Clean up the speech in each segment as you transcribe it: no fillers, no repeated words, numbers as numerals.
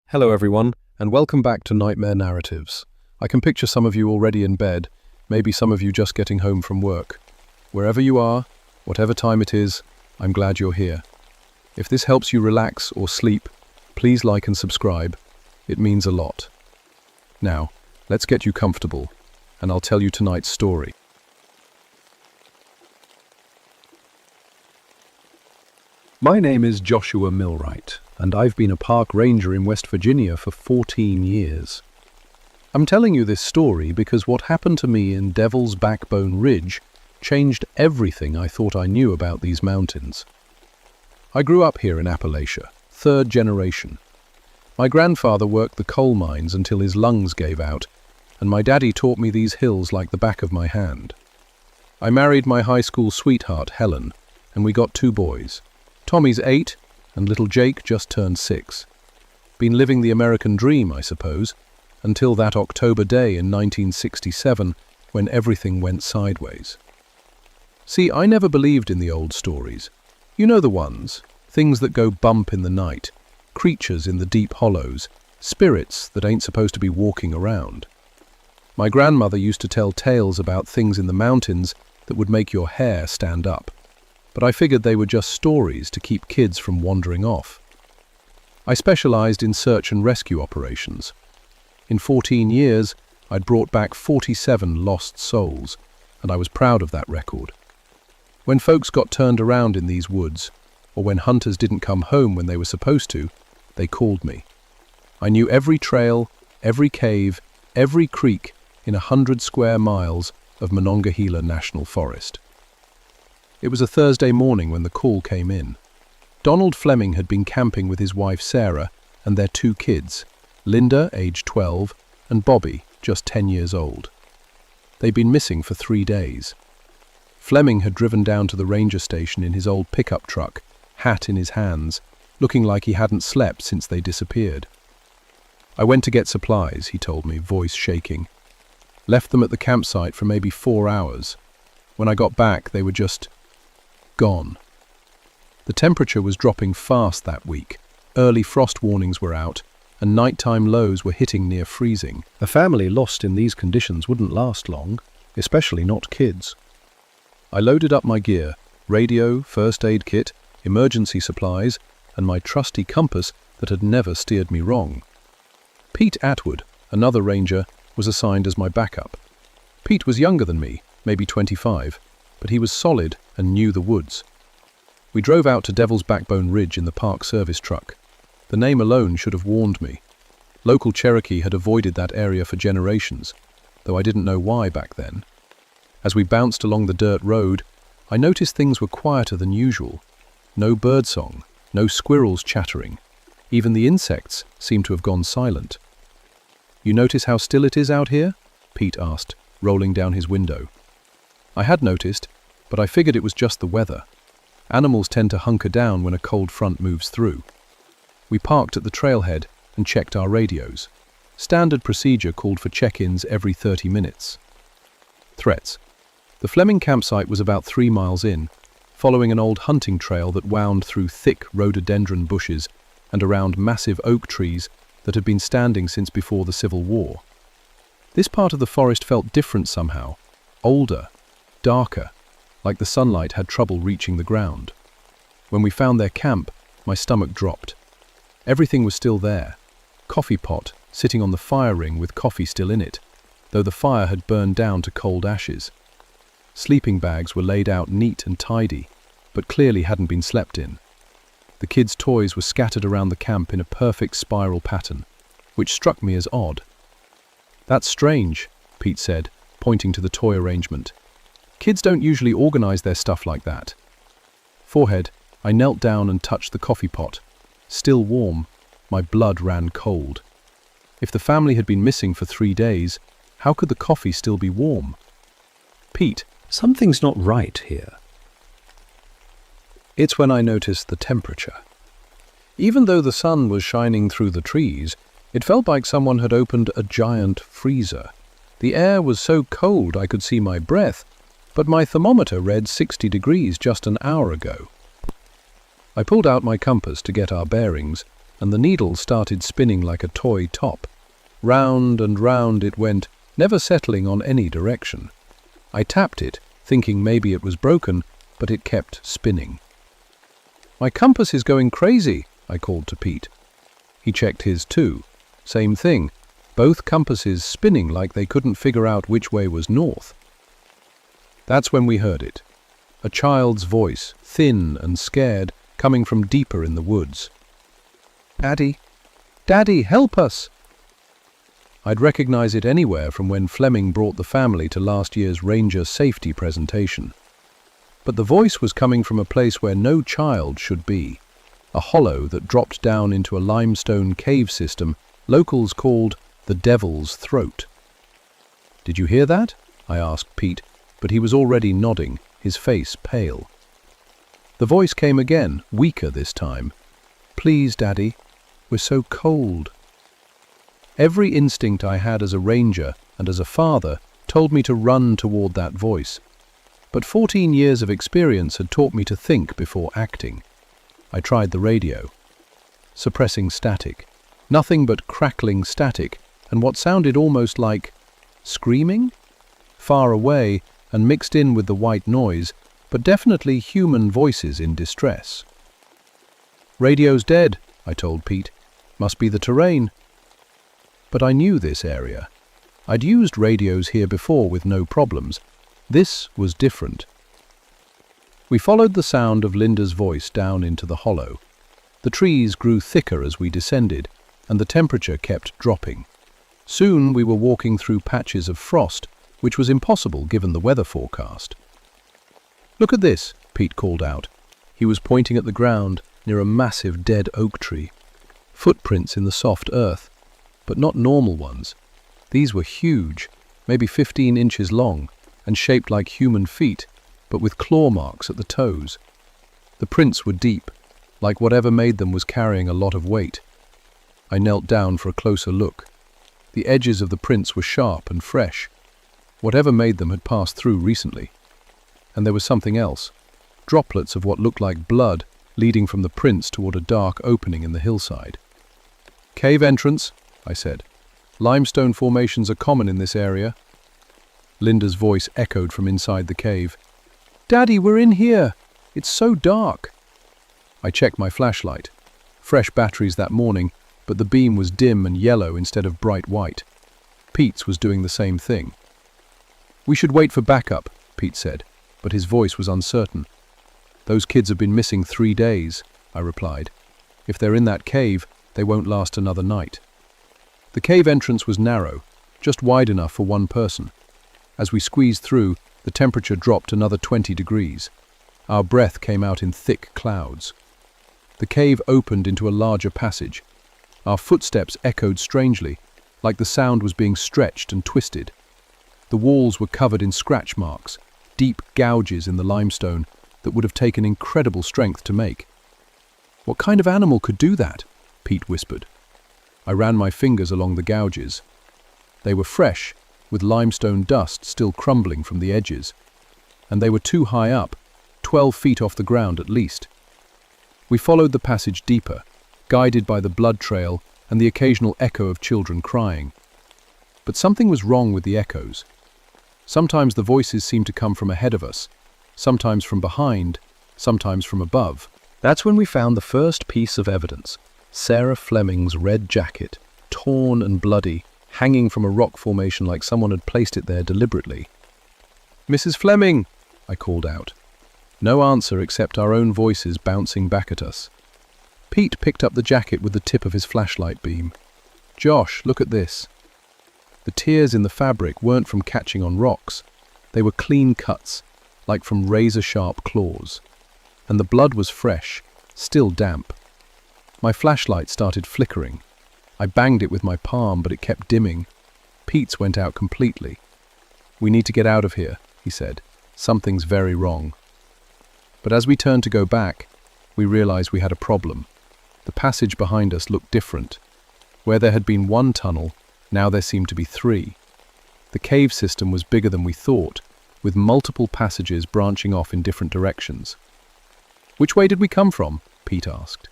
Hello everyone, and welcome back to Nightmare Narratives. I can picture some of you already in bed, maybe some of you just getting home from work. Wherever you are, whatever time it is, I'm glad you're here. If this helps you relax or sleep, please like and subscribe. It means a lot. Now, let's get you comfortable, and I'll tell you tonight's story. My name is Joshua Millwright, and I've been a park ranger in West Virginia for 14 years. I'm telling you this story because what happened to me in Devil's Backbone Ridge changed everything I thought I knew about these mountains. I grew up here in Appalachia, third generation. My grandfather worked the coal mines until his lungs gave out, and my daddy taught me these hills like the back of my hand. I married my high school sweetheart, Helen, and we got 2 boys. Tommy's 8, and little Jake just turned 6. Been living the American dream, I suppose, until that October day in 1967 when everything went sideways. See, I never believed in the old stories. You know the ones, things that go bump in the night, creatures in the deep hollows, spirits that ain't supposed to be walking around. My grandmother used to tell tales about things in the mountains that would make your hair stand up, but I figured they were just stories to keep kids from wandering off. I specialized in search and rescue operations. In 14 years, I'd brought back 47 lost souls, and I was proud of that record. When folks got turned around in these woods, or when hunters didn't come home when they were supposed to, they called me. I knew every trail, every cave, every creek in 100 square miles of Monongahela National Forest. It was a Thursday morning when the call came in. Donald Fleming had been camping with his wife Sarah and their 2 kids, Linda, age 12, and Bobby, just 10 years old. They'd been missing for 3 days. Fleming had driven down to the ranger station in his old pickup truck, hat in his hands, looking like he hadn't slept since they disappeared. I went to get supplies, he told me, voice shaking. Left them at the campsite for maybe 4 hours. When I got back, they were just gone. The temperature was dropping fast that week. Early frost warnings were out, and nighttime lows were hitting near freezing. A family lost in these conditions wouldn't last long, especially not kids. I loaded up my gear, radio, first aid kit, emergency supplies, and my trusty compass that had never steered me wrong. Pete Atwood, another ranger, was assigned as my backup. Pete was younger than me, maybe 25, but he was solid and knew the woods. We drove out to Devil's Backbone Ridge in the Park Service truck. The name alone should have warned me. Local Cherokee had avoided that area for generations, though I didn't know why back then. As we bounced along the dirt road, I noticed things were quieter than usual. No birdsong, no squirrels chattering. Even the insects seemed to have gone silent. "You notice how still it is out here?" Pete asked, rolling down his window. I had noticed, but I figured it was just the weather. Animals tend to hunker down when a cold front moves through. We parked at the trailhead and checked our radios. Standard procedure called for check-ins every 30 minutes. Threats. The Fleming campsite was about 3 miles in, following an old hunting trail that wound through thick rhododendron bushes and around massive oak trees that had been standing since before the Civil War. This part of the forest felt different somehow, older, darker, like the sunlight had trouble reaching the ground. When we found their camp, my stomach dropped. Everything was still there. Coffee pot sitting on the fire ring with coffee still in it, though the fire had burned down to cold ashes. Sleeping bags were laid out neat and tidy, but clearly hadn't been slept in. The kids' toys were scattered around the camp in a perfect spiral pattern, which struck me as odd. "That's strange," Pete said, pointing to the toy arrangement. "Kids don't usually organize their stuff like that." Forehead, I knelt down and touched the coffee pot. Still warm, my blood ran cold. If the family had been missing for 3 days, how could the coffee still be warm? "Pete, something's not right here." It's when I noticed the temperature. Even though the sun was shining through the trees, it felt like someone had opened a giant freezer. The air was so cold I could see my breath, but my thermometer read 60 degrees just an hour ago. I pulled out my compass to get our bearings and the needle started spinning like a toy top. Round and round it went, never settling on any direction. I tapped it, thinking maybe it was broken, but it kept spinning. "My compass is going crazy," I called to Pete. He checked his too. Same thing, both compasses spinning like they couldn't figure out which way was north. That's when we heard it. A child's voice, thin and scared, coming from deeper in the woods. "Daddy, Daddy, help us!" I'd recognize it anywhere from when Fleming brought the family to last year's Ranger safety presentation. But the voice was coming from a place where no child should be, a hollow that dropped down into a limestone cave system locals called the Devil's Throat. "Did you hear that?" I asked Pete, but he was already nodding, his face pale. The voice came again, weaker this time. "Please, Daddy, we're so cold." Every instinct I had as a ranger and as a father told me to run toward that voice. But 14 years of experience had taught me to think before acting. I tried the radio. Suppressing static. Nothing but crackling static, and what sounded almost like screaming? Far away and mixed in with the white noise, but definitely human voices in distress. "Radio's dead," I told Pete. "Must be the terrain." But I knew this area. I'd used radios here before with no problems. This was different. We followed the sound of Linda's voice down into the hollow. The trees grew thicker as we descended, and the temperature kept dropping. Soon we were walking through patches of frost, which was impossible given the weather forecast. "Look at this," Pete called out. He was pointing at the ground near a massive dead oak tree. Footprints in the soft earth, but not normal ones. These were huge, maybe 15 inches long, and shaped like human feet, but with claw marks at the toes. The prints were deep, like whatever made them was carrying a lot of weight. I knelt down for a closer look. The edges of the prints were sharp and fresh. Whatever made them had passed through recently. And there was something else. Droplets of what looked like blood leading from the prints toward a dark opening in the hillside. "Cave entrance," I said. "Limestone formations are common in this area." Linda's voice echoed from inside the cave. "Daddy, we're in here. It's so dark." I checked my flashlight. Fresh batteries that morning, but the beam was dim and yellow instead of bright white. Pete's was doing the same thing. "We should wait for backup," Pete said, but his voice was uncertain. "Those kids have been missing 3 days," I replied. "If they're in that cave, they won't last another night." The cave entrance was narrow, just wide enough for one person. As we squeezed through, the temperature dropped another 20 degrees. Our breath came out in thick clouds. The cave opened into a larger passage. Our footsteps echoed strangely, like the sound was being stretched and twisted. The walls were covered in scratch marks, deep gouges in the limestone that would have taken incredible strength to make. "What kind of animal could do that?" Pete whispered. I ran my fingers along the gouges. They were fresh, with limestone dust still crumbling from the edges. And they were too high up, 12 feet off the ground at least. We followed the passage deeper, guided by the blood trail and the occasional echo of children crying. But something was wrong with the echoes. Sometimes the voices seemed to come from ahead of us, sometimes from behind, sometimes from above. That's when we found the first piece of evidence. Sarah Fleming's red jacket, torn and bloody, hanging from a rock formation like someone had placed it there deliberately. "Mrs. Fleming!" I called out. No answer except our own voices bouncing back at us. Pete picked up the jacket with the tip of his flashlight beam. "Josh, look at this." The tears in the fabric weren't from catching on rocks. They were clean cuts, like from razor-sharp claws. And the blood was fresh, still damp. My flashlight started flickering. I banged it with my palm, but it kept dimming. Pete's went out completely. "We need to get out of here," he said. "Something's very wrong." But as we turned to go back, we realized we had a problem. The passage behind us looked different. Where there had been one tunnel, now there seemed to be 3. The cave system was bigger than we thought, with multiple passages branching off in different directions. "Which way did we come from?" Pete asked.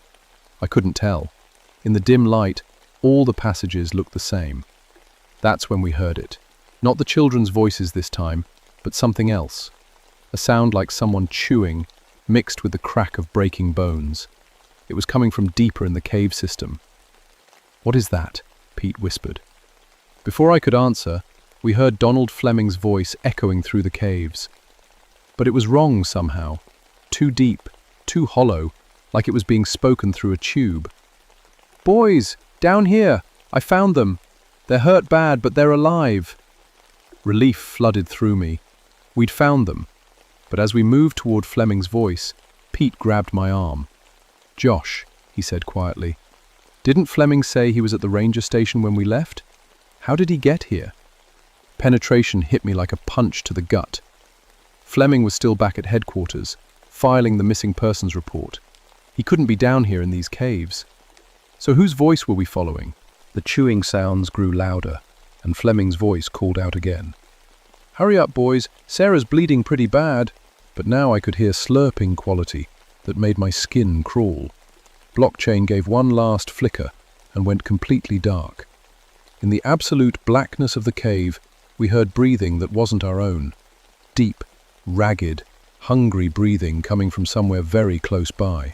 I couldn't tell. In the dim light, all the passages looked the same. That's when we heard it. Not the children's voices this time, but something else. A sound like someone chewing, mixed with the crack of breaking bones. It was coming from deeper in the cave system. "What is that?" Pete whispered. Before I could answer, we heard Donald Fleming's voice echoing through the caves. But it was wrong somehow. Too deep, too hollow, like it was being spoken through a tube. "Boys, down here! I found them! They're hurt bad, but they're alive!" Relief flooded through me. We'd found them. But as we moved toward Fleming's voice, Pete grabbed my arm. "Josh," he said quietly, "didn't Fleming say he was at the ranger station when we left? How did he get here?" Penetration hit me like a punch to the gut. Fleming was still back at headquarters, filing the missing persons report. He couldn't be down here in these caves. So whose voice were we following? The chewing sounds grew louder, and Fleming's voice called out again. "Hurry up, boys, Sarah's bleeding pretty bad." But now I could hear slurping quality that made my skin crawl. Blockchain gave one last flicker and went completely dark. In the absolute blackness of the cave, we heard breathing that wasn't our own. Deep, ragged, hungry breathing coming from somewhere very close by.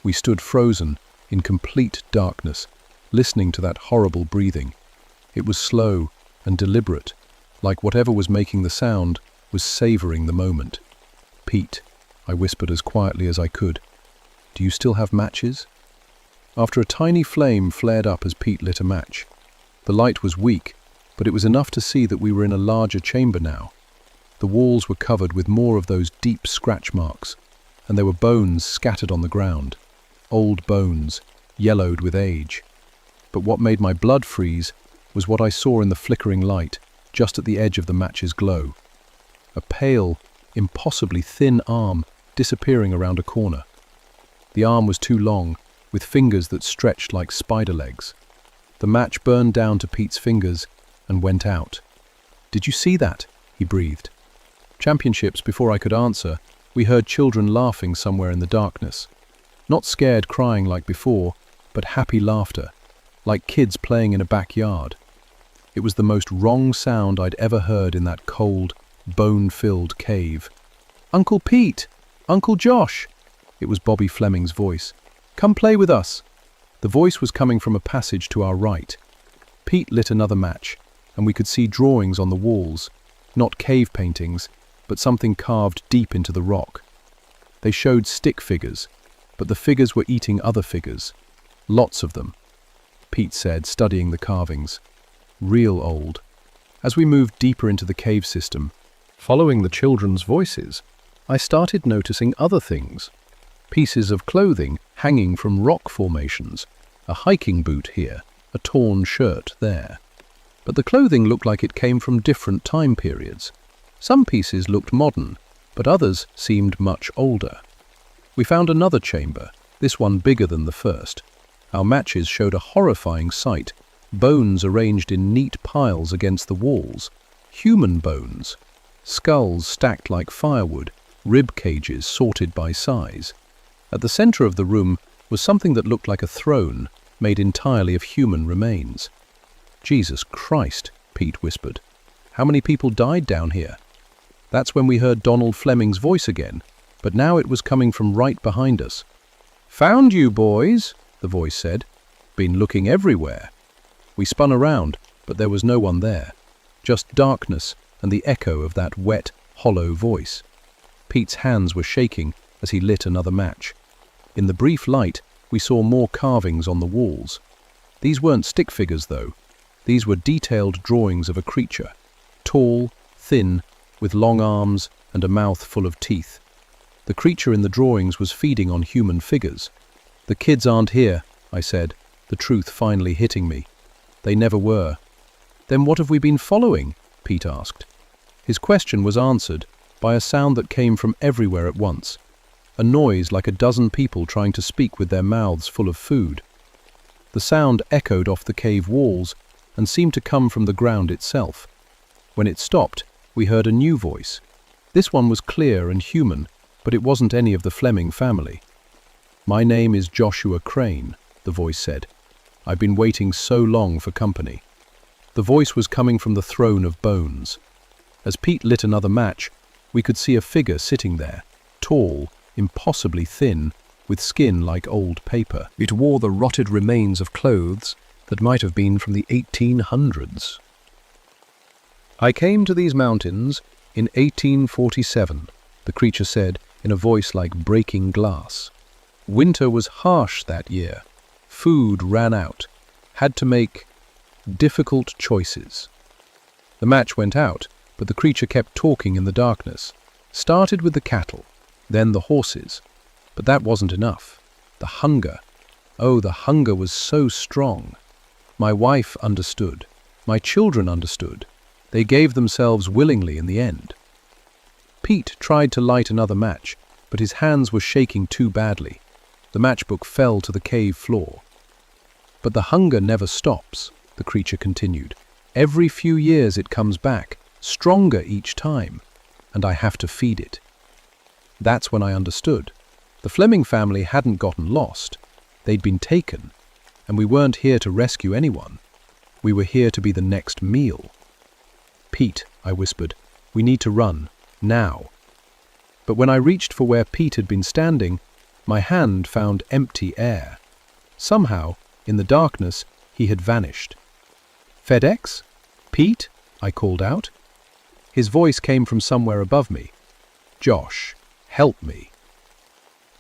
We stood frozen, in complete darkness, listening to that horrible breathing. It was slow and deliberate, like whatever was making the sound was savoring the moment. "Pete," I whispered as quietly as I could, "do you still have matches?" After a tiny flame flared up as Pete lit a match. The light was weak, but it was enough to see that we were in a larger chamber now. The walls were covered with more of those deep scratch marks, and there were bones scattered on the ground. Old bones, yellowed with age. But what made my blood freeze was what I saw in the flickering light, just at the edge of the match's glow. A pale, impossibly thin arm disappearing around a corner. The arm was too long, with fingers that stretched like spider legs. The match burned down to Pete's fingers and went out. "Did you see that?" he breathed. Championships before I could answer, we heard children laughing somewhere in the darkness. Not scared crying like before, but happy laughter, like kids playing in a backyard. It was the most wrong sound I'd ever heard in that cold, bone-filled cave. "Uncle Pete! Uncle Josh!" It was Bobby Fleming's voice. "Come play with us!" The voice was coming from a passage to our right. Pete lit another match, and we could see drawings on the walls, not cave paintings, but something carved deep into the rock. They showed stick figures, but the figures were eating other figures. Lots of them, Pete said, studying the carvings. Real old. As we moved deeper into the cave system, following the children's voices, I started noticing other things. Pieces of clothing hanging from rock formations, a hiking boot here, a torn shirt there. But the clothing looked like it came from different time periods. Some pieces looked modern, but others seemed much older. We found another chamber, this one bigger than the first. Our matches showed a horrifying sight, bones arranged in neat piles against the walls. Human bones. Skulls stacked like firewood, rib cages sorted by size. At the center of the room was something that looked like a throne, made entirely of human remains. "Jesus Christ," Pete whispered. "How many people died down here?" That's when we heard Donald Fleming's voice again, but now it was coming from right behind us. "Found you, boys," the voice said. "Been looking everywhere." We spun around, but there was no one there. Just darkness and the echo of that wet, hollow voice. Pete's hands were shaking as he lit another match. In the brief light, we saw more carvings on the walls. These weren't stick figures, though. These were detailed drawings of a creature. Tall, thin, with long arms and a mouth full of teeth. The creature in the drawings was feeding on human figures. "The kids aren't here," I said, the truth finally hitting me. They never were. "Then what have we been following?" Pete asked. His question was answered by a sound that came from everywhere at once. A noise like a dozen people trying to speak with their mouths full of food. The sound echoed off the cave walls and seemed to come from the ground itself. When it stopped, we heard a new voice. This one was clear and human, but it wasn't any of the Fleming family. "My name is Joshua Crane," the voice said. I've been waiting so long for company." The voice was coming from the throne of bones. As Pete lit another match, we could see a figure sitting there, tall, impossibly thin, with skin like old paper. It wore the rotted remains of clothes that might have been from the 1800s. "I came to these mountains in 1847, the creature said in a voice like breaking glass. "Winter was harsh that year. Food ran out. Had to make difficult choices." The match went out, but the creature kept talking in the darkness. Started with the cattle, then the horses. But that wasn't enough. The hunger. Oh, the hunger was so strong. My wife understood. My children understood. They gave themselves willingly in the end. Pete tried to light another match, but his hands were shaking too badly. The matchbook fell to the cave floor. "But the hunger never stops," the creature continued. "Every few years it comes back, stronger each time, and I have to feed it." That's when I understood. The Fleming family hadn't gotten lost. They'd been taken, and we weren't here to rescue anyone. We were here to be the next meal. "Pete," I whispered, "we need to run, now." But when I reached for where Pete had been standing, my hand found empty air. Somehow, in the darkness, he had vanished. "FedEx? Pete?" I called out. His voice came from somewhere above me. "Josh, help me."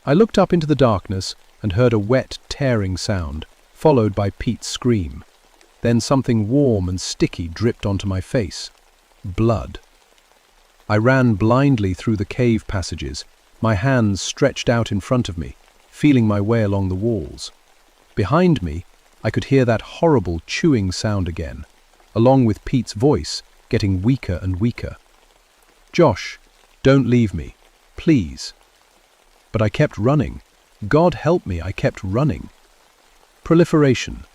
I looked up into the darkness and heard a wet, tearing sound, followed by Pete's scream. Then something warm and sticky dripped onto my face. Blood. I ran blindly through the cave passages, my hands stretched out in front of me, feeling my way along the walls. Behind me, I could hear that horrible chewing sound again, along with Pete's voice getting weaker and weaker. "Josh, don't leave me, please." But I kept running. God help me, I kept running. Proliferation.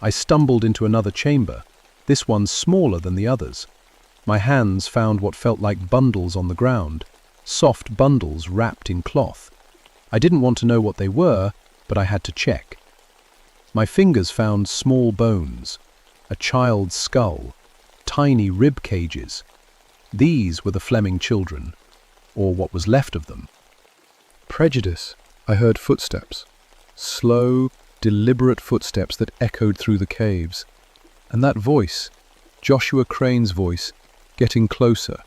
I stumbled into another chamber, this one smaller than the others. My hands found what felt like bundles on the ground, soft bundles wrapped in cloth. I didn't want to know what they were, but I had to check. My fingers found small bones, a child's skull, tiny rib cages. These were the Fleming children, or what was left of them. Prejudice. I heard footsteps. Slow, deliberate footsteps that echoed through the caves. And that voice, Joshua Crane's voice, getting closer.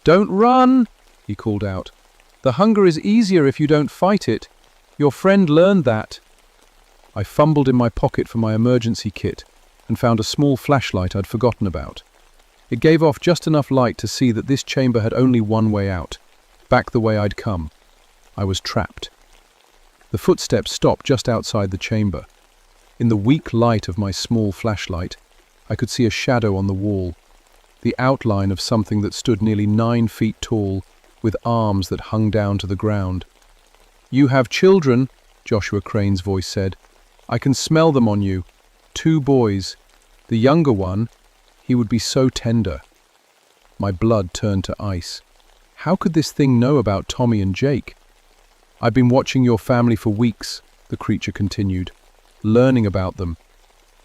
"Don't run," he called out. "The hunger is easier if you don't fight it. Your friend learned that." I fumbled in my pocket for my emergency kit and found a small flashlight I'd forgotten about. It gave off just enough light to see that this chamber had only one way out, back the way I'd come. I was trapped. The footsteps stopped just outside the chamber. In the weak light of my small flashlight, I could see a shadow on the wall, the outline of something that stood nearly 9 feet tall, with arms that hung down to the ground. "You have children," Joshua Crane's voice said. "I can smell them on you. 2 boys. The younger one, he would be so tender." My blood turned to ice. How could this thing know about Tommy and Jake? "I've been watching your family for weeks," the creature continued, "learning about them.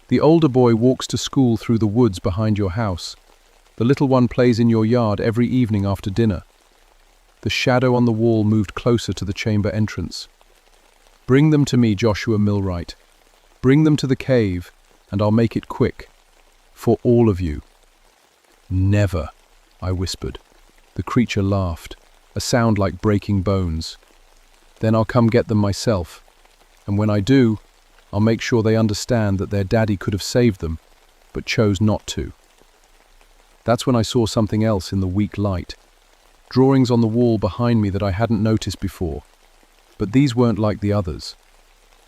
The older boy walks to school through the woods behind your house. The little one plays in your yard every evening after dinner." The shadow on the wall moved closer to the chamber entrance. "Bring them to me, Joshua Millwright. Bring them to the cave, and I'll make it quick. For all of you." "Never," I whispered. The creature laughed, a sound like breaking bones. "Then I'll come get them myself. And when I do, I'll make sure they understand that their daddy could have saved them, but chose not to." That's when I saw something else in the weak light. Drawings on the wall behind me that I hadn't noticed before. But these weren't like the others.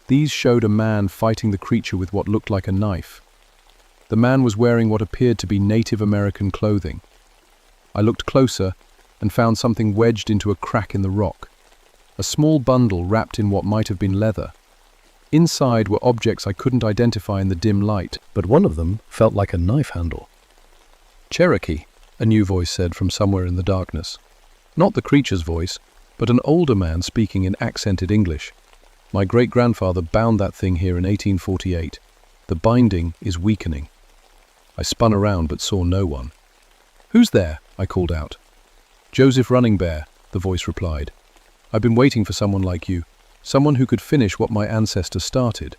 These showed a man fighting the creature with what looked like a knife. The man was wearing what appeared to be Native American clothing. I looked closer and found something wedged into a crack in the rock. A small bundle wrapped in what might have been leather. Inside were objects I couldn't identify in the dim light, but one of them felt like a knife handle. "Cherokee," a new voice said from somewhere in the darkness. Not the creature's voice, but an older man speaking in accented English. "My great-grandfather bound that thing here in 1848. The binding is weakening. I spun around but saw no one. "Who's there?" I called out. "Joseph Running Bear," the voice replied. "I've been waiting for someone like you, someone who could finish what my ancestors started."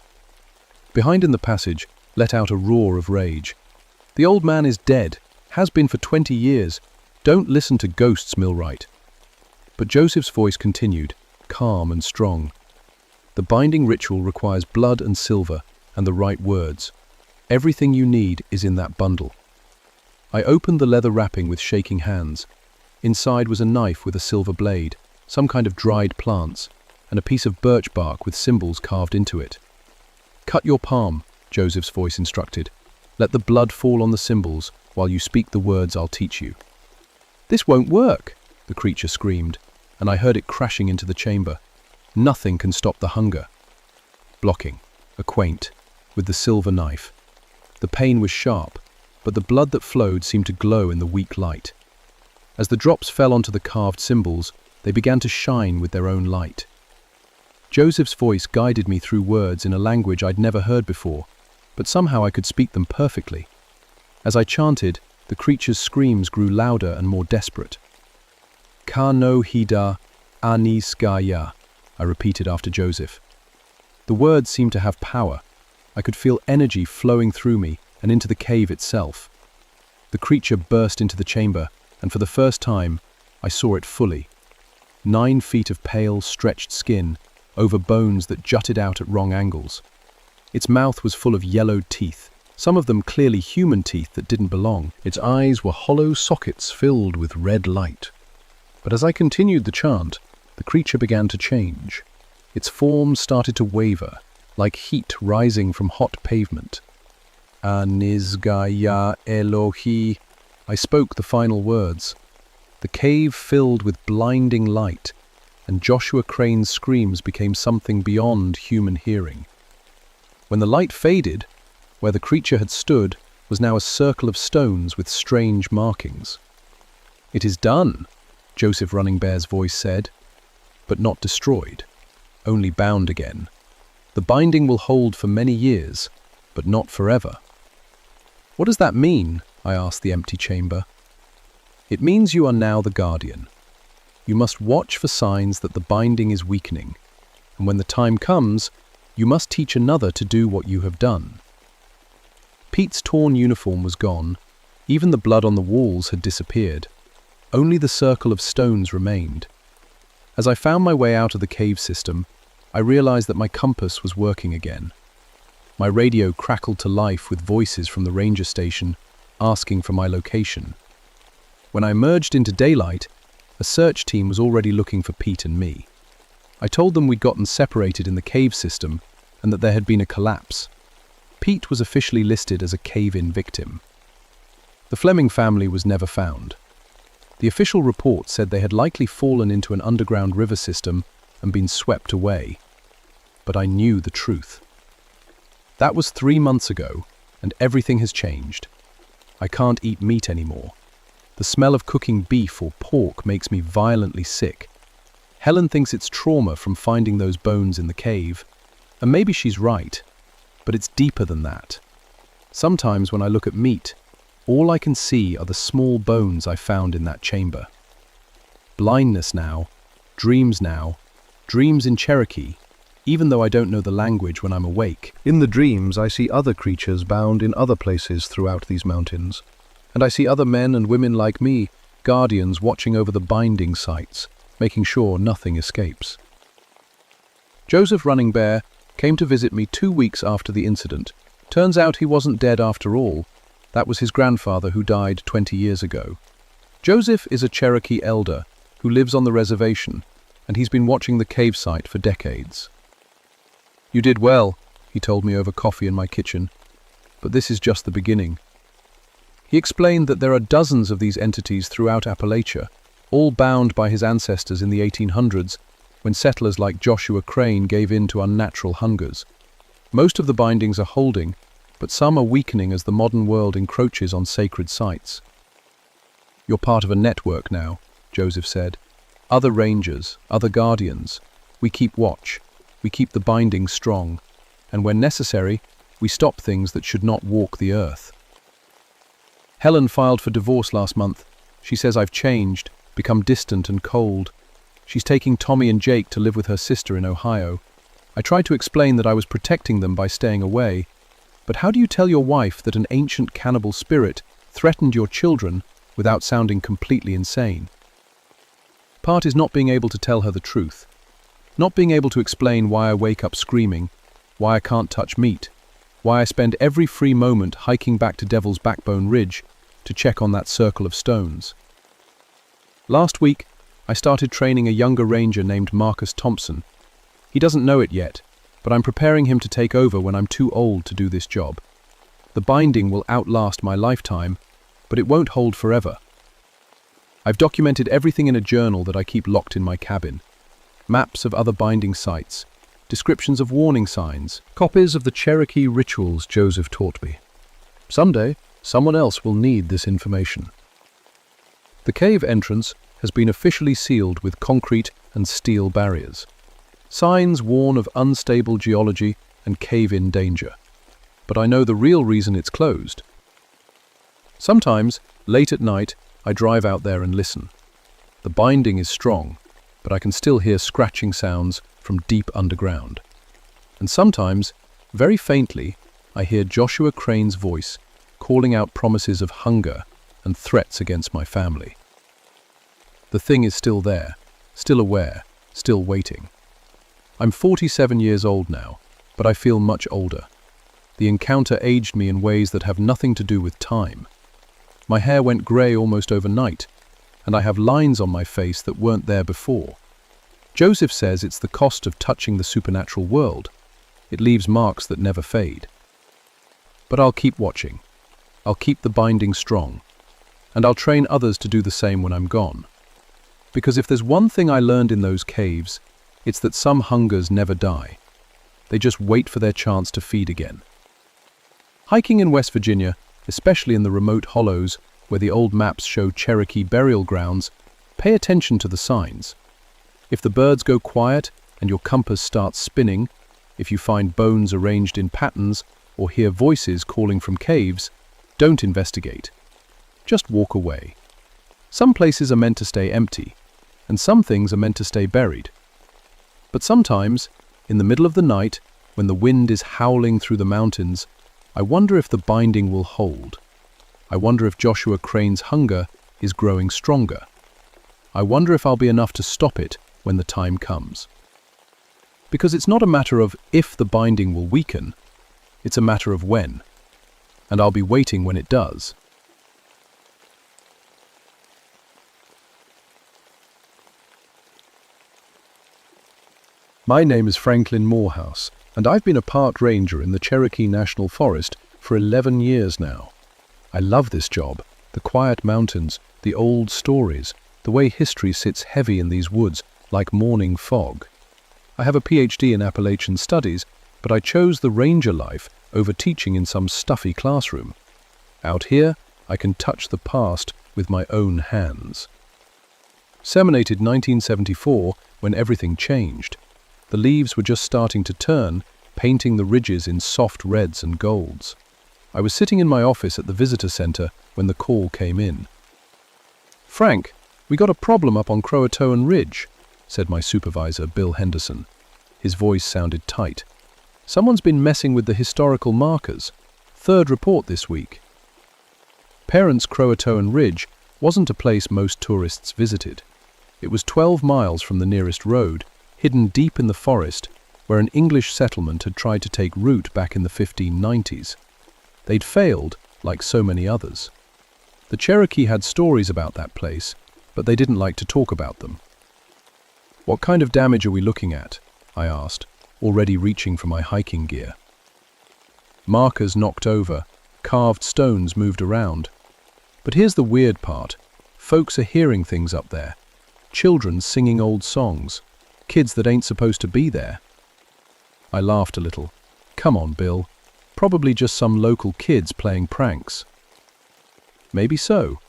Behind in the passage let out a roar of rage. "The old man is dead, has been for 20 years. Don't listen to ghosts, Millwright." But Joseph's voice continued, calm and strong. "The binding ritual requires blood and silver and the right words. Everything you need is in that bundle." I opened the leather wrapping with shaking hands. Inside was a knife with a silver blade, some kind of dried plants, and a piece of birch bark with symbols carved into it. "Cut your palm," Joseph's voice instructed. "Let the blood fall on the symbols while you speak the words I'll teach you." "This won't work," the creature screamed, and I heard it crashing into the chamber. "Nothing can stop the hunger." Blocking, a quaint, with the silver knife. The pain was sharp, but the blood that flowed seemed to glow in the weak light. As the drops fell onto the carved symbols, they began to shine with their own light. Joseph's voice guided me through words in a language I'd never heard before, but somehow I could speak them perfectly. As I chanted, the creature's screams grew louder and more desperate. "Ka no hida ani skaya," I repeated after Joseph. The words seemed to have power. I could feel energy flowing through me and into the cave itself. The creature burst into the chamber, and for the first time, I saw it fully. 9 feet of pale, stretched skin, over bones that jutted out at wrong angles. Its mouth was full of yellowed teeth, some of them clearly human teeth that didn't belong. Its eyes were hollow sockets filled with red light. But as I continued the chant, the creature began to change. Its form started to waver, like heat rising from hot pavement. "Anizgaya Elohi," I spoke the final words. The cave filled with blinding light, and Joshua Crane's screams became something beyond human hearing. When the light faded, where the creature had stood was now a circle of stones with strange markings. "It is done," Joseph Running Bear's voice said, "but not destroyed, only bound again. The binding will hold for many years, but not forever." "What does that mean?" I asked the empty chamber. "It means you are now the guardian. You must watch for signs that the binding is weakening, and when the time comes, you must teach another to do what you have done." Pete's torn uniform was gone. Even the blood on the walls had disappeared. Only the circle of stones remained. As I found my way out of the cave system, I realized that my compass was working again. My radio crackled to life with voices from the ranger station asking for my location. When I emerged into daylight, a search team was already looking for Pete and me. I told them we'd gotten separated in the cave system and that there had been a collapse. Pete was officially listed as a cave-in victim. The Fleming family was never found. The official report said they had likely fallen into an underground river system and been swept away. But I knew the truth. That was 3 months ago, and everything has changed. I can't eat meat anymore. The smell of cooking beef or pork makes me violently sick. Helen thinks it's trauma from finding those bones in the cave, and maybe she's right, but it's deeper than that. Sometimes when I look at meat, all I can see are the small bones I found in that chamber. Blindness now, dreams in Cherokee, even though I don't know the language when I'm awake. In the dreams, I see other creatures bound in other places throughout these mountains, and I see other men and women like me, guardians watching over the binding sites, making sure nothing escapes. Joseph Running Bear came to visit me 2 weeks after the incident. Turns out he wasn't dead after all. That was his grandfather who died 20 years ago. Joseph is a Cherokee elder who lives on the reservation, and he's been watching the cave site for decades. "You did well," he told me over coffee in my kitchen, "but this is just the beginning." He explained that there are dozens of these entities throughout Appalachia, all bound by his ancestors in the 1800s, when settlers like Joshua Crane gave in to unnatural hungers. Most of the bindings are holding, but some are weakening as the modern world encroaches on sacred sites. "You're part of a network now," Joseph said. "Other rangers, other guardians. We keep watch. We keep the binding strong. And when necessary, We stop things that should not walk the earth. Helen filed for divorce last month. She says I've changed, become distant and cold. She's taking Tommy and Jake to live with her sister in Ohio. I tried to explain that I was protecting them by staying away. But how do you tell your wife that an ancient cannibal spirit threatened your children without sounding completely insane? Part is not being able to tell her the truth. Not being able to explain why I wake up screaming, why I can't touch meat, why I spend every free moment hiking back to Devil's Backbone Ridge to check on that circle of stones. Last week, I started training a younger ranger named Marcus Thompson. He doesn't know it yet, but I'm preparing him to take over when I'm too old to do this job. The binding will outlast my lifetime, but it won't hold forever. I've documented everything in a journal that I keep locked in my cabin. Maps of other binding sites, descriptions of warning signs, copies of the Cherokee rituals Joseph taught me. Someday, someone else will need this information. The cave entrance has been officially sealed with concrete and steel barriers. Signs warn of unstable geology and cave-in danger. But I know the real reason it's closed. Sometimes, late at night, I drive out there and listen. The binding is strong, but I can still hear scratching sounds from deep underground. And sometimes, very faintly, I hear Joshua Crane's voice calling out promises of hunger and threats against my family. The thing is still there, still aware, still waiting. I'm 47 years old now, but I feel much older. The encounter aged me in ways that have nothing to do with time. My hair went grey almost overnight, and I have lines on my face that weren't there before. Joseph says it's the cost of touching the supernatural world. It leaves marks that never fade. But I'll keep watching. I'll keep the binding strong, and I'll train others to do the same when I'm gone. Because if there's one thing I learned in those caves, it's that some hungers never die. They just wait for their chance to feed again. Hiking in West Virginia, especially in the remote hollows where the old maps show Cherokee burial grounds, pay attention to the signs. If the birds go quiet and your compass starts spinning, if you find bones arranged in patterns or hear voices calling from caves, don't investigate. Just walk away. Some places are meant to stay empty, and some things are meant to stay buried. But sometimes, in the middle of the night, when the wind is howling through the mountains, I wonder if the binding will hold. I wonder if Joshua Crane's hunger is growing stronger. I wonder if I'll be enough to stop it when the time comes. Because it's not a matter of if the binding will weaken, it's a matter of when. And I'll be waiting when it does. My name is Franklin Morehouse, and I've been a park ranger in the Cherokee National Forest for 11 years now. I love this job, the quiet mountains, the old stories, the way history sits heavy in these woods like morning fog. I have a PhD in Appalachian studies, but I chose the ranger life over teaching in some stuffy classroom. Out here, I can touch the past with my own hands. Seminated 1974 when everything changed. The leaves were just starting to turn, painting the ridges in soft reds and golds. I was sitting in my office at the visitor center when the call came in. "Frank, we got a problem up on Croatoan Ridge," said my supervisor, Bill Henderson. His voice sounded tight. "Someone's been messing with the historical markers. Third report this week." Parents Croatoan Ridge wasn't a place most tourists visited. It was 12 miles from the nearest road, hidden deep in the forest, where an English settlement had tried to take root back in the 1590s. They'd failed, like so many others. The Cherokee had stories about that place, but they didn't like to talk about them. "What kind of damage are we looking at?" I asked, already reaching for my hiking gear. Markers knocked over, carved stones moved around. But here's the weird part. Folks are hearing things up there. Children singing old songs. Kids that ain't supposed to be there. I laughed a little. "Come on, Bill. Probably just some local kids playing pranks." "Maybe so.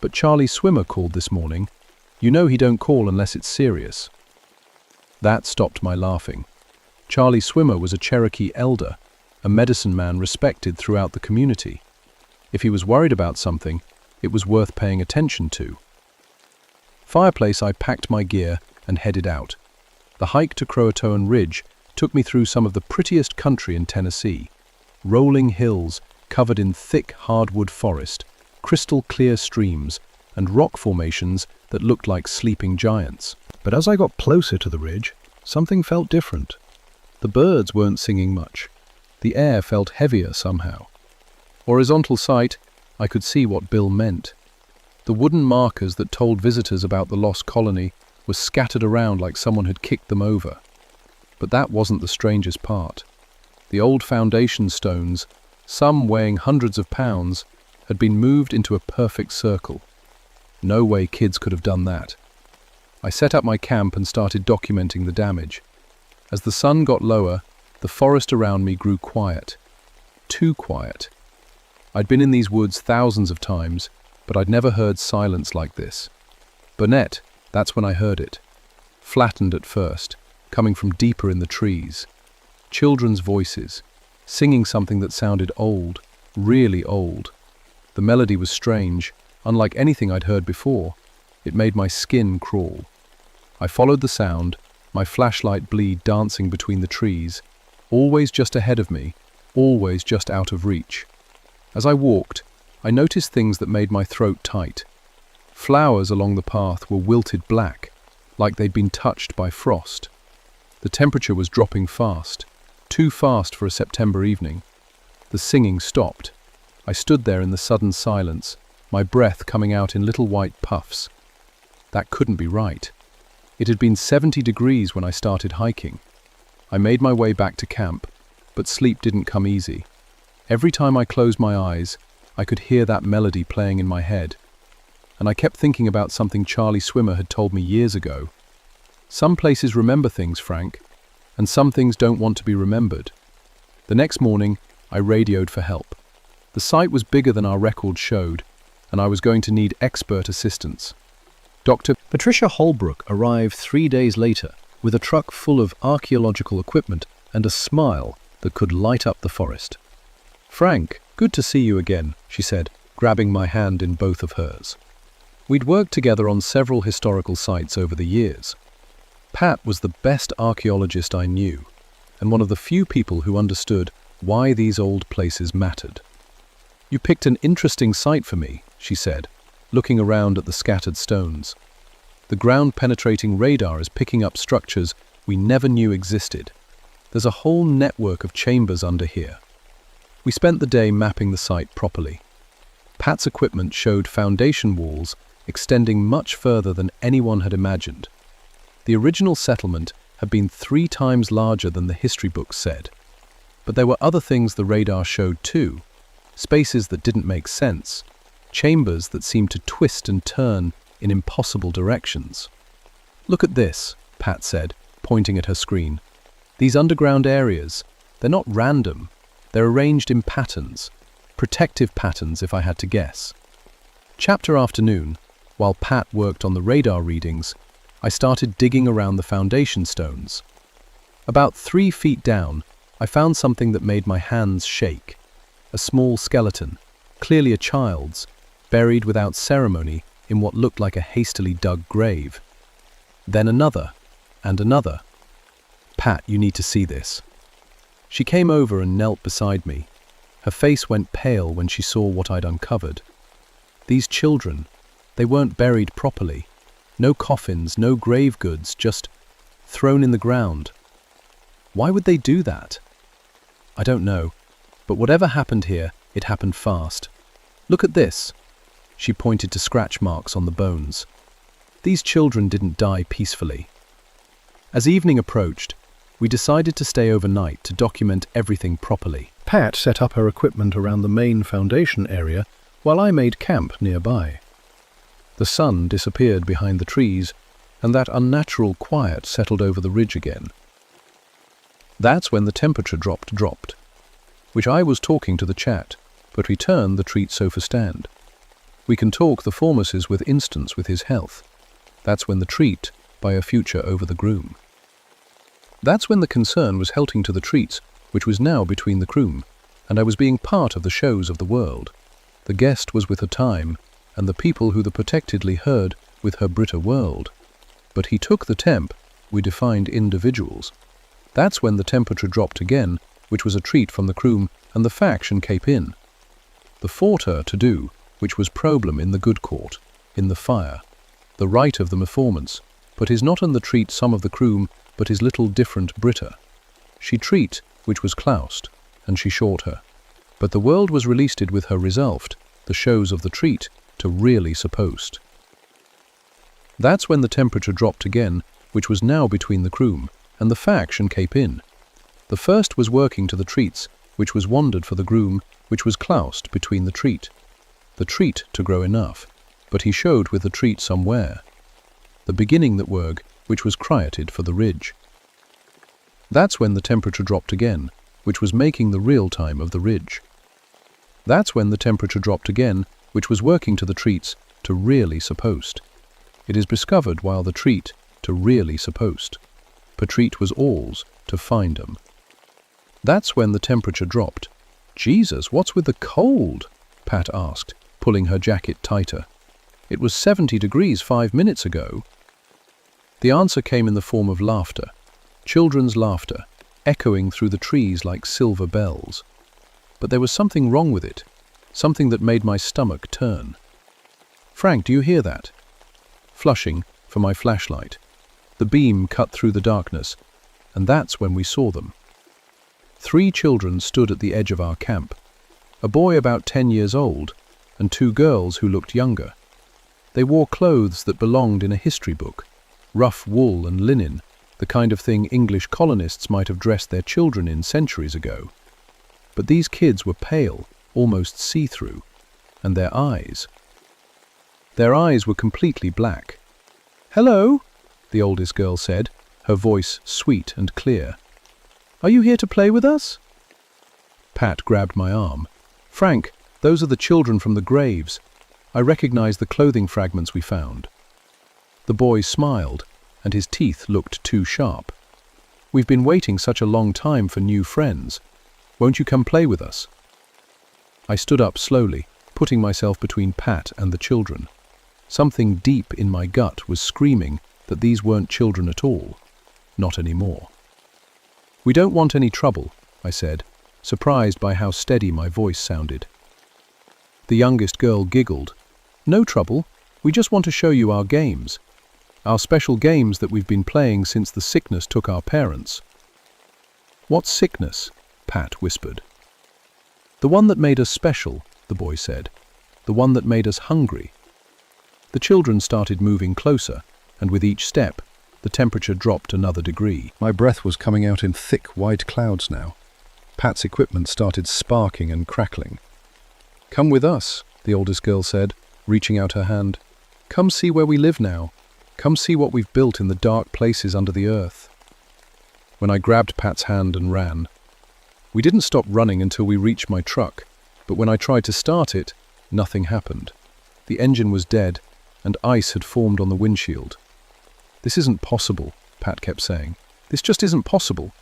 But Charlie Swimmer called this morning. You know he don't call unless it's serious." That stopped my laughing. Charlie Swimmer was a Cherokee elder. a medicine man respected throughout the community. If he was worried about something, it was worth paying attention to. Fireplace, I packed my gear and headed out. The hike to Croatoan Ridge took me through some of the prettiest country in Tennessee. Rolling hills covered in thick hardwood forest, crystal clear streams, and rock formations that looked like sleeping giants. But as I got closer to the ridge, something felt different. The birds weren't singing much. The air felt heavier somehow. Horizontal sight, I could see what Bill meant. The wooden markers that told visitors about the lost colony were scattered around like someone had kicked them over. But that wasn't the strangest part. The old foundation stones, some weighing hundreds of pounds, had been moved into a perfect circle. No way kids could have done that. I set up my camp and started documenting the damage. As the sun got lower, the forest around me grew quiet. Too quiet. I'd been in these woods thousands of times, but I'd never heard silence like this. Burnett, that's when I heard it. Flattened at first, coming from deeper in the trees. Children's voices, singing something that sounded old, really old. The melody was strange, unlike anything I'd heard before. It made my skin crawl. I followed the sound, my flashlight bleed dancing between the trees, always just ahead of me, always just out of reach. As I walked, I noticed things that made my throat tight. Flowers along the path were wilted black, like they'd been touched by frost. The temperature was dropping fast, too fast for a September evening. The singing stopped. I stood there in the sudden silence, my breath coming out in little white puffs. That couldn't be right. It had been 70 degrees when I started hiking. I made my way back to camp, but sleep didn't come easy. Every time I closed my eyes, I could hear that melody playing in my head. And I kept thinking about something Charlie Swimmer had told me years ago. Some places remember things, Frank, and some things don't want to be remembered. The next morning, I radioed for help. The site was bigger than our record showed, and I was going to need expert assistance. Dr. Patricia Holbrook arrived 3 days later with a truck full of archaeological equipment and a smile that could light up the forest. "Frank, good to see you again," she said, grabbing my hand in both of hers. We'd worked together on several historical sites over the years. Pat was the best archaeologist I knew, and one of the few people who understood why these old places mattered. "You picked an interesting site for me," she said, looking around at the scattered stones. "The ground-penetrating radar is picking up structures we never knew existed. There's a whole network of chambers under here." We spent the day mapping the site properly. Pat's equipment showed foundation walls extending much further than anyone had imagined. The original settlement had been 3 times larger than the history books said. But there were other things the radar showed too. Spaces that didn't make sense. Chambers that seemed to twist and turn in impossible directions. "Look at this," Pat said, pointing at her screen. "These underground areas, they're not random. They're arranged in patterns. Protective patterns, if I had to guess." Chapter afternoon, while Pat worked on the radar readings, I started digging around the foundation stones. About 3 feet down, I found something that made my hands shake. A small skeleton, clearly a child's, buried without ceremony in what looked like a hastily dug grave. Then another, and another. "Pat, you need to see this." She came over and knelt beside me. Her face went pale when she saw what I'd uncovered. These children, they weren't buried properly. No coffins, no grave goods, just thrown in the ground. Why would they do that? I don't know, but whatever happened here, it happened fast. "Look at this." She pointed to scratch marks on the bones. These children didn't die peacefully. As evening approached, we decided to stay overnight to document everything properly. Pat set up her equipment around the main foundation area while I made camp nearby. The sun disappeared behind the trees, and that unnatural quiet settled over the ridge again. That's when the temperature dropped, which I was talking to the chat, but returned the treat sofa stand. We can talk the formases with instance with his health. That's when the treat, by a future over the groom. That's when the concern was helping to the treats, which was now between the croom, and I was being part of the shows of the world. The guest was with her time, and the people who the protectedly heard with her britter world. But he took the temp, we defined individuals. That's when the temperature dropped again, which was a treat from the croom, and the faction came in. The fought her to do, which was problem in the good court, in the fire. The right of the performance, but is not on the treat some of the croom, but is little different britter. She treat, which was cloused, and she short her. But the world was released with her resolved, the shows of the treat, to really supposed. That's when the temperature dropped again, which was now between the croom, and the faction came in. The first was working to the treats, which was wandered for the groom, which was cloused between the treat to grow enough, but he showed with the treat somewhere. The beginning that work, which was crieted for the ridge. That's when the temperature dropped again, which was making the real time of the ridge. That's when the temperature dropped again, which was working to the treats to really supposed. It is discovered while the treat to really supposed. Per treat was alls to find 'em. That's when the temperature dropped. Jesus, what's with the cold? Pat asked, pulling her jacket tighter. It was 70 degrees 5 minutes ago. The answer came in the form of laughter, children's laughter, echoing through the trees like silver bells. But there was something wrong with it, something that made my stomach turn. Frank, do you hear that? Flushing for my flashlight. The beam cut through the darkness, and that's when we saw them. 3 children stood at the edge of our camp, a boy about 10 years old, and 2 girls who looked younger. They wore clothes that belonged in a history book, rough wool and linen, the kind of thing English colonists might have dressed their children in centuries ago. But these kids were pale, almost see-through, and their eyes were completely black. "Hello," the oldest girl said, her voice sweet and clear. "Are you here to play with us?" Pat grabbed my arm. "Frank, those are the children from the graves. I recognize the clothing fragments we found." The boy smiled, and his teeth looked too sharp. "We've been waiting such a long time for new friends. Won't you come play with us?" I stood up slowly, putting myself between Pat and the children. Something deep in my gut was screaming that these weren't children at all. Not anymore. "We don't want any trouble," I said, surprised by how steady my voice sounded. The youngest girl giggled. "No trouble, we just want to show you our games. Our special games that we've been playing since the sickness took our parents." "What sickness?" Pat whispered. "The one that made us special," the boy said. "The one that made us hungry." The children started moving closer, and with each step, the temperature dropped another degree. My breath was coming out in thick, white clouds now. Pat's equipment started sparking and crackling. "Come with us," the oldest girl said, reaching out her hand. "Come see where we live now. Come see what we've built in the dark places under the earth." When I grabbed Pat's hand and ran. We didn't stop running until we reached my truck, but when I tried to start it, nothing happened. The engine was dead, and ice had formed on the windshield. "This isn't possible," Pat kept saying. "This just isn't possible."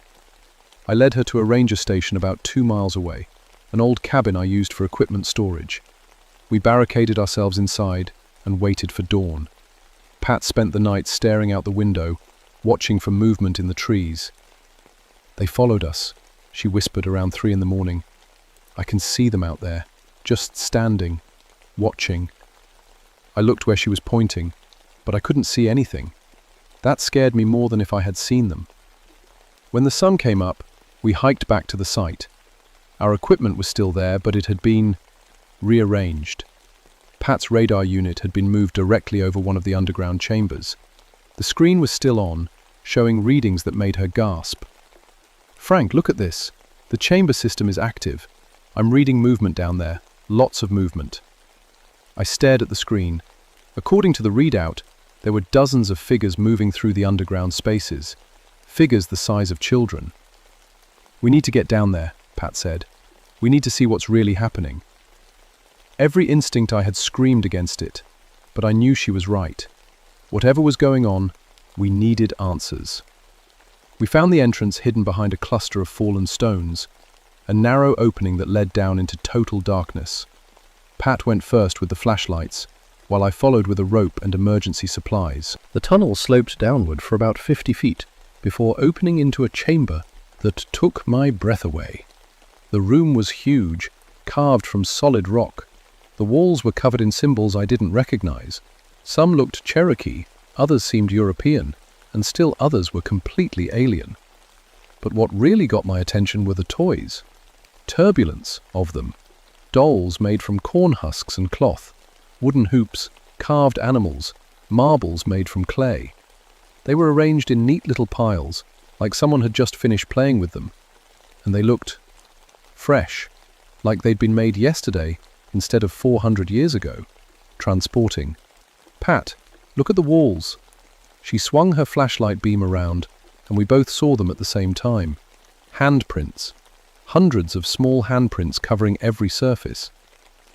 I led her to a ranger station about 2 miles away, an old cabin I used for equipment storage. We barricaded ourselves inside and waited for dawn. Pat spent the night staring out the window, watching for movement in the trees. "They followed us," she whispered around 3 in the morning. "I can see them out there, just standing, watching." I looked where she was pointing, but I couldn't see anything. That scared me more than if I had seen them. When the sun came up, we hiked back to the site. Our equipment was still there, but it had been rearranged. Pat's radar unit had been moved directly over one of the underground chambers. The screen was still on, showing readings that made her gasp. "Frank, look at this. The chamber system is active. I'm reading movement down there, lots of movement." I stared at the screen. According to the readout, there were dozens of figures moving through the underground spaces, figures the size of children. "We need to get down there," Pat said. "We need to see what's really happening." Every instinct I had screamed against it, but I knew she was right. Whatever was going on, we needed answers. We found the entrance hidden behind a cluster of fallen stones, a narrow opening that led down into total darkness. Pat went first with the flashlights, while I followed with a rope and emergency supplies. The tunnel sloped downward for about 50 feet, before opening into a chamber that took my breath away. The room was huge, carved from solid rock. The walls were covered in symbols I didn't recognize. Some looked Cherokee, others seemed European, and still others were completely alien. But what really got my attention were the toys. Turbulence of them. Dolls made from corn husks and cloth, wooden hoops, carved animals, marbles made from clay. They were arranged in neat little piles, like someone had just finished playing with them, and they looked fresh, like they'd been made yesterday instead of 400 years ago. Transporting. Pat, look at the walls. She swung her flashlight beam around, and we both saw them at the same time. Handprints. Hundreds of small handprints covering every surface.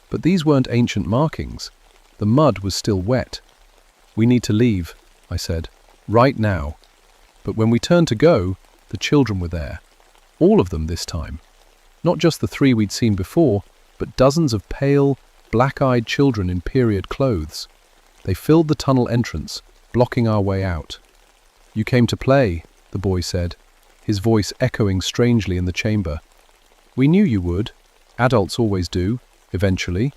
But these weren't ancient markings. The mud was still wet. "We need to leave," I said. "Right now." But when we turned to go, the children were there. All of them this time. Not just the 3 we'd seen before, but dozens of pale, black-eyed children in period clothes. They filled the tunnel entrance, blocking our way out. "You came to play," the boy said, his voice echoing strangely in the chamber. "We knew you would. Adults always do, eventually."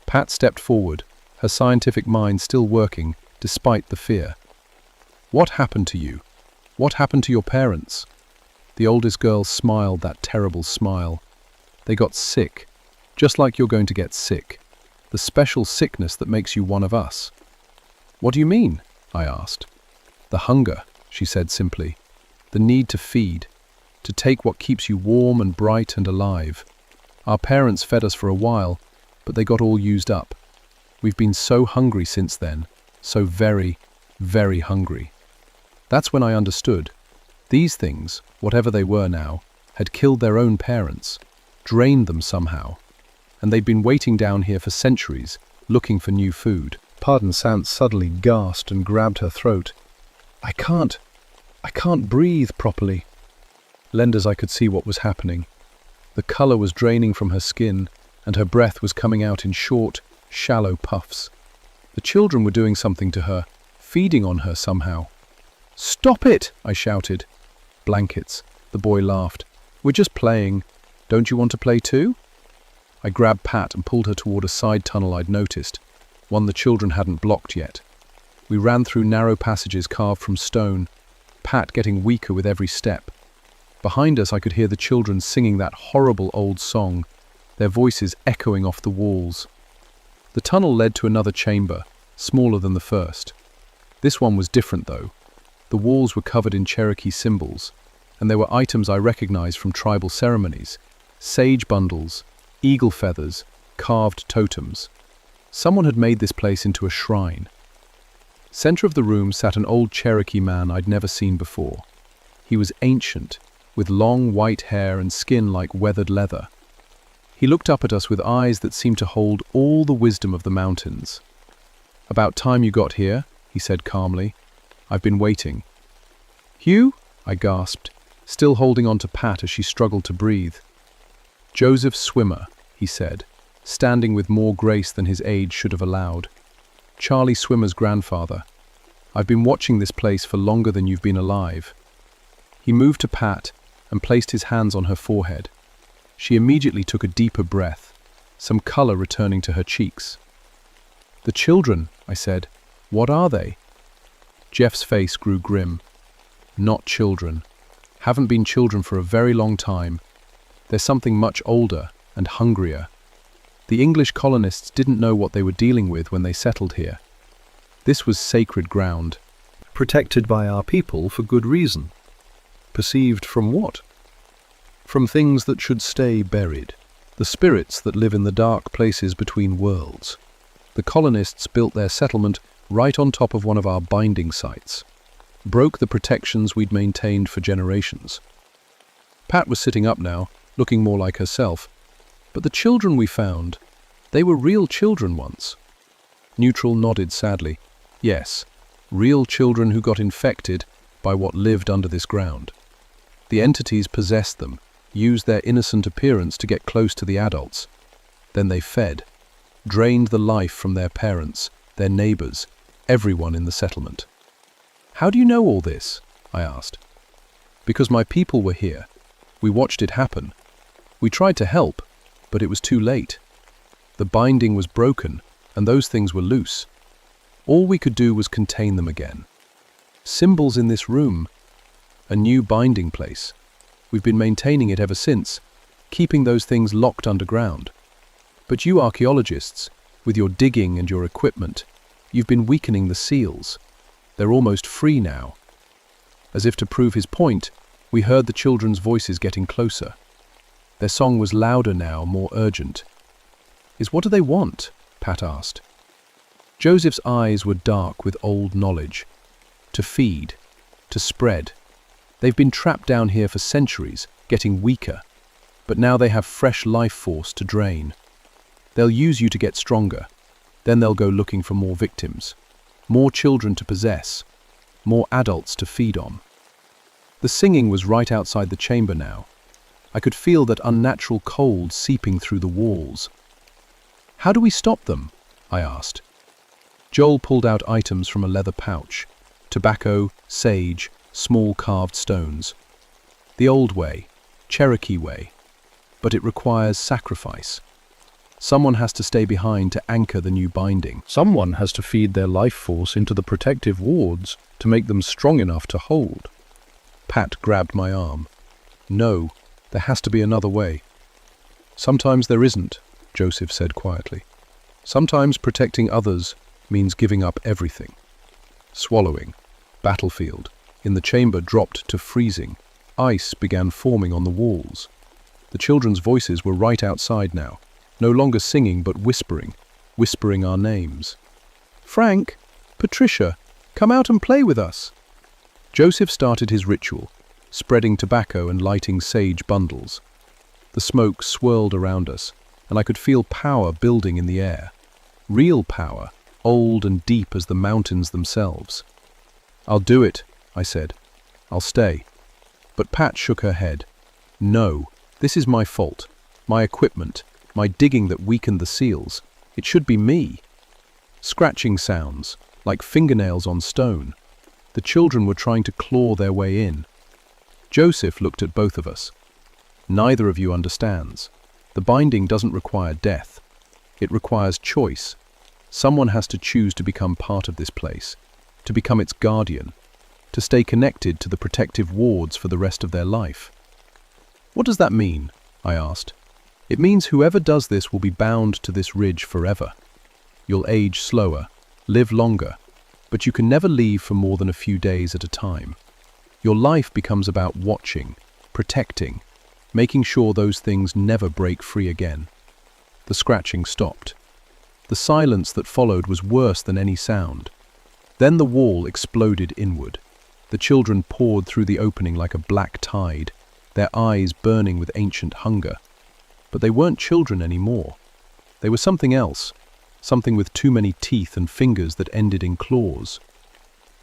Pat stepped forward, her scientific mind still working, despite the fear. "What happened to you? What happened to your parents?" The oldest girl smiled that terrible smile. "They got sick, just like you're going to get sick. The special sickness that makes you one of us." "What do you mean?" I asked. "The hunger," she said simply. "The need to feed, to take what keeps you warm and bright and alive. Our parents fed us for a while, but they got all used up. We've been so hungry since then, so very, very hungry." That's when I understood. These things, whatever they were now, had killed their own parents, drained them somehow, and they'd been waiting down here for centuries, looking for new food. Pardon Sant suddenly gasped and grabbed her throat. I can't breathe properly." Lend as I could see what was happening. The color was draining from her skin, and her breath was coming out in short, shallow puffs. The children were doing something to her, feeding on her somehow. "Stop it!" I shouted. "Blankets," the boy laughed. "We're just playing. Don't you want to play too?" I grabbed Pat and pulled her toward a side tunnel I'd noticed, one the children hadn't blocked yet. We ran through narrow passages carved from stone, Pat getting weaker with every step. Behind us I could hear the children singing that horrible old song, their voices echoing off the walls. The tunnel led to another chamber, smaller than the first. This one was different though. The walls were covered in Cherokee symbols, and there were items I recognized from tribal ceremonies: sage bundles, eagle feathers, carved totems. Someone had made this place into a shrine. Center of the room sat an old Cherokee man I'd never seen before. He was ancient, with long white hair and skin like weathered leather. He looked up at us with eyes that seemed to hold all the wisdom of the mountains. "About time you got here," he said calmly. "I've been waiting." "Hugh?" I gasped, still holding on to Pat as she struggled to breathe. "Joseph Swimmer," he said, standing with more grace than his age should have allowed. "Charlie Swimmer's grandfather. I've been watching this place for longer than you've been alive." He moved to Pat and placed his hands on her forehead. She immediately took a deeper breath, some color returning to her cheeks. "The children," I said. "What are they?" Jeff's face grew grim. "Not children. Haven't been children for a very long time. They're something much older and hungrier. The English colonists didn't know what they were dealing with when they settled here. This was sacred ground, protected by our people for good reason. Perceived from what? From things that should stay buried, the spirits that live in the dark places between worlds. The colonists built their settlement right on top of one of our binding sites, broke the protections we'd maintained for generations. Pat was sitting up now, looking more like herself, but the children we found, they were real children once. Neutral nodded sadly. Yes, real children who got infected by what lived under this ground. The entities possessed them, used their innocent appearance to get close to the adults. Then they fed, drained the life from their parents, their neighbors, everyone in the settlement. "How do you know all this?" I asked. "Because my people were here. We watched it happen. We tried to help, but it was too late. The binding was broken, and those things were loose. All we could do was contain them again. Symbols in this room, a new binding place. We've been maintaining it ever since, keeping those things locked underground. But you archaeologists, with your digging and your equipment, you've been weakening the seals. They're almost free now." As if to prove his point, we heard the children's voices getting closer. Their song was louder now, more urgent. "What do they want?" Pat asked. Joseph's eyes were dark with old knowledge. To feed, to spread. They've been trapped down here for centuries, getting weaker, but now they have fresh life force to drain. They'll use you to get stronger. Then they'll go looking for more victims, more children to possess, more adults to feed on. The singing was right outside the chamber now. I could feel that unnatural cold seeping through the walls. "How do we stop them?" I asked. Joel pulled out items from a leather pouch: tobacco, sage, small carved stones. The old way, Cherokee way, but it requires sacrifice. Someone has to stay behind to anchor the new binding. Someone has to feed their life force into the protective wards to make them strong enough to hold. Pat grabbed my arm. "No, there has to be another way." "Sometimes there isn't," Joseph said quietly. "Sometimes protecting others means giving up everything." Swallowing. Battlefield. In the chamber dropped to freezing. Ice began forming on the walls. The children's voices were right outside now, no longer singing but whispering our names. "Frank, Patricia, come out and play with us." Joseph started his ritual, spreading tobacco and lighting sage bundles. The smoke swirled around us, and I could feel power building in the air. Real power, old and deep as the mountains themselves. "I'll do it," I said. "I'll stay." But Pat shook her head. "No, this is my fault. My equipment, my digging that weakened the seals. It should be me." Scratching sounds, like fingernails on stone. The children were trying to claw their way in. Joseph looked at both of us. "Neither of you understands. The binding doesn't require death. It requires choice. Someone has to choose to become part of this place, to become its guardian, to stay connected to the protective wards for the rest of their life." "What does that mean?" I asked. "It means whoever does this will be bound to this ridge forever. You'll age slower, live longer, but you can never leave for more than a few days at a time. Your life becomes about watching, protecting, making sure those things never break free again." The scratching stopped. The silence that followed was worse than any sound. Then the wall exploded inward. The children poured through the opening like a black tide, their eyes burning with ancient hunger. But they weren't children anymore. They were something else, something with too many teeth and fingers that ended in claws.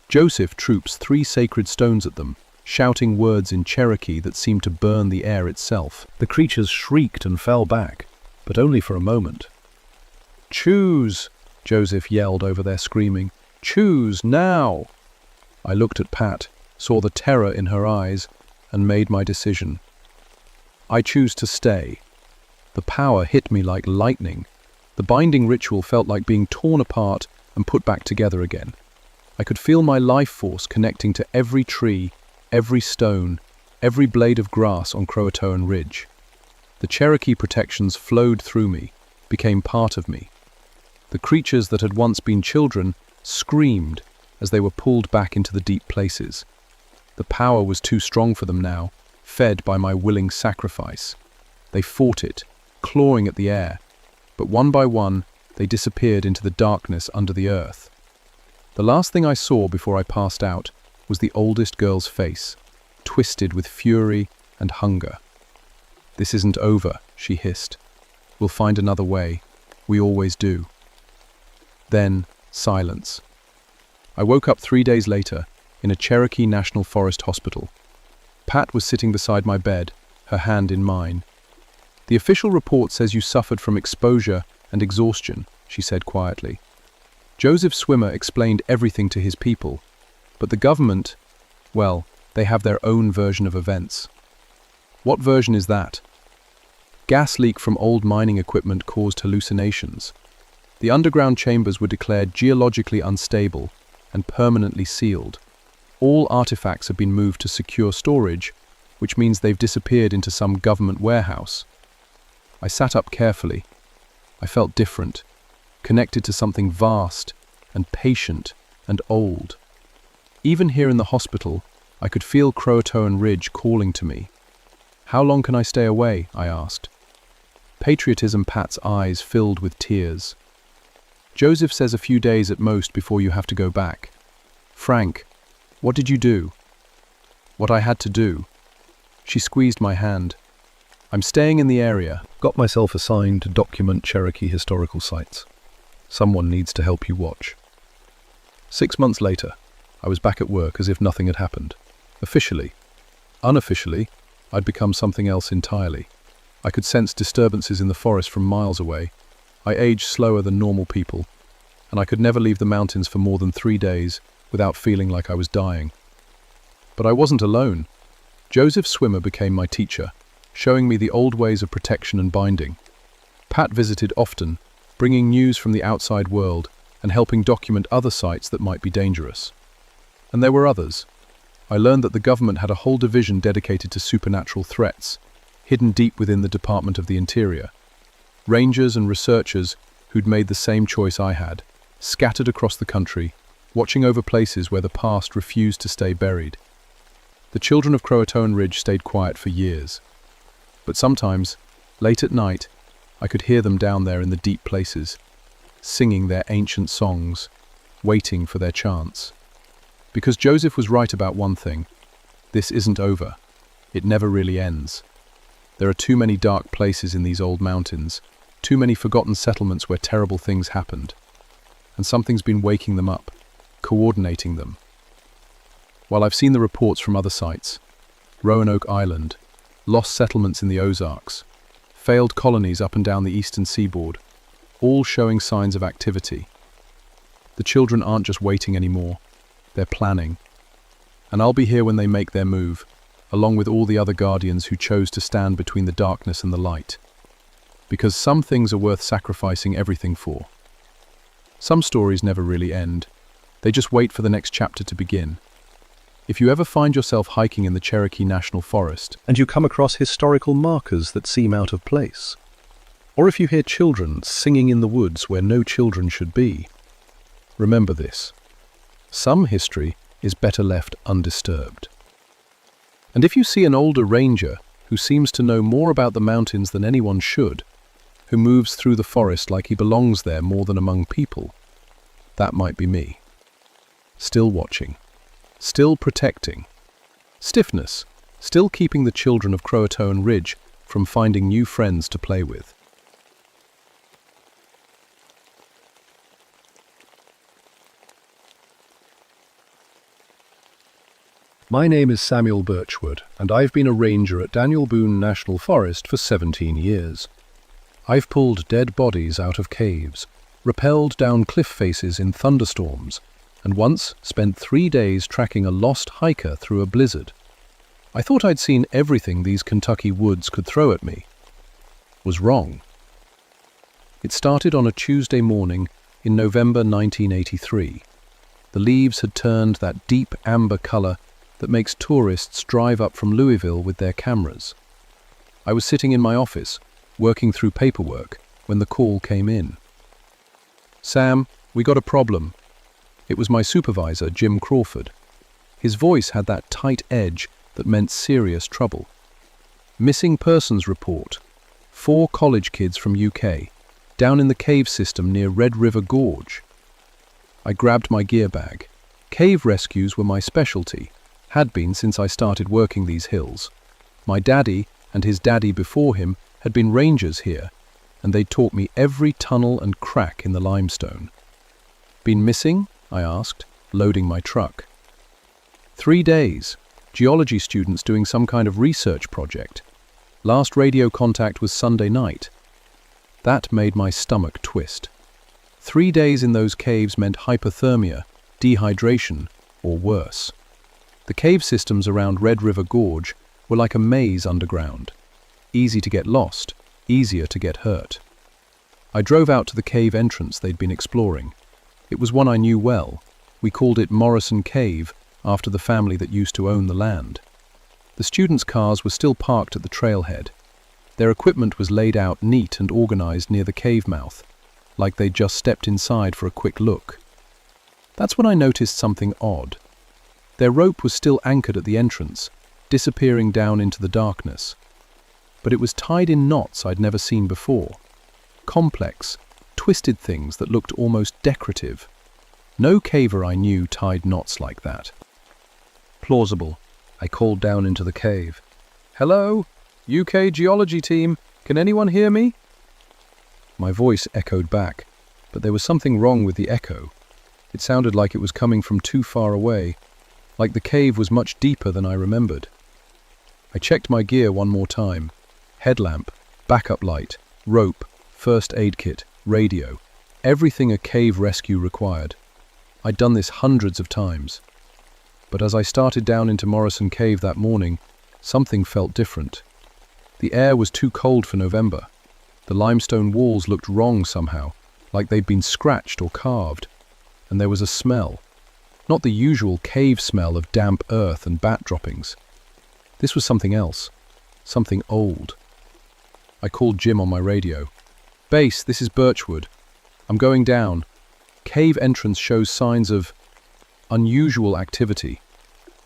Joseph troops 3 sacred stones at them, shouting words in Cherokee that seemed to burn the air itself. The creatures shrieked and fell back, but only for a moment. "Choose!" Joseph yelled over their screaming. "Choose now!" I looked at Pat, saw the terror in her eyes, and made my decision. I choose to stay. The power hit me like lightning. The binding ritual felt like being torn apart and put back together again. I could feel my life force connecting to every tree, every stone, every blade of grass on Croatoan Ridge. The Cherokee protections flowed through me, became part of me. The creatures that had once been children screamed as they were pulled back into the deep places. The power was too strong for them now, fed by my willing sacrifice. They fought it, clawing at the air, but one by one they disappeared into the darkness under the earth. The last thing I saw before I passed out was the oldest girl's face, twisted with fury and hunger. "This isn't over," she hissed. "We'll find another way. We always do." Then, silence. I woke up 3 days later in a Cherokee National Forest hospital. Pat was sitting beside my bed, her hand in mine. "The official report says you suffered from exposure and exhaustion," she said quietly. Joseph Swimmer explained everything to his people, but the government, well, they have their own version of events. What version is that? Gas leak from old mining equipment caused hallucinations. The underground chambers were declared geologically unstable and permanently sealed. All artifacts have been moved to secure storage, which means they've disappeared into some government warehouse. I sat up carefully. I felt different, connected to something vast and patient and old. Even here in the hospital, I could feel Croatoan Ridge calling to me. "How long can I stay away?" I asked. Patriotism Pat's eyes filled with tears. "Joseph says a few days at most before you have to go back." "Frank, what did you do?" "What I had to do." She squeezed my hand. "I'm staying in the area. Got myself assigned to document Cherokee historical sites. Someone needs to help you watch." 6 months later, I was back at work as if nothing had happened. Officially. Unofficially, I'd become something else entirely. I could sense disturbances in the forest from miles away. I aged slower than normal people, and I could never leave the mountains for more than 3 days without feeling like I was dying. But I wasn't alone. Joseph Swimmer became my teacher, showing me the old ways of protection and binding. Pat visited often, bringing news from the outside world and helping document other sites that might be dangerous. And there were others. I learned that the government had a whole division dedicated to supernatural threats, hidden deep within the Department of the Interior. Rangers and researchers who'd made the same choice I had, scattered across the country, watching over places where the past refused to stay buried. The children of Croatoan Ridge stayed quiet for years. But sometimes, late at night, I could hear them down there in the deep places, singing their ancient songs, waiting for their chance. Because Joseph was right about one thing. This isn't over. It never really ends. There are too many dark places in these old mountains, too many forgotten settlements where terrible things happened. And something's been waking them up, coordinating them. While I've seen the reports from other sites, Roanoke Island, lost settlements in the Ozarks, failed colonies up and down the eastern seaboard, all showing signs of activity. The children aren't just waiting anymore, they're planning. And I'll be here when they make their move, along with all the other guardians who chose to stand between the darkness and the light. Because some things are worth sacrificing everything for. Some stories never really end. They just wait for the next chapter to begin. If you ever find yourself hiking in the Cherokee National Forest and you come across historical markers that seem out of place, or if you hear children singing in the woods where no children should be, remember this. Some history is better left undisturbed. And if you see an older ranger who seems to know more about the mountains than anyone should, who moves through the forest like he belongs there more than among people, that might be me. Still watching. Still protecting. Stiffness. Still keeping the children of Croatoan Ridge from finding new friends to play with. My name is Samuel Birchwood, and I've been a ranger at Daniel Boone National Forest for 17 years. I've pulled dead bodies out of caves, rappelled down cliff faces in thunderstorms, and once spent 3 days tracking a lost hiker through a blizzard. I thought I'd seen everything these Kentucky woods could throw at me. Was wrong. It started on a Tuesday morning in November 1983. The leaves had turned that deep amber colour that makes tourists drive up from Louisville with their cameras. I was sitting in my office, working through paperwork, when the call came in. "Sam, we got a problem." It was my supervisor, Jim Crawford. His voice had that tight edge that meant serious trouble. "Missing persons report. 4 college kids from UK, down in the cave system near Red River Gorge." I grabbed my gear bag. Cave rescues were my specialty, had been since I started working these hills. My daddy and his daddy before him had been rangers here, and they'd taught me every tunnel and crack in the limestone. "Been missing?" I asked, loading my truck. 3 days. geology students doing some kind of research project. Last radio contact was Sunday night. That made my stomach twist. 3 days in those caves meant hypothermia, dehydration, or worse. The cave systems around Red River Gorge were like a maze underground. Easy to get lost, easier to get hurt. I drove out to the cave entrance they'd been exploring. It was one I knew well. We called it Morrison Cave, after the family that used to own the land. The students' cars were still parked at the trailhead. Their equipment was laid out neat and organized near the cave mouth, like they'd just stepped inside for a quick look. That's when I noticed something odd. Their rope was still anchored at the entrance, disappearing down into the darkness. But it was tied in knots I'd never seen before. Complex, twisted things that looked almost decorative. No caver I knew tied knots like that. Plausible. I called down into the cave. "Hello? UK geology team, can anyone hear me?" My voice echoed back, but there was something wrong with the echo. It sounded like it was coming from too far away, like the cave was much deeper than I remembered. I checked my gear one more time. Headlamp, backup light, rope, first aid kit, radio, everything a cave rescue required. I'd done this hundreds of times. But as I started down into Morrison Cave that morning, something felt different. The air was too cold for November. The limestone walls looked wrong somehow, like they'd been scratched or carved. And there was a smell. Not the usual cave smell of damp earth and bat droppings. This was something else. Something old. I called Jim on my radio. "Base, this is Birchwood. I'm going down. Cave entrance shows signs of unusual activity.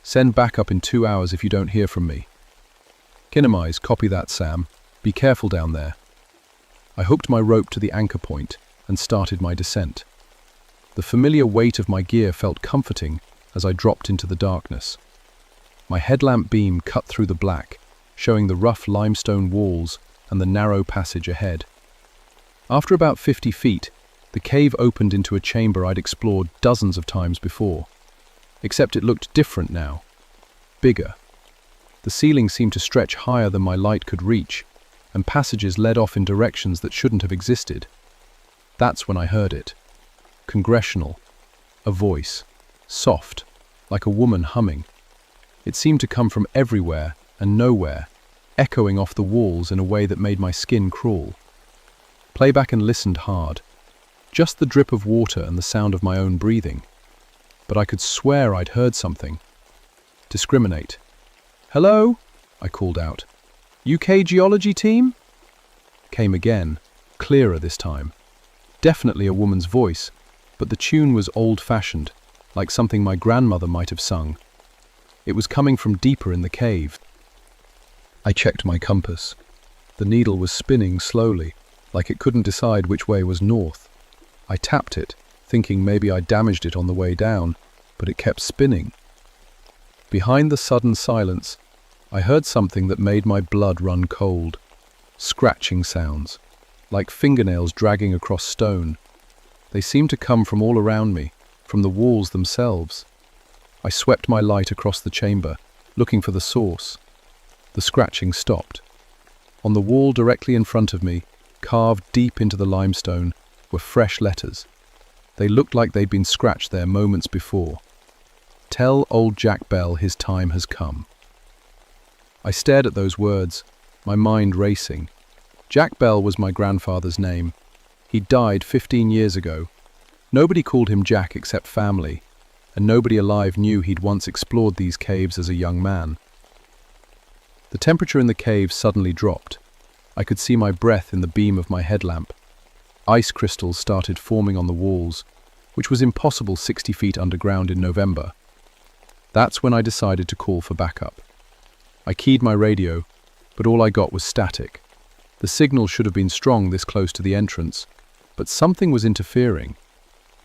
Send backup in 2 hours if you don't hear from me." "Kinemise, copy that, Sam. Be careful down there." I hooked my rope to the anchor point and started my descent. The familiar weight of my gear felt comforting as I dropped into the darkness. My headlamp beam cut through the black, showing the rough limestone walls and the narrow passage ahead. After about 50 feet, the cave opened into a chamber I'd explored dozens of times before. Except it looked different now. Bigger. The ceiling seemed to stretch higher than my light could reach, and passages led off in directions that shouldn't have existed. That's when I heard it. Congressional. A voice. Soft, like a woman humming. It seemed to come from everywhere and nowhere, echoing off the walls in a way that made my skin crawl. Play back and listened hard. Just the drip of water and the sound of my own breathing. But I could swear I'd heard something. Discriminate. "Hello?" I called out. "UK geology team?" Came again, clearer this time. Definitely a woman's voice, but the tune was old-fashioned, like something my grandmother might have sung. It was coming from deeper in the cave. I checked my compass. The needle was spinning slowly, like it couldn't decide which way was north. I tapped it, thinking maybe I damaged it on the way down, but it kept spinning. Behind the sudden silence, I heard something that made my blood run cold. Scratching sounds, like fingernails dragging across stone. They seemed to come from all around me, from the walls themselves. I swept my light across the chamber, looking for the source. The scratching stopped. On the wall directly in front of me, carved deep into the limestone, were fresh letters. They looked like they'd been scratched there moments before. "Tell old Jack Bell his time has come." I stared at those words, my mind racing. Jack Bell was my grandfather's name. He'd died 15 years ago. Nobody called him Jack except family, and nobody alive knew he'd once explored these caves as a young man. The temperature in the cave suddenly dropped. I could see my breath in the beam of my headlamp. Ice crystals started forming on the walls, which was impossible 60 feet underground in November. That's when I decided to call for backup. I keyed my radio, but all I got was static. The signal should have been strong this close to the entrance, but something was interfering.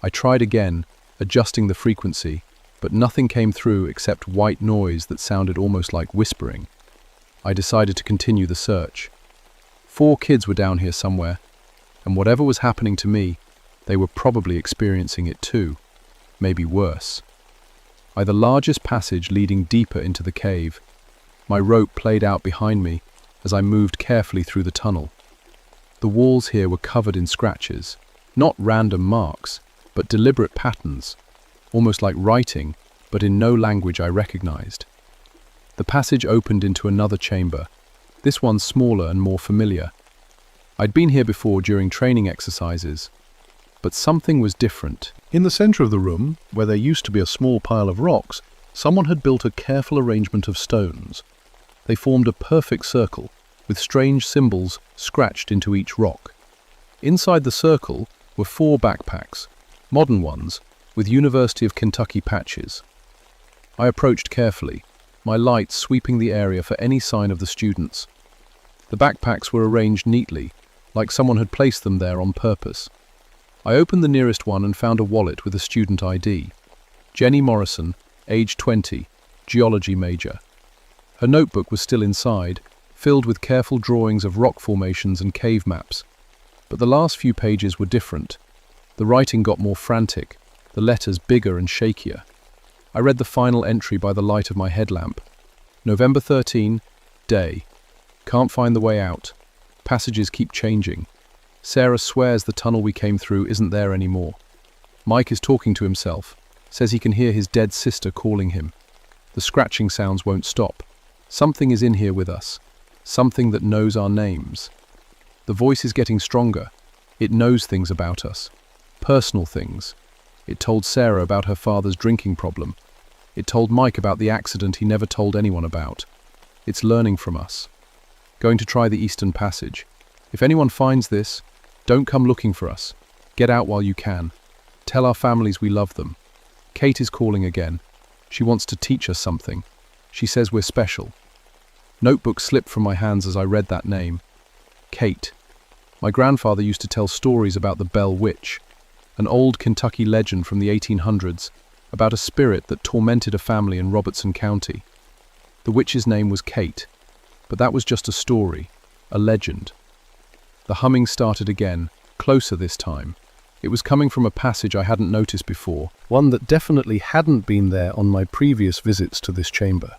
I tried again, adjusting the frequency, but nothing came through except white noise that sounded almost like whispering. I decided to continue the search. 4 kids were down here somewhere, and whatever was happening to me, they were probably experiencing it too, maybe worse. by the largest passage leading deeper into the cave. My rope played out behind me as I moved carefully through the tunnel. The walls here were covered in scratches, not random marks, but deliberate patterns, almost like writing, but in no language I recognized. The passage opened into another chamber, this one smaller and more familiar. I'd been here before during training exercises, but something was different. In the center of the room, where there used to be a small pile of rocks, someone had built a careful arrangement of stones. They formed a perfect circle, with strange symbols scratched into each rock. Inside the circle were 4 backpacks, modern ones, with University of Kentucky patches. I approached carefully, my light sweeping the area for any sign of the students. The backpacks were arranged neatly, like someone had placed them there on purpose. I opened the nearest one and found a wallet with a student ID. Jenny Morrison, age 20, geology major. Her notebook was still inside, filled with careful drawings of rock formations and cave maps. But the last few pages were different. The writing got more frantic, the letters bigger and shakier. I read the final entry by the light of my headlamp. November 13, day. Can't find the way out. Passages keep changing. Sarah swears the tunnel we came through isn't there anymore. Mike is talking to himself, says he can hear his dead sister calling him. The scratching sounds won't stop. Something is in here with us. Something that knows our names. The voice is getting stronger. It knows things about us. Personal things. It told Sarah about her father's drinking problem. It told Mike about the accident he never told anyone about. It's learning from us. Going to try the Eastern Passage. If anyone finds this, don't come looking for us. Get out while you can. Tell our families we love them. Kate is calling again. She wants to teach us something. She says we're special. Notebook slipped from my hands as I read that name. Kate. My grandfather used to tell stories about the Bell Witch, an old Kentucky legend from the 1800s about a spirit that tormented a family in Robertson County. The witch's name was Kate, but that was just a story, a legend. The humming started again, closer this time. It was coming from a passage I hadn't noticed before, one that definitely hadn't been there on my previous visits to this chamber.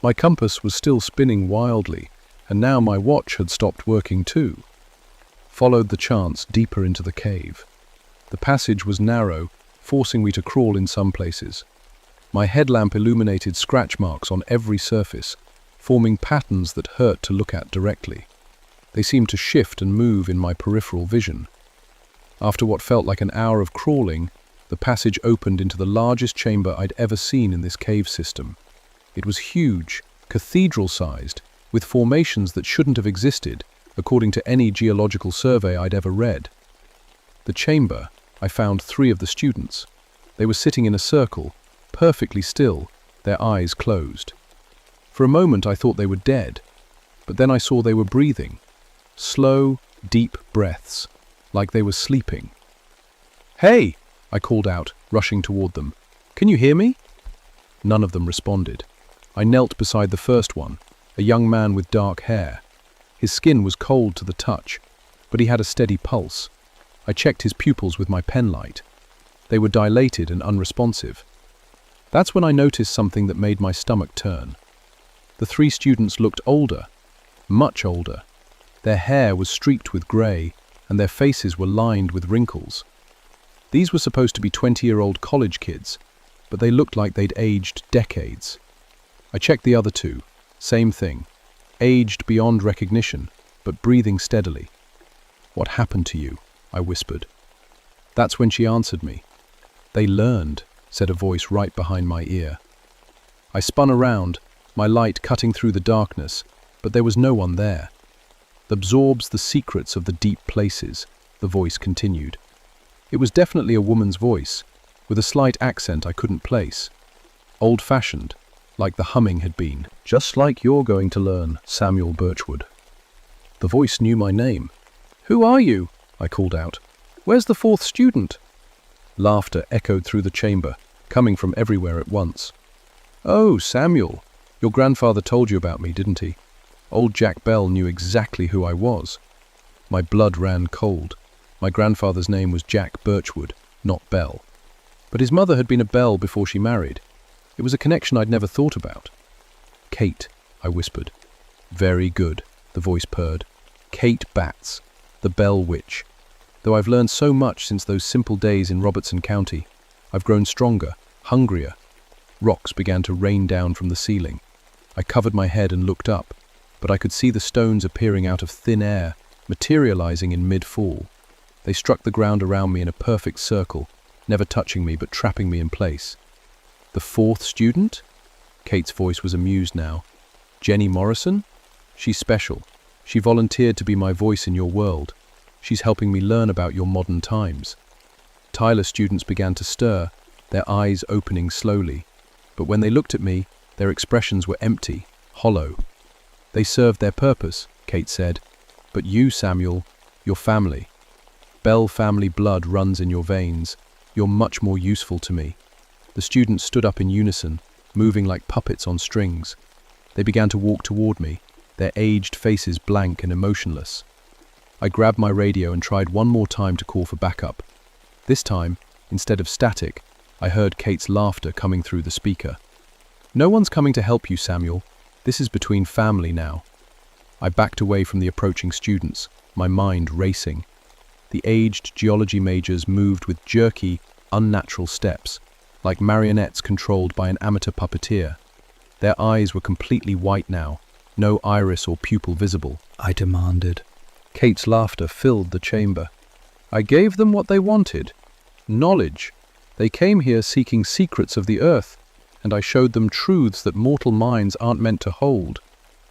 My compass was still spinning wildly, and now my watch had stopped working too. Followed the chants deeper into the cave. The passage was narrow, forcing me to crawl in some places. My headlamp illuminated scratch marks on every surface, forming patterns that hurt to look at directly. They seemed to shift and move in my peripheral vision. After what felt like an hour of crawling, the passage opened into the largest chamber I'd ever seen in this cave system. It was huge, cathedral-sized, with formations that shouldn't have existed, according to any geological survey I'd ever read. The chamber, I found 3 of the students. They were sitting in a circle, perfectly still, their eyes closed. For a moment I thought they were dead, but then I saw they were breathing. Slow, deep breaths, like they were sleeping. "Hey!" I called out, rushing toward them. "Can you hear me?" None of them responded. I knelt beside the first one, a young man with dark hair. His skin was cold to the touch, but he had a steady pulse. I checked his pupils with my penlight. They were dilated and unresponsive. That's when I noticed something that made my stomach turn. The 3 students looked older, much older. Their hair was streaked with grey, and their faces were lined with wrinkles. These were supposed to be 20-year-old college kids, but they looked like they'd aged decades. I checked the other 2. Same thing. Aged beyond recognition, but breathing steadily. "What happened to you?" I whispered. That's when she answered me. "They learned," said a voice right behind my ear. I spun around, my light cutting through the darkness, but there was no one there. "Absorbs the secrets of the deep places," the voice continued. It was definitely a woman's voice, with a slight accent I couldn't place. Old-fashioned, like the humming had been. "Just like you're going to learn, Samuel Birchwood." The voice knew my name. "Who are you?" I called out. "Where's the 4th student?" Laughter echoed through the chamber, coming from everywhere at once. "Oh, Samuel, your grandfather told you about me, didn't he? Old Jack Bell knew exactly who I was." My blood ran cold. My grandfather's name was Jack Birchwood, not Bell. But his mother had been a Bell before she married. It was a connection I'd never thought about. "Kate," I whispered. "Very good," the voice purred. "Kate Batts, the Bell Witch. Though I've learned so much since those simple days in Robertson County, I've grown stronger, hungrier." Rocks began to rain down from the ceiling. I covered my head and looked up, but I could see the stones appearing out of thin air, materializing in mid-fall. They struck the ground around me in a perfect circle, never touching me but trapping me in place. "The fourth student?" Kate's voice was amused now. "Jenny Morrison? She's special. She volunteered to be my voice in your world. She's helping me learn about your modern times." Tyler students began to stir, their eyes opening slowly. But when they looked at me, their expressions were empty, hollow. "They served their purpose," Kate said. "But you, Samuel, your family. Bell family blood runs in your veins. You're much more useful to me." The students stood up in unison, moving like puppets on strings. They began to walk toward me, their aged faces blank and emotionless. I grabbed my radio and tried one more time to call for backup. This time, instead of static, I heard Kate's laughter coming through the speaker. "No one's coming to help you, Samuel. This is between family now." I backed away from the approaching students, my mind racing. The aged geology majors moved with jerky, unnatural steps, like marionettes controlled by an amateur puppeteer. Their eyes were completely white now, no iris or pupil visible. I demanded. Kate's laughter filled the chamber. "I gave them what they wanted. Knowledge. They came here seeking secrets of the earth, and I showed them truths that mortal minds aren't meant to hold.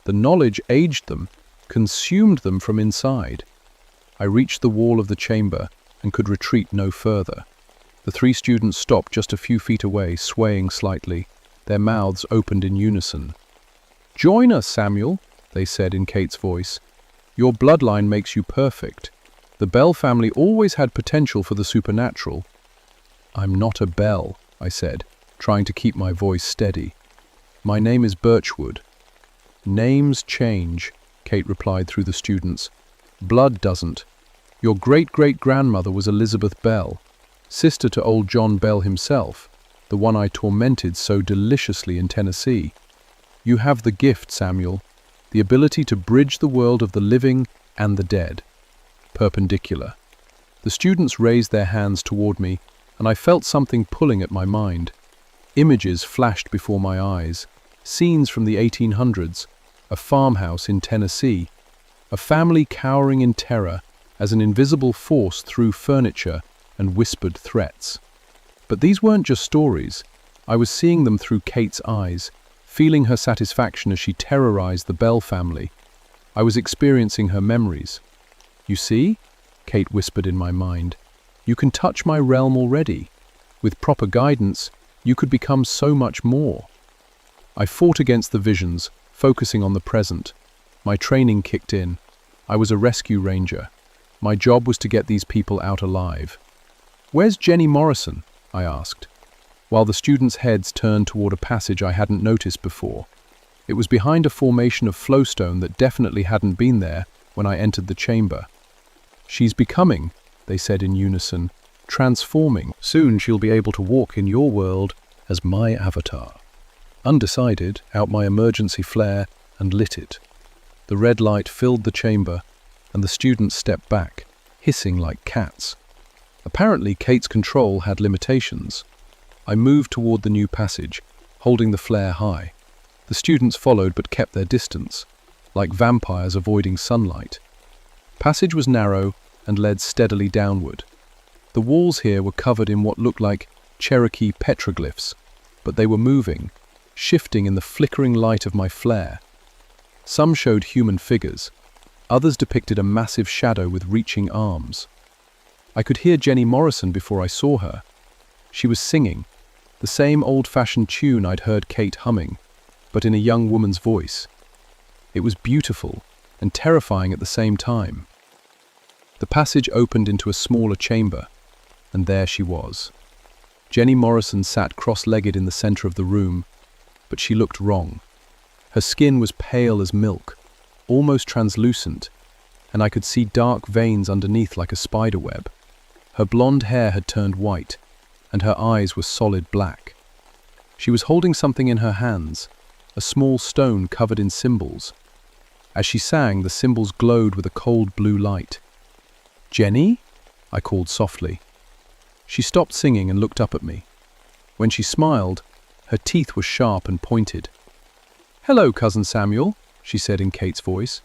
The knowledge aged them, consumed them from inside." I reached the wall of the chamber and could retreat no further. The three students stopped just a few feet away, swaying slightly. Their mouths opened in unison. "Join us, Samuel," they said in Kate's voice. "Your bloodline makes you perfect. The Bell family always had potential for the supernatural." "I'm not a Bell," I said, trying to keep my voice steady. "My name is Birchwood." "Names change," Kate replied through the students. "Blood doesn't. Your great-great-grandmother was Elizabeth Bell, sister to old John Bell himself, the one I tormented so deliciously in Tennessee. You have the gift, Samuel, the ability to bridge the world of the living and the dead." Perpendicular. The students raised their hands toward me, and I felt something pulling at my mind. Images flashed before my eyes, scenes from the 1800s, a farmhouse in Tennessee, a family cowering in terror as an invisible force threw furniture and whispered threats. But these weren't just stories. I was seeing them through Kate's eyes, feeling her satisfaction as she terrorized the Bell family. I was experiencing her memories. "You see?" Kate whispered in my mind. "You can touch my realm already. With proper guidance, you could become so much more." I fought against the visions, focusing on the present. My training kicked in. I was a rescue ranger. My job was to get these people out alive. "Where's Jenny Morrison?" I asked, while the students' heads turned toward a passage I hadn't noticed before. It was behind a formation of flowstone that definitely hadn't been there when I entered the chamber. "She's becoming," they said in unison, "transforming. Soon she'll be able to walk in your world as my avatar." Undecided, out my emergency flare and lit it. The red light filled the chamber, and the students stepped back, hissing like cats. Apparently, Kate's control had limitations. I moved toward the new passage, holding the flare high. The students followed but kept their distance, like vampires avoiding sunlight. Passage was narrow and led steadily downward. The walls here were covered in what looked like Cherokee petroglyphs, but they were moving, shifting in the flickering light of my flare. Some showed human figures. Others depicted a massive shadow with reaching arms. I could hear Jenny Morrison before I saw her. She was singing, the same old-fashioned tune I'd heard Kate humming, but in a young woman's voice. It was beautiful and terrifying at the same time. The passage opened into a smaller chamber, and there she was. Jenny Morrison sat cross-legged in the center of the room, but she looked wrong. Her skin was pale as milk, almost translucent, and I could see dark veins underneath like a spider web. Her blonde hair had turned white, and her eyes were solid black. She was holding something in her hands, a small stone covered in symbols. As she sang, the symbols glowed with a cold blue light. "Jenny?" I called softly. She stopped singing and looked up at me. When she smiled, her teeth were sharp and pointed. "Hello, Cousin Samuel," she said in Kate's voice.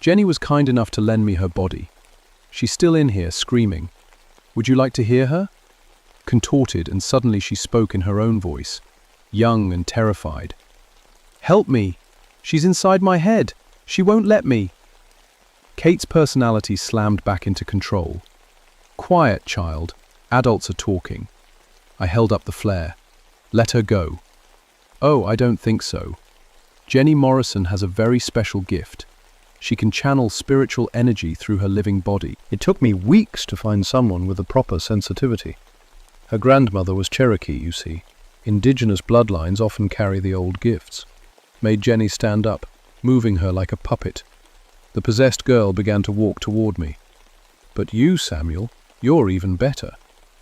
Jenny was kind enough to lend me her body. She's still in here, screaming. Would you like to hear her? Contorted, and suddenly she spoke in her own voice, young and terrified. "Help me! She's inside my head! She won't let me!" Kate's personality slammed back into control. "Quiet, child. Adults are talking." I held up the flare. "Let her go." "Oh, I don't think so. Jenny Morrison has a very special gift. She can channel spiritual energy through her living body." It took me weeks to find someone with a proper sensitivity. Her grandmother was Cherokee, you see. Indigenous bloodlines often carry the old gifts. Made Jenny stand up, moving her like a puppet. The possessed girl began to walk toward me. "But you, Samuel, you're even better.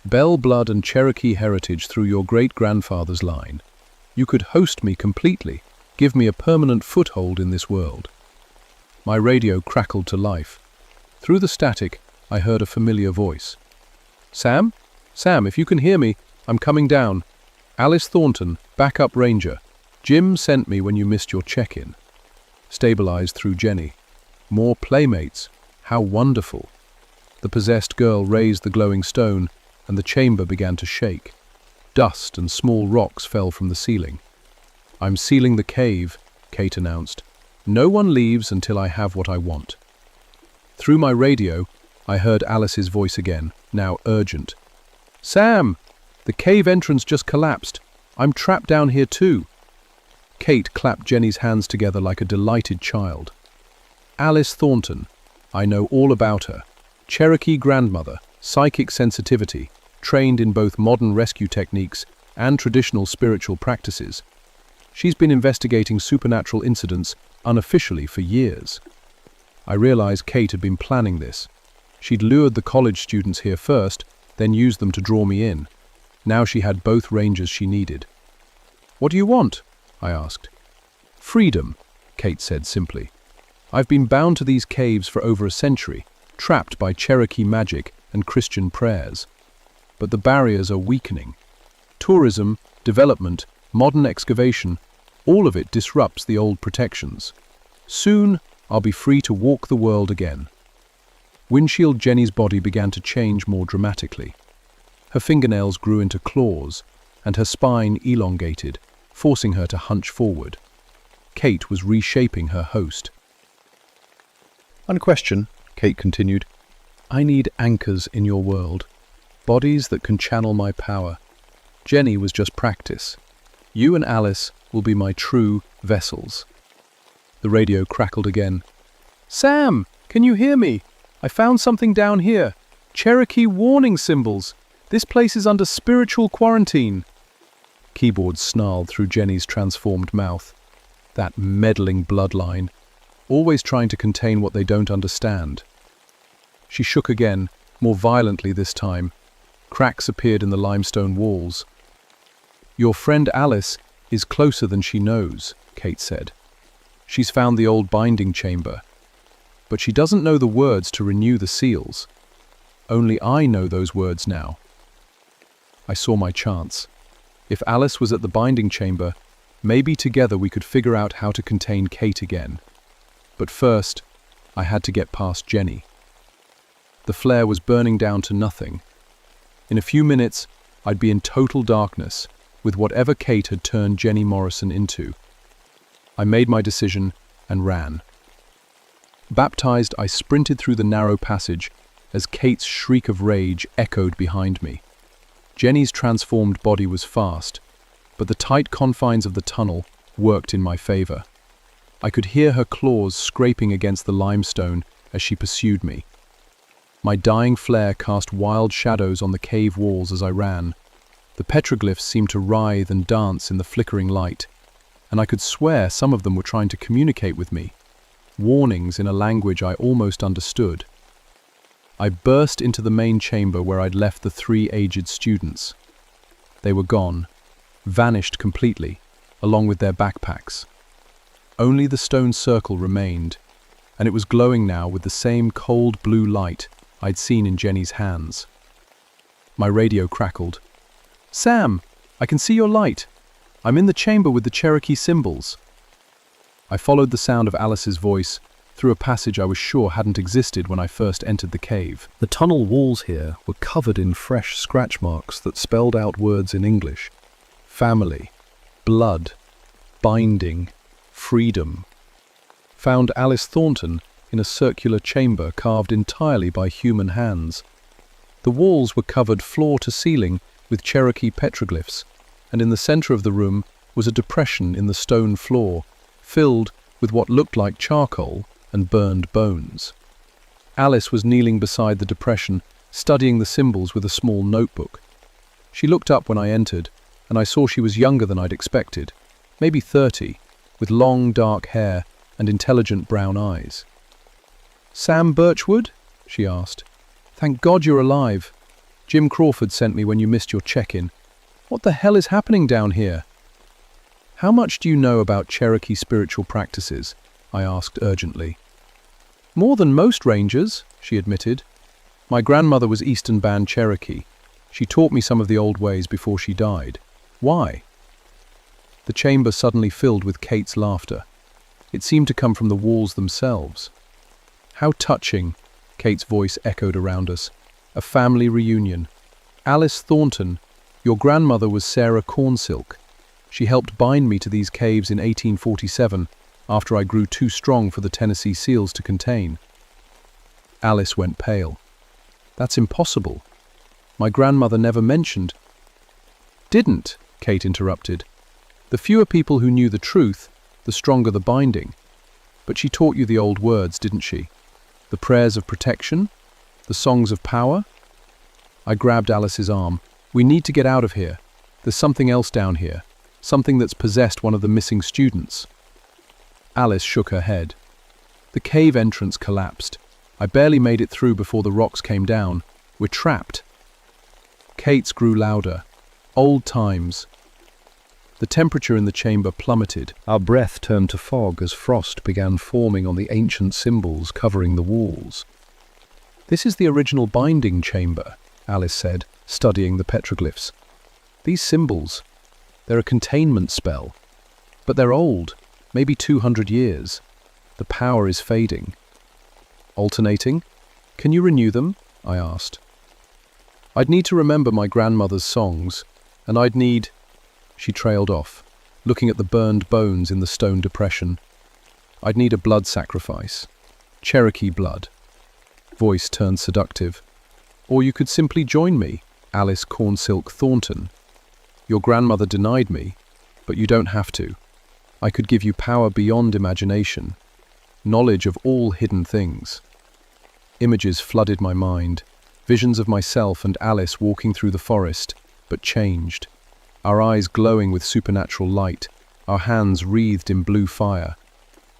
Bell blood and Cherokee heritage through your great-grandfather's line. You could host me completely, give me a permanent foothold in this world." My radio crackled to life. Through the static, I heard a familiar voice. "Sam? Sam, if you can hear me, I'm coming down. Alice Thornton, backup ranger. Jim sent me when you missed your check-in." Stabilized through Jenny. More playmates. How wonderful. The possessed girl raised the glowing stone, and the chamber began to shake. Dust and small rocks fell from the ceiling. "I'm sealing the cave," Kate announced. "No one leaves until I have what I want." Through my radio, I heard Alice's voice again, now urgent. "Sam! The cave entrance just collapsed. I'm trapped down here too." Kate clapped Jenny's hands together like a delighted child. "Alice Thornton. I know all about her. Cherokee grandmother, psychic sensitivity, trained in both modern rescue techniques and traditional spiritual practices. She's been investigating supernatural incidents unofficially for years." I realized Kate had been planning this. She'd lured the college students here first, then used them to draw me in. Now she had both rangers she needed. "What do you want?" I asked. "Freedom," Kate said simply. "I've been bound to these caves for over a century, trapped by Cherokee magic and Christian prayers. But the barriers are weakening. Tourism, development, modern excavation, all of it disrupts the old protections. Soon, I'll be free to walk the world again." Windshield Jenny's body began to change more dramatically. Her fingernails grew into claws, and her spine elongated, forcing her to hunch forward. Kate was reshaping her host. "Unquestioned," Kate continued, "I need anchors in your world, bodies that can channel my power. Jenny was just practice. You and Alice will be my true vessels." The radio crackled again. "Sam, can you hear me? I found something down here. Cherokee warning symbols. This place is under spiritual quarantine." Keyboards snarled through Jenny's transformed mouth. That meddling bloodline, always trying to contain what they don't understand. She shook again, more violently this time. Cracks appeared in the limestone walls. "Your friend Alice is closer than she knows," Kate said. "She's found the old binding chamber. But she doesn't know the words to renew the seals. Only I know those words now." I saw my chance. If Alice was at the binding chamber, maybe together we could figure out how to contain Kate again. But first, I had to get past Jenny. The flare was burning down to nothing. In a few minutes, I'd be in total darkness, with whatever Kate had turned Jenny Morrison into. I made my decision and ran. Baptized, I sprinted through the narrow passage as Kate's shriek of rage echoed behind me. Jenny's transformed body was fast, but the tight confines of the tunnel worked in my favor. I could hear her claws scraping against the limestone as she pursued me. My dying flare cast wild shadows on the cave walls as I ran. The petroglyphs seemed to writhe and dance in the flickering light, and I could swear some of them were trying to communicate with me, warnings in a language I almost understood. I burst into the main chamber where I'd left the 3 aged students. They were gone, vanished completely, along with their backpacks. Only the stone circle remained, and it was glowing now with the same cold blue light I'd seen in Jenny's hands. My radio crackled. "Sam, I can see your light. I'm in the chamber with the Cherokee symbols." I followed the sound of Alice's voice through a passage I was sure hadn't existed when I first entered the cave. The tunnel walls here were covered in fresh scratch marks that spelled out words in English. Family, blood, binding, freedom. Found Alice Thornton in a circular chamber carved entirely by human hands. The walls were covered floor to ceiling with Cherokee petroglyphs, and in the center of the room was a depression in the stone floor, filled with what looked like charcoal and burned bones. Alice was kneeling beside the depression, studying the symbols with a small notebook. She looked up when I entered, and I saw she was younger than I'd expected, maybe 30, with long dark hair and intelligent brown eyes. "Sam Birchwood?" she asked. "Thank God you're alive. Jim Crawford sent me when you missed your check-in. What the hell is happening down here?" "How much do you know about Cherokee spiritual practices?" I asked urgently. "More than most rangers," she admitted. "My grandmother was Eastern Band Cherokee. She taught me some of the old ways before she died. Why?" The chamber suddenly filled with Kate's laughter. It seemed to come from the walls themselves. "How touching," Kate's voice echoed around us. "A family reunion. Alice Thornton, your grandmother was Sarah Cornsilk. She helped bind me to these caves in 1847, after I grew too strong for the Tennessee seals to contain." Alice went pale. "That's impossible. My grandmother never mentioned—" "Didn't," Kate interrupted. "The fewer people who knew the truth, the stronger the binding. But she taught you the old words, didn't she? The prayers of protection? The songs of power?" I grabbed Alice's arm. "We need to get out of here. There's something else down here. Something that's possessed one of the missing students." Alice shook her head. "The cave entrance collapsed. I barely made it through before the rocks came down. We're trapped." Kate's grew louder. "Old times." The temperature in the chamber plummeted. Our breath turned to fog as frost began forming on the ancient symbols covering the walls. "This is the original binding chamber," Alice said, studying the petroglyphs. "These symbols, they're a containment spell. But they're old, maybe 200 years. The power is fading." "Alternating? Can you renew them?" I asked. "I'd need to remember my grandmother's songs, and I'd need—" She trailed off, looking at the burned bones in the stone depression. "I'd need a blood sacrifice. Cherokee blood." Voice turned seductive. "Or you could simply join me, Alice Cornsilk Thornton. Your grandmother denied me, but you don't have to. I could give you power beyond imagination, knowledge of all hidden things." Images flooded my mind, visions of myself and Alice walking through the forest, but changed. Our eyes glowing with supernatural light, our hands wreathed in blue fire.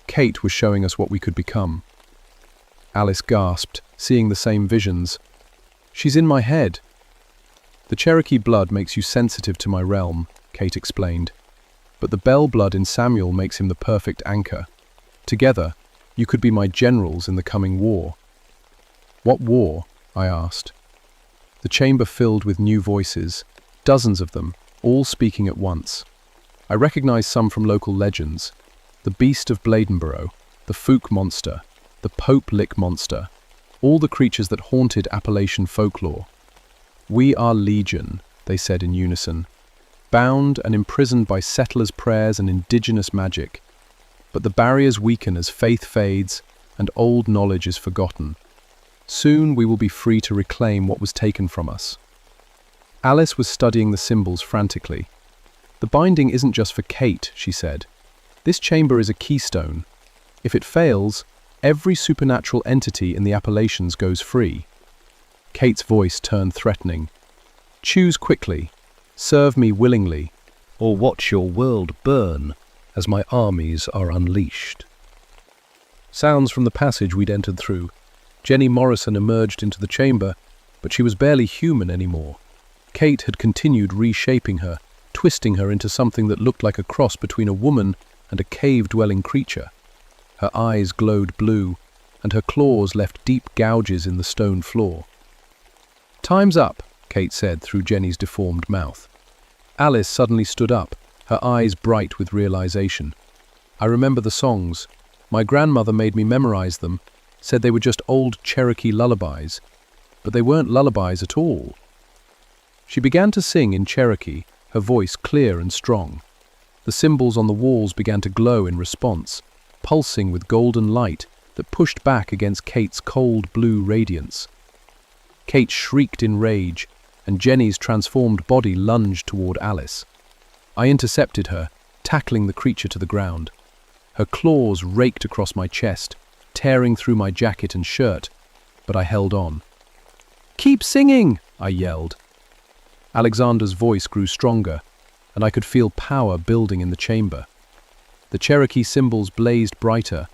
Kate was showing us what we could become. Alice gasped, seeing the same visions. "She's in my head." "The Cherokee blood makes you sensitive to my realm," Kate explained. "But the Bell blood in Samuel makes him the perfect anchor. Together, you could be my generals in the coming war." "What war?" I asked. The chamber filled with new voices, dozens of them, all speaking at once. I recognized some from local legends. The Beast of Bladenborough, the Fook Monster, the Pope Lick Monster, all the creatures that haunted Appalachian folklore. "We are legion," they said in unison, "bound and imprisoned by settlers' prayers and indigenous magic. But the barriers weaken as faith fades and old knowledge is forgotten. Soon we will be free to reclaim what was taken from us." Alice was studying the symbols frantically. "The binding isn't just for Kate," she said. "This chamber is a keystone. If it fails, every supernatural entity in the Appalachians goes free." Kate's voice turned threatening. "Choose quickly. Serve me willingly, or watch your world burn as my armies are unleashed." Sounds from the passage we'd entered through. Jenny Morrison emerged into the chamber, but she was barely human anymore. Kate had continued reshaping her, twisting her into something that looked like a cross between a woman and a cave-dwelling creature. Her eyes glowed blue, and her claws left deep gouges in the stone floor. "Time's up," Kate said through Jenny's deformed mouth. Alice suddenly stood up, her eyes bright with realization. "I remember the songs. My grandmother made me memorize them, said they were just old Cherokee lullabies, but they weren't lullabies at all." She began to sing in Cherokee, her voice clear and strong. The symbols on the walls began to glow in response, pulsing with golden light that pushed back against Kate's cold blue radiance. Kate shrieked in rage, and Jenny's transformed body lunged toward Alice. I intercepted her, tackling the creature to the ground. Her claws raked across my chest, tearing through my jacket and shirt, but I held on. "Keep singing!" I yelled. Alexander's voice grew stronger, and I could feel power building in the chamber. The Cherokee symbols blazed brighter,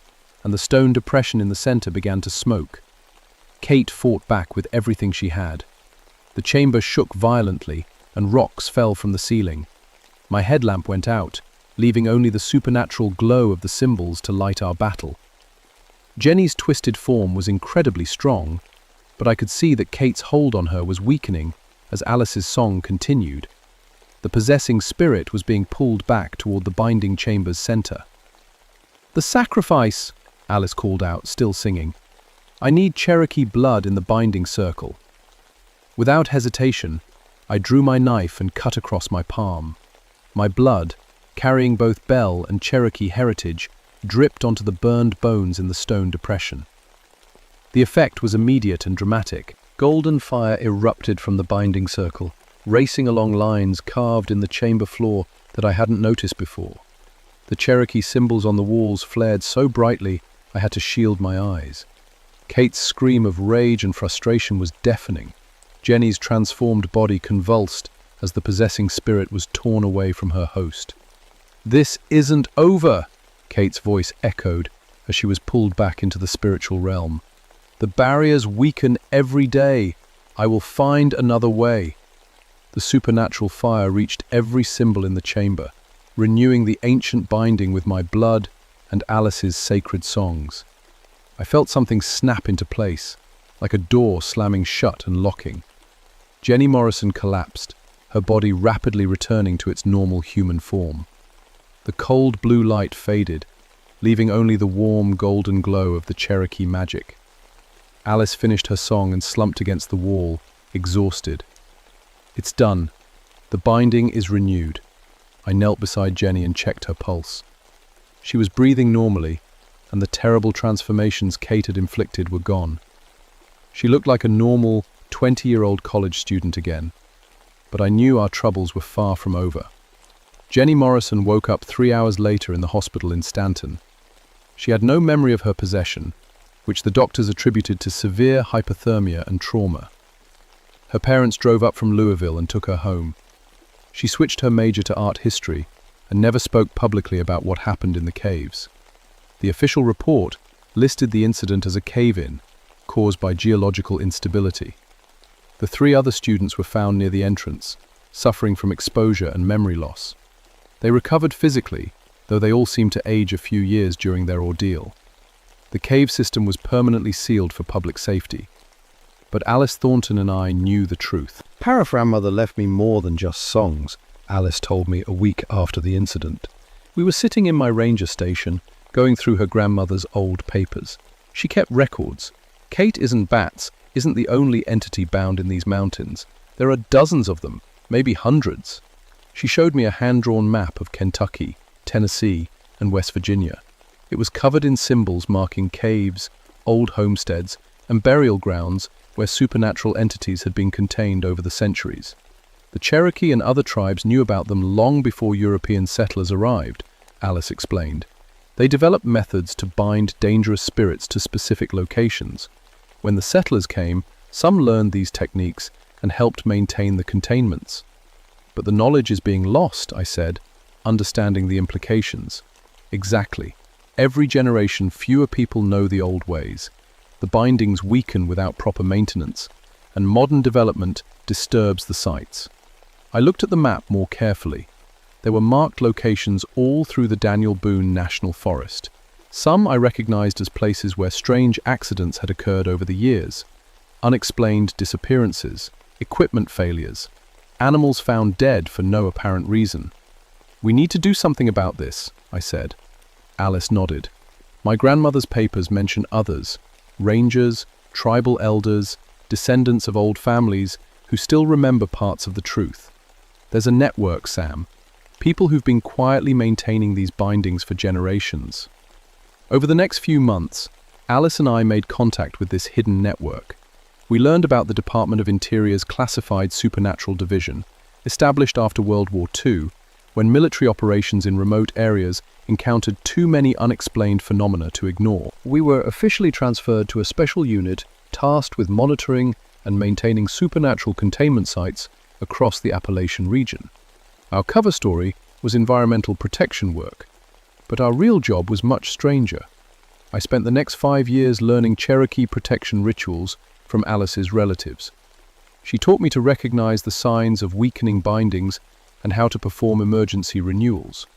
and the stone depression in the center began to smoke. Kate fought back with everything she had. The chamber shook violently, and rocks fell from the ceiling. My headlamp went out, leaving only the supernatural glow of the symbols to light our battle. Jenny's twisted form was incredibly strong, but I could see that Kate's hold on her was weakening as Alice's song continued. The possessing spirit was being pulled back toward the binding chamber's center. "The sacrifice!" Alice called out, still singing. "I need Cherokee blood in the binding circle." Without hesitation, I drew my knife and cut across my palm. My blood, carrying both Bell and Cherokee heritage, dripped onto the burned bones in the stone depression. The effect was immediate and dramatic. Golden fire erupted from the binding circle, racing along lines carved in the chamber floor that I hadn't noticed before. The Cherokee symbols on the walls flared so brightly I had to shield my eyes. Kate's scream of rage and frustration was deafening. Jenny's transformed body convulsed as the possessing spirit was torn away from her host. "This isn't over," Kate's voice echoed as she was pulled back into the spiritual realm. "The barriers weaken every day. I will find another way." The supernatural fire reached every symbol in the chamber, renewing the ancient binding with my blood and Alice's sacred songs. I felt something snap into place, like a door slamming shut and locking. Jenny Morrison collapsed, her body rapidly returning to its normal human form. The cold blue light faded, leaving only the warm golden glow of the Cherokee magic. Alice finished her song and slumped against the wall, exhausted. "It's done. The binding is renewed." I knelt beside Jenny and checked her pulse. She was breathing normally, and the terrible transformations Kate had inflicted were gone. She looked like a normal, 20-year-old college student again, but I knew our troubles were far from over. Jenny Morrison woke up 3 hours later in the hospital in Stanton. She had no memory of her possession, which the doctors attributed to severe hypothermia and trauma. Her parents drove up from Louisville and took her home. She switched her major to art history and never spoke publicly about what happened in the caves. The official report listed the incident as a cave-in caused by geological instability. The 3 other students were found near the entrance, suffering from exposure and memory loss. They recovered physically, though they all seemed to age a few years during their ordeal. The cave system was permanently sealed for public safety. But Alice Thornton and I knew the truth. "Parafran-mother left me more than just songs," Alice told me a week after the incident. We were sitting in my ranger station, going through her grandmother's old papers. She kept records. Kate isn't the only entity bound in these mountains. There are dozens of them, maybe hundreds. She showed me a hand-drawn map of Kentucky, Tennessee, and West Virginia. It was covered in symbols marking caves, old homesteads, and burial grounds where supernatural entities had been contained over the centuries. The Cherokee and other tribes knew about them long before European settlers arrived, Alice explained. They developed methods to bind dangerous spirits to specific locations. When the settlers came, some learned these techniques and helped maintain the containments. "But the knowledge is being lost," I said, understanding the implications. "Exactly. Every generation, fewer people know the old ways. The bindings weaken without proper maintenance, and modern development disturbs the sites." I looked at the map more carefully. There were marked locations all through the Daniel Boone National Forest. Some I recognized as places where strange accidents had occurred over the years. Unexplained disappearances, equipment failures, animals found dead for no apparent reason. "We need to do something about this," I said. Alice nodded. "My grandmother's papers mention others, rangers, tribal elders, descendants of old families who still remember parts of the truth. There's a network, Sam. People who've been quietly maintaining these bindings for generations." Over the next few months, Alice and I made contact with this hidden network. We learned about the Department of Interior's classified supernatural division, established after World War II, when military operations in remote areas encountered too many unexplained phenomena to ignore. We were officially transferred to a special unit tasked with monitoring and maintaining supernatural containment sites across the Appalachian region. Our cover story was environmental protection work, but our real job was much stranger. I spent the next 5 years learning Cherokee protection rituals from Alice's relatives. She taught me to recognize the signs of weakening bindings and how to perform emergency renewals.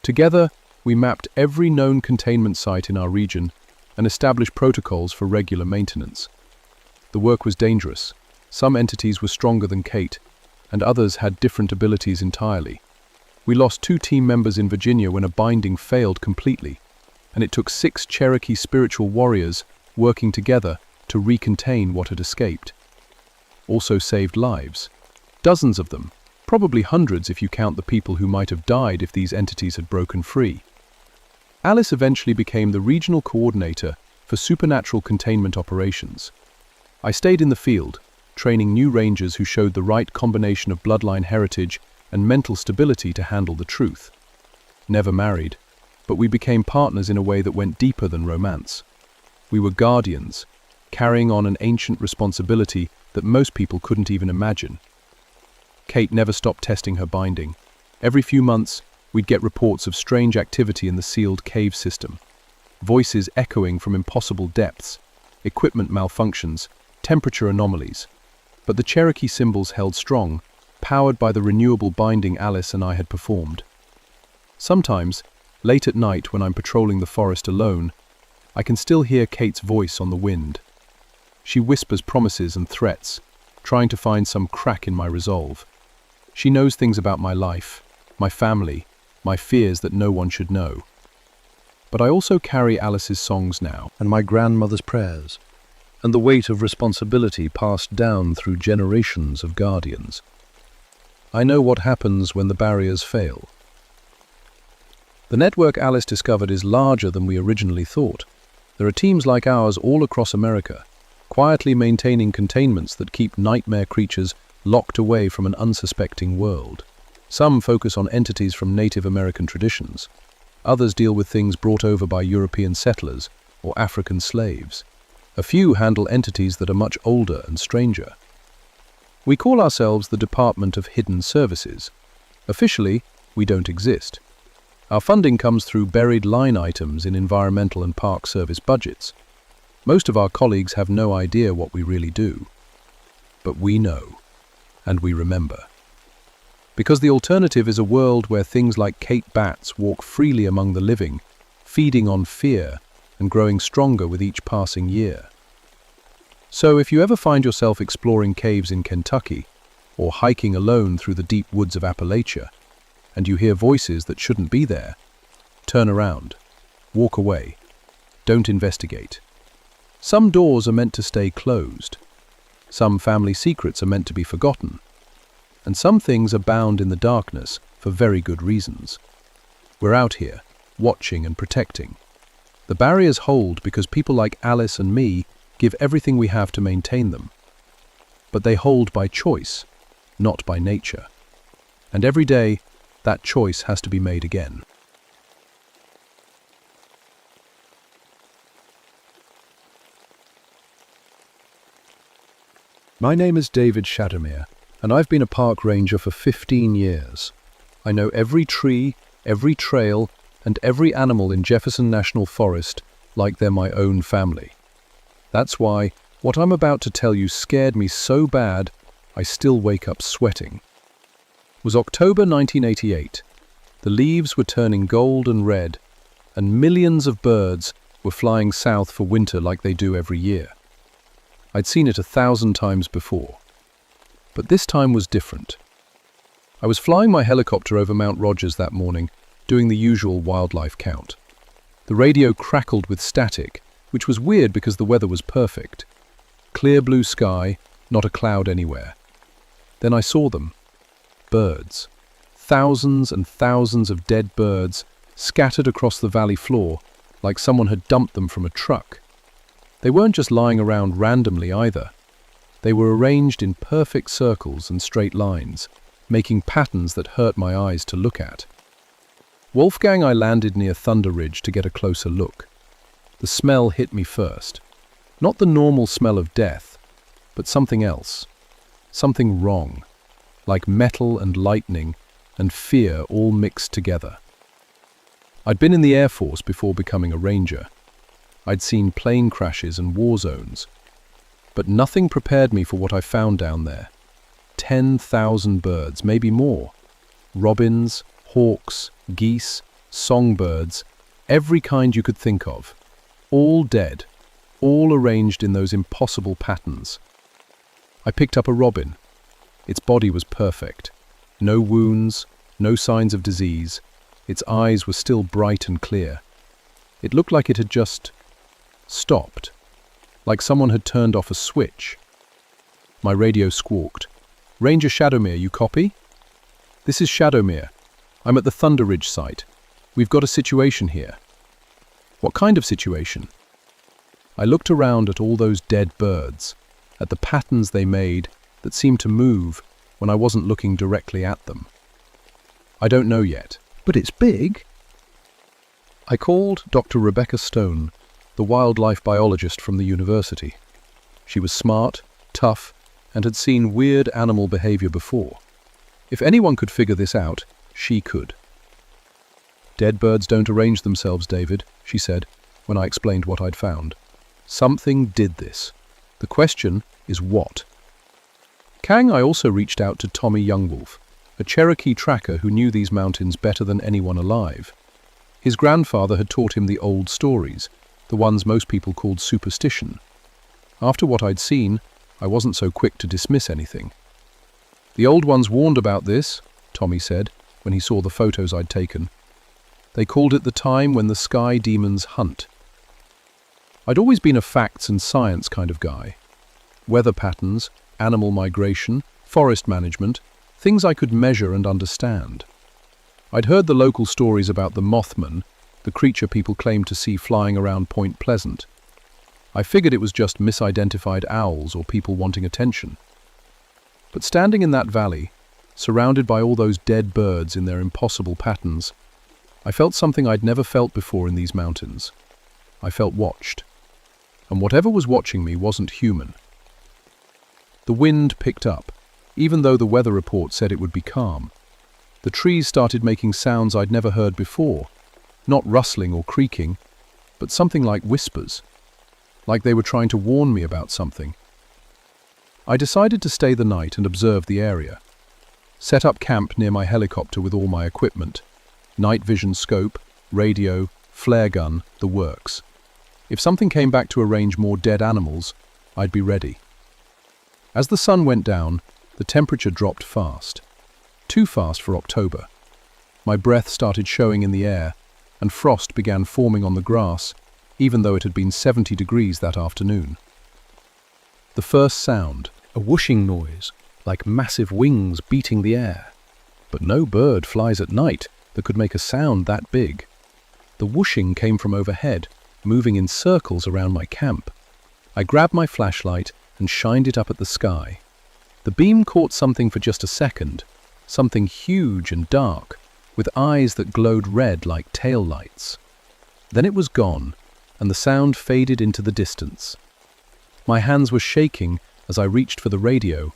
Together, we mapped every known containment site in our region and established protocols for regular maintenance. The work was dangerous. Some entities were stronger than Kate, and others had different abilities entirely. We lost 2 team members in Virginia when a binding failed completely, and it took 6 Cherokee spiritual warriors working together to recontain what had escaped. Also saved lives. Dozens of them, probably hundreds if you count the people who might have died if these entities had broken free. Alice eventually became the regional coordinator for supernatural containment operations. I stayed in the field, training new rangers who showed the right combination of bloodline heritage and mental stability to handle the truth. Never married, but we became partners in a way that went deeper than romance. We were guardians, carrying on an ancient responsibility that most people couldn't even imagine. Kate never stopped testing her binding. Every few months, we'd get reports of strange activity in the sealed cave system. Voices echoing from impossible depths, equipment malfunctions, temperature anomalies. But the Cherokee symbols held strong, powered by the renewable binding Alice and I had performed. Sometimes, late at night when I'm patrolling the forest alone, I can still hear Kate's voice on the wind. She whispers promises and threats, trying to find some crack in my resolve. She knows things about my life, my family, my fears that no one should know. But I also carry Alice's songs now, and my grandmother's prayers, and the weight of responsibility passed down through generations of guardians. I know what happens when the barriers fail. The network Alice discovered is larger than we originally thought. There are teams like ours all across America, quietly maintaining containments that keep nightmare creatures locked away from an unsuspecting world. Some focus on entities from Native American traditions. Others deal with things brought over by European settlers or African slaves. A few handle entities that are much older and stranger. We call ourselves the Department of Hidden Services. Officially, we don't exist. Our funding comes through buried line items in environmental and park service budgets. Most of our colleagues have no idea what we really do. But we know, and we remember. Because the alternative is a world where things like Kate bats walk freely among the living, feeding on fear and growing stronger with each passing year. So if you ever find yourself exploring caves in Kentucky, or hiking alone through the deep woods of Appalachia, and you hear voices that shouldn't be there, turn around, walk away, don't investigate. Some doors are meant to stay closed. Some family secrets are meant to be forgotten. And some things are bound in the darkness for very good reasons. We're out here, watching and protecting. The barriers hold because people like Alice and me give everything we have to maintain them. But they hold by choice, not by nature. And every day, that choice has to be made again. My name is David Shadowmere, and I've been a park ranger for 15 years. I know every tree, every trail, and every animal in Jefferson National Forest like they're my own family. That's why what I'm about to tell you scared me so bad, I still wake up sweating. was October 1988. The leaves were turning gold and red, and millions of birds were flying south for winter like they do every year. I'd seen it 1,000 times before, but this time was different. I was flying my helicopter over Mount Rogers that morning, doing the usual wildlife count. The radio crackled with static, which was weird because the weather was perfect. Clear blue sky, not a cloud anywhere. Then I saw them. Birds. Thousands and thousands of dead birds scattered across the valley floor like someone had dumped them from a truck. They weren't just lying around randomly either. They were arranged in perfect circles and straight lines, making patterns that hurt my eyes to look at. Wolfgang, I landed near Thunder Ridge to get a closer look. The smell hit me first. Not the normal smell of death, but something else. Something wrong, like metal and lightning and fear all mixed together. I'd been in the Air Force before becoming a ranger. I'd seen plane crashes and war zones. But nothing prepared me for what I found down there. 10,000 birds, maybe more. Robins, hawks, geese, songbirds, every kind you could think of. All dead, all arranged in those impossible patterns. I picked up a robin. Its body was perfect. No wounds, no signs of disease. Its eyes were still bright and clear. It looked like it had just stopped, like someone had turned off a switch. My radio squawked. "Ranger Shadowmere, you copy?" "This is Shadowmere. I'm at the Thunder Ridge site. We've got a situation here." "What kind of situation?" I looked around at all those dead birds, at the patterns they made that seemed to move when I wasn't looking directly at them. "I don't know yet." But it's big. I called Dr. Rebecca Stone, the wildlife biologist from the university. She was smart, tough, and had seen weird animal behavior before. If anyone could figure this out, she could. "Dead birds don't arrange themselves, David," she said, when I explained what I'd found. "Something did this. The question is what?" Kang, I also reached out to Tommy Youngwolf, a Cherokee tracker who knew these mountains better than anyone alive. His grandfather had taught him the old stories, the ones most people called superstition. After what I'd seen, I wasn't so quick to dismiss anything. "The old ones warned about this," Tommy said, when he saw the photos I'd taken. "They called it the time when the sky demons hunt." I'd always been a facts and science kind of guy. Weather patterns, animal migration, forest management, things I could measure and understand. I'd heard the local stories about the Mothman, the creature people claimed to see flying around Point Pleasant. I figured it was just misidentified owls or people wanting attention. But standing in that valley, surrounded by all those dead birds in their impossible patterns, I felt something I'd never felt before in these mountains. I felt watched. And whatever was watching me wasn't human. The wind picked up, even though the weather report said it would be calm. The trees started making sounds I'd never heard before, not rustling or creaking, but something like whispers, like they were trying to warn me about something. I decided to stay the night and observe the area. Set up camp near my helicopter with all my equipment, night vision scope, radio, flare gun, the works. If something came back to arrange more dead animals, I'd be ready. As the sun went down, the temperature dropped fast. Too fast for October. My breath started showing in the air, and frost began forming on the grass, even though it had been 70 degrees that afternoon. The first sound, a whooshing noise, like massive wings beating the air. But no bird flies at night that could make a sound that big. The whooshing came from overhead, moving in circles around my camp. I grabbed my flashlight and shined it up at the sky. The beam caught something for just a second, something huge and dark, with eyes that glowed red like tail lights. Then it was gone, and the sound faded into the distance. My hands were shaking as I reached for the radio,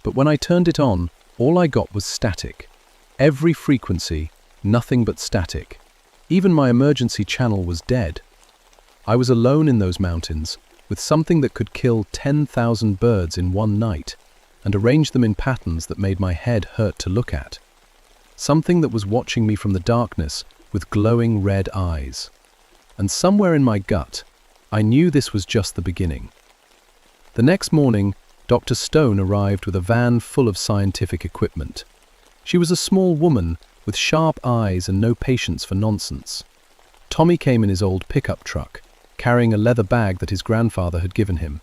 but when I turned it on, all I got was static. Every frequency, nothing but static. Even my emergency channel was dead. I was alone in those mountains, with something that could kill 10,000 birds in one night. and arranged them in patterns that made my head hurt to look at. Something that was watching me from the darkness with glowing red eyes. And somewhere in my gut, I knew this was just the beginning. The next morning, Dr. Stone arrived with a van full of scientific equipment. She was a small woman with sharp eyes and no patience for nonsense. Tommy came in his old pickup truck, carrying a leather bag that his grandfather had given him.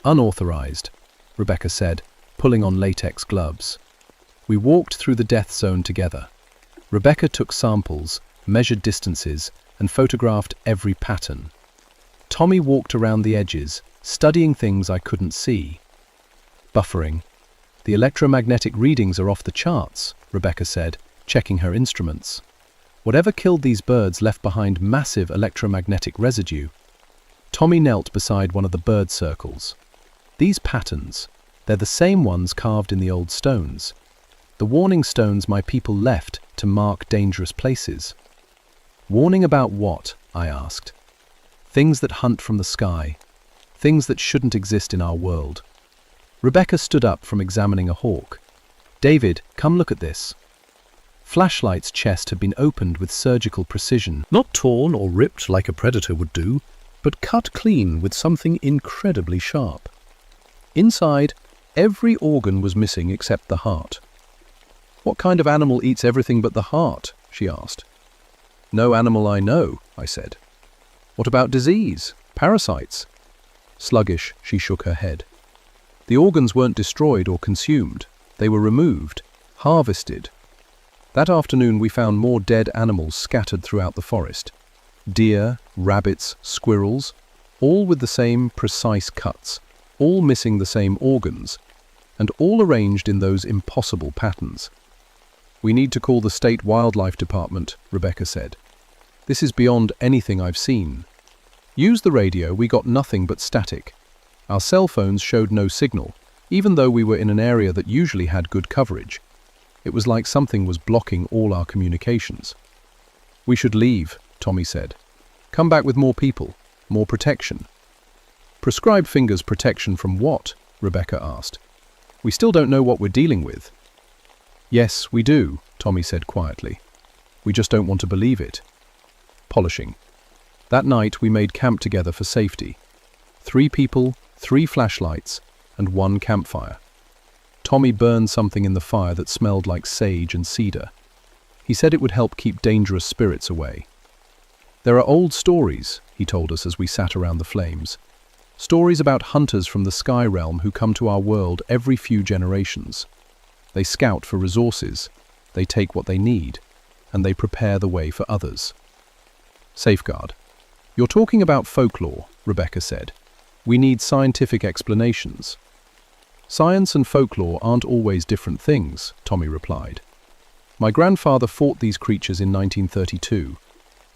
"Unauthorized," Rebecca said, pulling on latex gloves. We walked through the death zone together. Rebecca took samples, measured distances, and photographed every pattern. Tommy walked around the edges, studying things I couldn't see. "Buffering. The electromagnetic readings are off the charts," Rebecca said, checking her instruments. "Whatever killed these birds left behind massive electromagnetic residue." Tommy knelt beside one of the bird circles. "These patterns, they're the same ones carved in the old stones. The warning stones my people left to mark dangerous places." "Warning about what?" I asked. "Things that hunt from the sky. Things that shouldn't exist in our world." Rebecca stood up from examining a hawk. "David, come look at this." Flashlight's chest had been opened with surgical precision. Not torn or ripped like a predator would do, but cut clean with something incredibly sharp. Inside, every organ was missing except the heart. "What kind of animal eats everything but the heart?" she asked. "No animal I know," I said. "What about disease? Parasites?" Sluggish, she shook her head. "The organs weren't destroyed or consumed. They were removed, harvested." That afternoon we found more dead animals scattered throughout the forest. Deer, rabbits, squirrels, all with the same precise cuts, all missing the same organs, and all arranged in those impossible patterns. "We need to call the State Wildlife Department," Rebecca said. "This is beyond anything I've seen." "Use the radio, we got nothing but static. Our cell phones showed no signal, even though we were in an area that usually had good coverage. It was like something was blocking all our communications." "We should leave," Tommy said. "Come back with more people, more protection." "Prescribe fingers protection from what?" Rebecca asked. "We still don't know what we're dealing with." "Yes, we do," Tommy said quietly. "We just don't want to believe it." Polishing. That night we made camp together for safety. 3 people, 3 flashlights, and 1 campfire. Tommy burned something in the fire that smelled like sage and cedar. He said it would help keep dangerous spirits away. "There are old stories," he told us as we sat around the flames. "Stories about hunters from the sky realm who come to our world every few generations. They scout for resources, they take what they need, and they prepare the way for others." Safeguard. "You're talking about folklore," Rebecca said. "We need scientific explanations." "Science and folklore aren't always different things," Tommy replied. "My grandfather fought these creatures in 1932.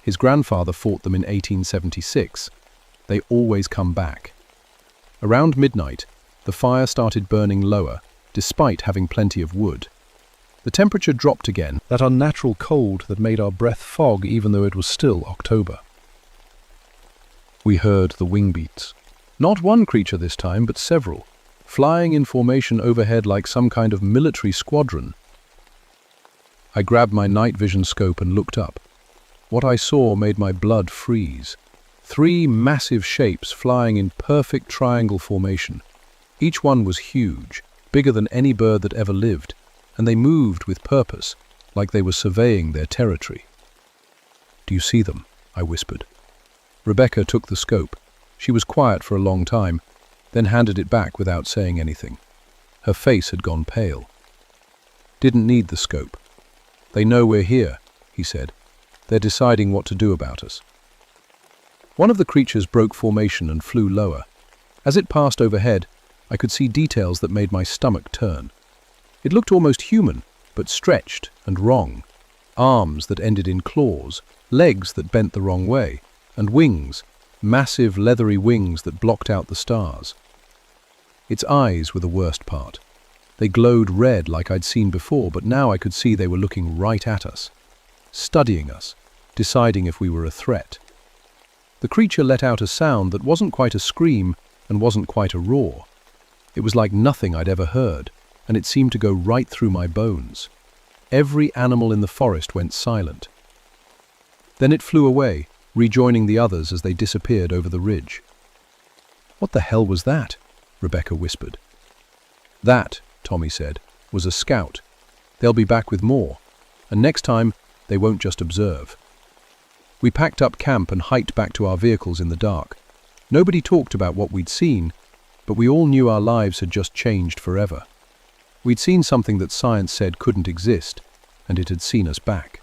His grandfather fought them in 1876. They always come back." Around midnight, the fire started burning lower, despite having plenty of wood. The temperature dropped again, that unnatural cold that made our breath fog even though it was still October. We heard the wing beats. Not one creature this time, but several, flying in formation overhead like some kind of military squadron. I grabbed my night vision scope and looked up. What I saw made my blood freeze. 3 massive shapes flying in perfect triangle formation. Each one was huge, bigger than any bird that ever lived, and they moved with purpose, like they were surveying their territory. "Do you see them?" I whispered. Rebecca took the scope. She was quiet for a long time, then handed it back without saying anything. Her face had gone pale. "Didn't need the scope. They know we're here," he said. "They're deciding what to do about us." One of the creatures broke formation and flew lower. As it passed overhead, I could see details that made my stomach turn. It looked almost human, but stretched and wrong. Arms that ended in claws, legs that bent the wrong way, and wings, massive leathery wings that blocked out the stars. Its eyes were the worst part. They glowed red like I'd seen before, but now I could see they were looking right at us, studying us, deciding if we were a threat. The creature let out a sound that wasn't quite a scream and wasn't quite a roar. It was like nothing I'd ever heard, and it seemed to go right through my bones. Every animal in the forest went silent. Then it flew away, rejoining the others as they disappeared over the ridge. "What the hell was that?" Rebecca whispered. "That," Tommy said, "was a scout. They'll be back with more, and next time they won't just observe." We packed up camp and hiked back to our vehicles in the dark. Nobody talked about what we'd seen, but we all knew our lives had just changed forever. We'd seen something that science said couldn't exist, and it had seen us back.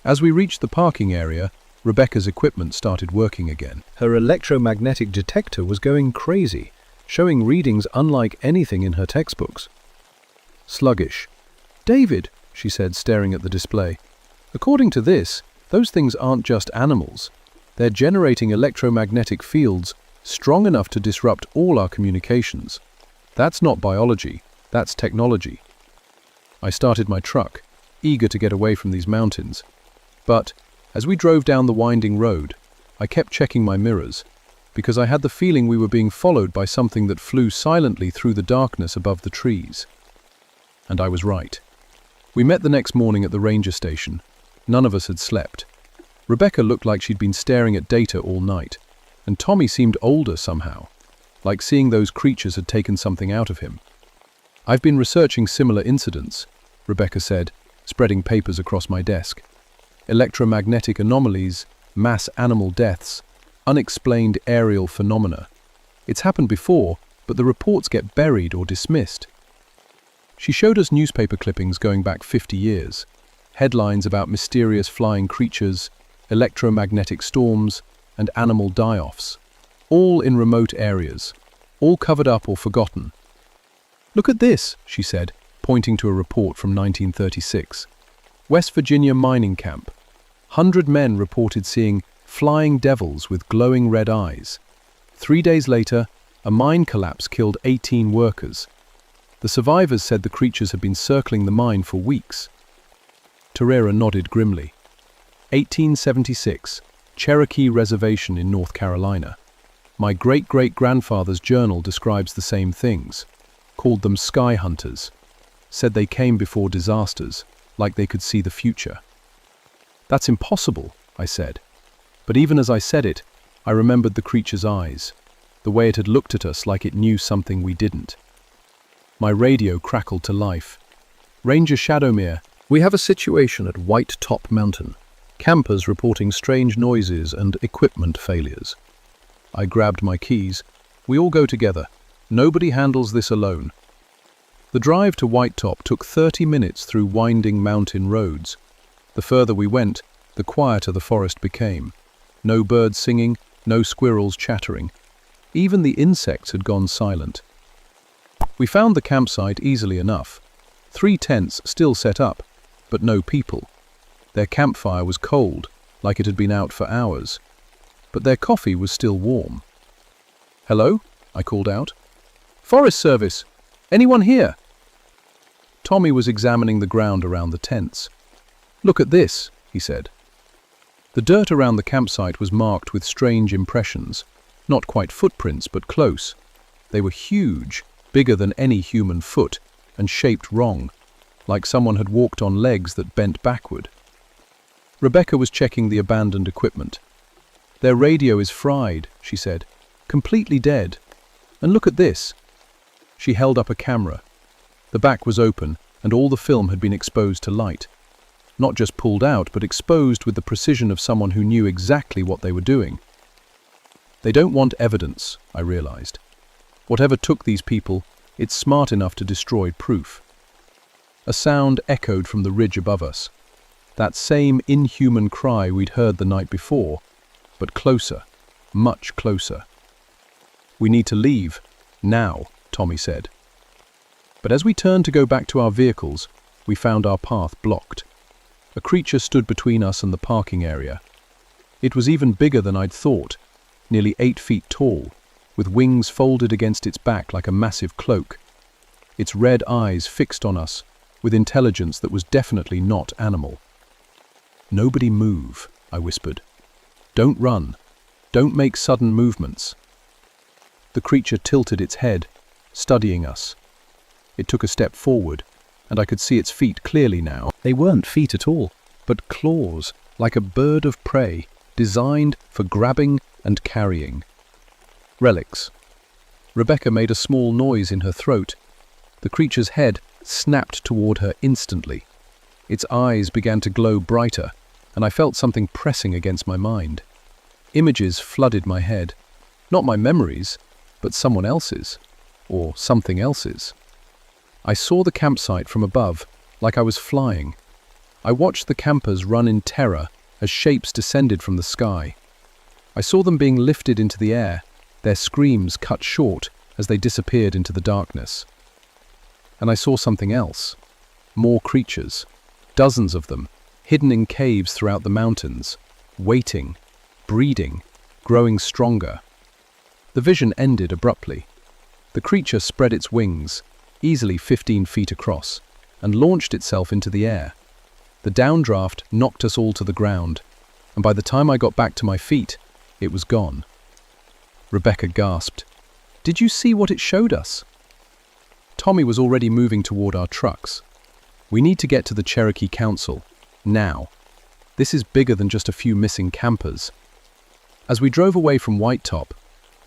As we reached the parking area, Rebecca's equipment started working again. Her electromagnetic detector was going crazy, showing readings unlike anything in her textbooks. Sluggish. "David," she said, staring at the display, "according to this, those things aren't just animals. They're generating electromagnetic fields strong enough to disrupt all our communications. That's not biology, that's technology." I started my truck, eager to get away from these mountains. But as we drove down the winding road, I kept checking my mirrors, because I had the feeling we were being followed by something that flew silently through the darkness above the trees. And I was right. We met the next morning at the ranger station. None of us had slept. Rebecca looked like she'd been staring at data all night, and Tommy seemed older somehow, like seeing those creatures had taken something out of him. "I've been researching similar incidents," Rebecca said, spreading papers across my desk. "Electromagnetic anomalies, mass animal deaths, unexplained aerial phenomena. It's happened before, but the reports get buried or dismissed." She showed us newspaper clippings going back 50 years, headlines about mysterious flying creatures, electromagnetic storms, and animal die-offs, all in remote areas, all covered up or forgotten. "Look at this," she said, pointing to a report from 1936. "West Virginia mining camp. 100 men reported seeing flying devils with glowing red eyes. 3 days later, a mine collapse killed 18 workers. The survivors said the creatures had been circling the mine for weeks." Terrera nodded grimly. 1876, Cherokee Reservation in North Carolina. My great-great-grandfather's journal describes the same things. Called them sky hunters. Said they came before disasters, like they could see the future. "That's impossible," I said. But even as I said it, I remembered the creature's eyes, the way it had looked at us like it knew something we didn't. My radio crackled to life. "Ranger Shadowmere, we have a situation at White Top Mountain. Campers reporting strange noises and equipment failures." I grabbed my keys. "We all go together. Nobody handles this alone." The drive to White Top took 30 minutes through winding mountain roads. The further we went, the quieter the forest became. No birds singing, no squirrels chattering. Even the insects had gone silent. We found the campsite easily enough. 3 tents still set up, but no people. Their campfire was cold, like it had been out for hours. But their coffee was still warm. "Hello?" I called out. "Forest Service! Anyone here?" Tommy was examining the ground around the tents. "Look at this," he said. The dirt around the campsite was marked with strange impressions, not quite footprints, but close. They were huge, bigger than any human foot, and shaped wrong, like someone had walked on legs that bent backward. Rebecca was checking the abandoned equipment. "Their radio is fried," she said, "completely dead. And look at this." She held up a camera. The back was open, and all the film had been exposed to light. Not just pulled out, but exposed with the precision of someone who knew exactly what they were doing. They don't want evidence, I realized. Whatever took these people, it's smart enough to destroy proof. A sound echoed from the ridge above us. That same inhuman cry we'd heard the night before, but closer, much closer. "We need to leave, now," Tommy said. But as we turned to go back to our vehicles, we found our path blocked. A creature stood between us and the parking area. It was even bigger than I'd thought, nearly 8 feet tall, with wings folded against its back like a massive cloak. Its red eyes fixed on us, with intelligence that was definitely not animal. "Nobody move," I whispered. "Don't run. Don't make sudden movements." The creature tilted its head, studying us. It took a step forward, and I could see its feet clearly now. They weren't feet at all, but claws, like a bird of prey, designed for grabbing and carrying. Relics. Rebecca made a small noise in her throat. The creature's head snapped toward her instantly. Its eyes began to glow brighter, and I felt something pressing against my mind. Images flooded my head. Not my memories, but someone else's, or something else's. I saw the campsite from above, like I was flying. I watched the campers run in terror as shapes descended from the sky. I saw them being lifted into the air, their screams cut short as they disappeared into the darkness. And I saw something else. More creatures, dozens of them, hidden in caves throughout the mountains, waiting, breeding, growing stronger. The vision ended abruptly. The creature spread its wings, easily 15 feet across, and launched itself into the air. The downdraft knocked us all to the ground, and by the time I got back to my feet, it was gone. Rebecca gasped. "Did you see what it showed us?" Tommy was already moving toward our trucks. "We need to get to the Cherokee Council, now. This is bigger than just a few missing campers." As we drove away from White Top,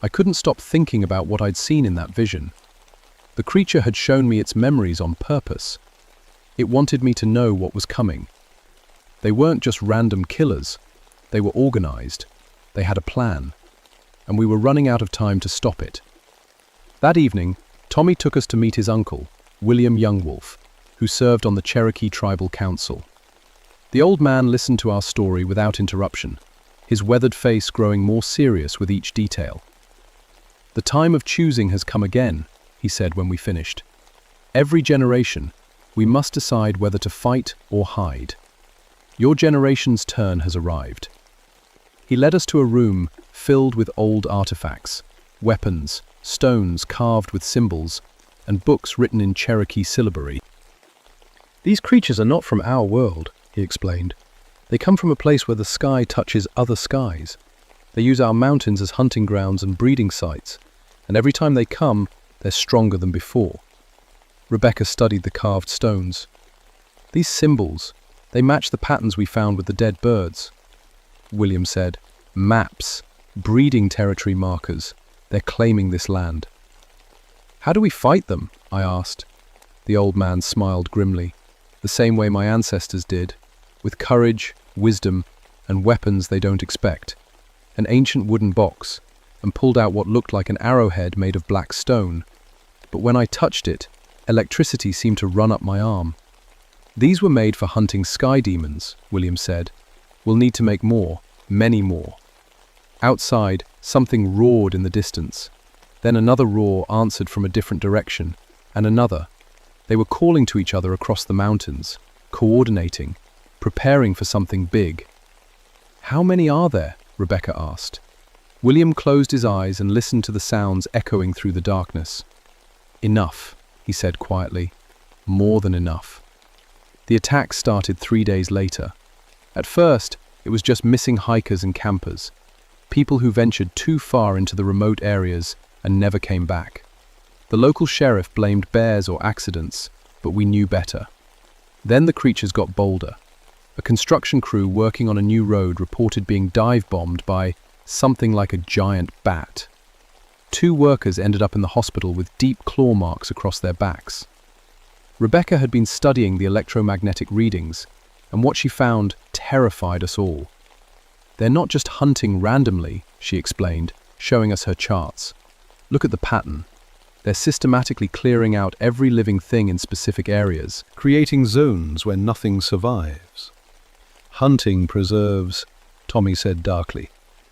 I couldn't stop thinking about what I'd seen in that vision. The creature had shown me its memories on purpose. It wanted me to know what was coming. They weren't just random killers. They were organized. They had a plan. And we were running out of time to stop it. That evening, Tommy took us to meet his uncle, William Youngwolf, who served on the Cherokee Tribal Council. The old man listened to our story without interruption, his weathered face growing more serious with each detail. "The time of choosing has come again," he said when we finished. "Every generation, we must decide whether to fight or hide. Your generation's turn has arrived." He led us to a room filled with old artifacts, weapons, stones carved with symbols, and books written in Cherokee syllabary. "These creatures are not from our world," he explained. "They come from a place where the sky touches other skies. They use our mountains as hunting grounds and breeding sites, and every time they come, they're stronger than before." Rebecca studied the carved stones. "These symbols, they match the patterns we found with the dead birds." William said, "Maps, breeding territory markers. They're claiming this land." "How do we fight them?" I asked. The old man smiled grimly, the same way my ancestors did, with courage, wisdom, and weapons they don't expect. An ancient wooden box, and pulled out what looked like an arrowhead made of black stone. But when I touched it, electricity seemed to run up my arm. "These were made for hunting sky demons," William said. "We'll need to make more, many more." Outside, something roared in the distance. Then another roar answered from a different direction, and another. They were calling to each other across the mountains, coordinating, preparing for something big. "How many are there?" Rebecca asked. William closed his eyes and listened to the sounds echoing through the darkness. "Enough," he said quietly. "More than enough." The attack started 3 days later. At first, it was just missing hikers and campers, people who ventured too far into the remote areas and never came back. The local sheriff blamed bears or accidents, but we knew better. Then the creatures got bolder. A construction crew working on a new road reported being dive-bombed by something like a giant bat. 2 workers ended up in the hospital with deep claw marks across their backs. Rebecca had been studying the electromagnetic readings, and what she found terrified us all. "They're not just hunting randomly," she explained, showing us her charts. "Look at the pattern. They're systematically clearing out every living thing in specific areas, creating zones where nothing survives." "Hunting preserves," Tommy said darkly.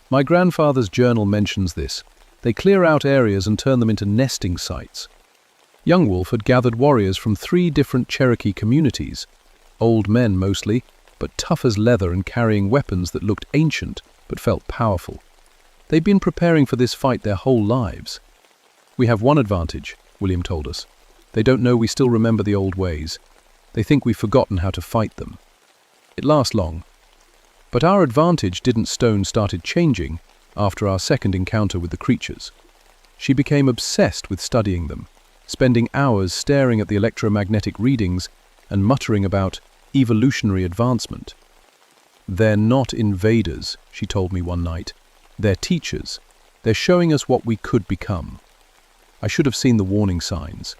"My grandfather's journal mentions this. They clear out areas and turn them into nesting sites." Youngwolf had gathered warriors from 3 different Cherokee communities, old men mostly, but tough as leather and carrying weapons that looked ancient but felt powerful. They'd been preparing for this fight their whole lives. "We have one advantage," William told us. "They don't know we still remember the old ways. They think we've forgotten how to fight them." It lasts long. But our advantage didn't. Stone started changing after our second encounter with the creatures. She became obsessed with studying them. spending hours staring at the electromagnetic readings and muttering about evolutionary advancement. "They're not invaders," she told me one night. "They're teachers. They're showing us what we could become." I should have seen the warning signs.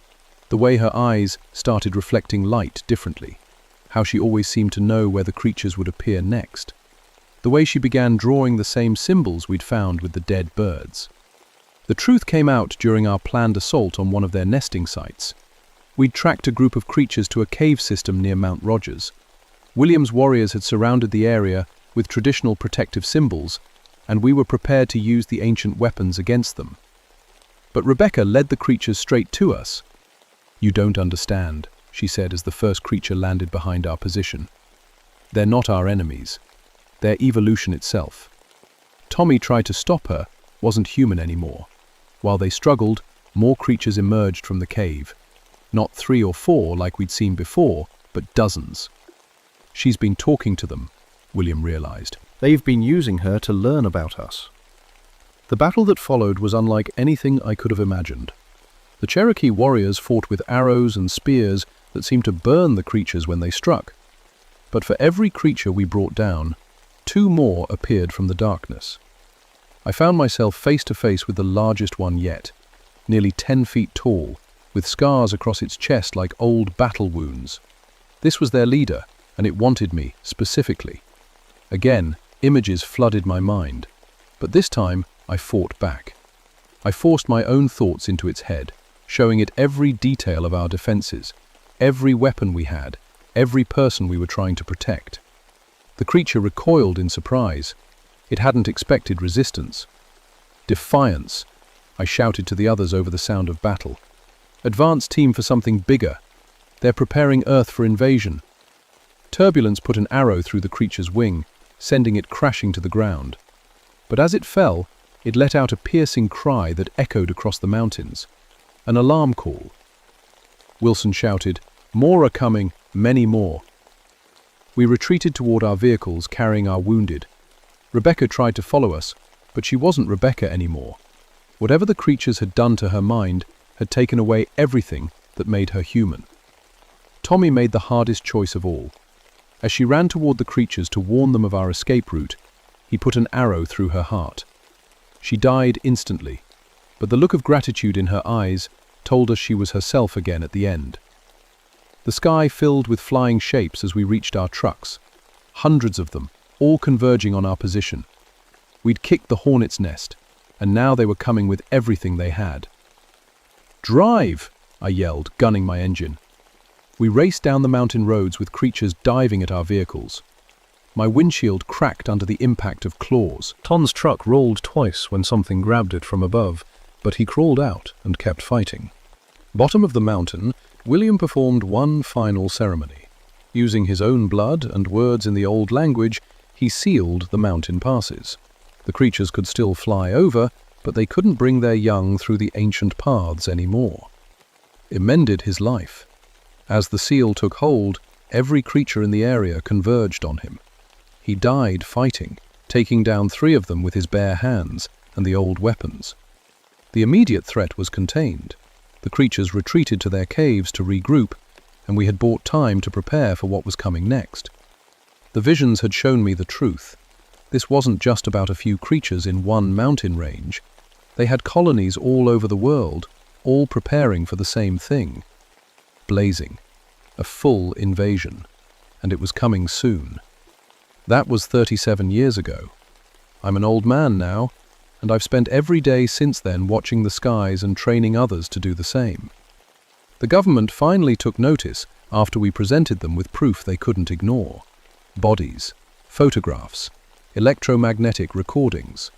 The way her eyes started reflecting light differently. How she always seemed to know where the creatures would appear next. The way she began drawing the same symbols we'd found with the dead birds. The truth came out during our planned assault on one of their nesting sites. We'd tracked a group of creatures to a cave system near Mount Rogers. William's warriors had surrounded the area with traditional protective symbols, and we were prepared to use the ancient weapons against them. But Rebecca led the creatures straight to us. "You don't understand," she said as the first creature landed behind our position. "They're not our enemies. They're evolution itself." Tommy tried to stop her, wasn't human anymore. While they struggled, more creatures emerged from the cave. Not 3 or 4 like we'd seen before, but dozens. "She's been talking to them," William realized. They've been using her to learn about us. The battle that followed was unlike anything I could have imagined. The Cherokee warriors fought with arrows and spears that seemed to burn the creatures when they struck. But for every creature we brought down, 2 more appeared from the darkness. I found myself face to face with the largest one yet, nearly 10 feet tall, with scars across its chest like old battle wounds. This was their leader, and it wanted me, specifically. Again, images flooded my mind, but this time I fought back. I forced my own thoughts into its head, showing it every detail of our defenses, every weapon we had, every person we were trying to protect. The creature recoiled in surprise. It hadn't expected resistance. "Defiance," I shouted to the others over the sound of battle. "Advance team for something bigger. They're preparing Earth for invasion." Turbulence put an arrow through the creature's wing, sending it crashing to the ground. But as it fell, it let out a piercing cry that echoed across the mountains. An alarm call. Wilson shouted, "More are coming, many more." We retreated toward our vehicles, carrying our wounded. Rebecca tried to follow us, but she wasn't Rebecca anymore. Whatever the creatures had done to her mind had taken away everything that made her human. Tommy made the hardest choice of all. As she ran toward the creatures to warn them of our escape route, he put an arrow through her heart. She died instantly, but the look of gratitude in her eyes told us she was herself again at the end. The sky filled with flying shapes as we reached our trucks, hundreds of them, all converging on our position. We'd kicked the hornet's nest, and now they were coming with everything they had. "Drive!" I yelled, gunning my engine. We raced down the mountain roads with creatures diving at our vehicles. My windshield cracked under the impact of claws. Ton's truck rolled twice when something grabbed it from above, but he crawled out and kept fighting. Bottom of the mountain, William performed one final ceremony. Using his own blood and words in the old language, he sealed the mountain passes. The creatures could still fly over, but they couldn't bring their young through the ancient paths anymore. It mended his life. As the seal took hold, every creature in the area converged on him. He died fighting, taking down 3 of them with his bare hands and the old weapons. The immediate threat was contained. The creatures retreated to their caves to regroup, and we had bought time to prepare for what was coming next. The visions had shown me the truth. This wasn't just about a few creatures in one mountain range. They had colonies all over the world, all preparing for the same thing. Blazing. A full invasion. And it was coming soon. That was 37 years ago. I'm an old man now, and I've spent every day since then watching the skies and training others to do the same. The government finally took notice after we presented them with proof they couldn't ignore. Bodies, photographs, electromagnetic recordings.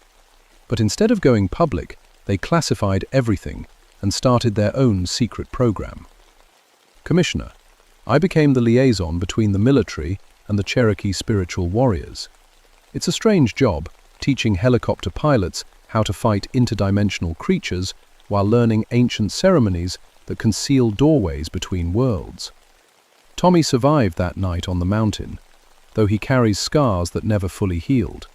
But instead of going public, they classified everything and started their own secret program. Commissioner, I became the liaison between the military and the Cherokee spiritual warriors. It's a strange job, teaching helicopter pilots how to fight interdimensional creatures while learning ancient ceremonies that conceal doorways between worlds. Tommy survived that night on the mountain, though he carries scars that never fully healed.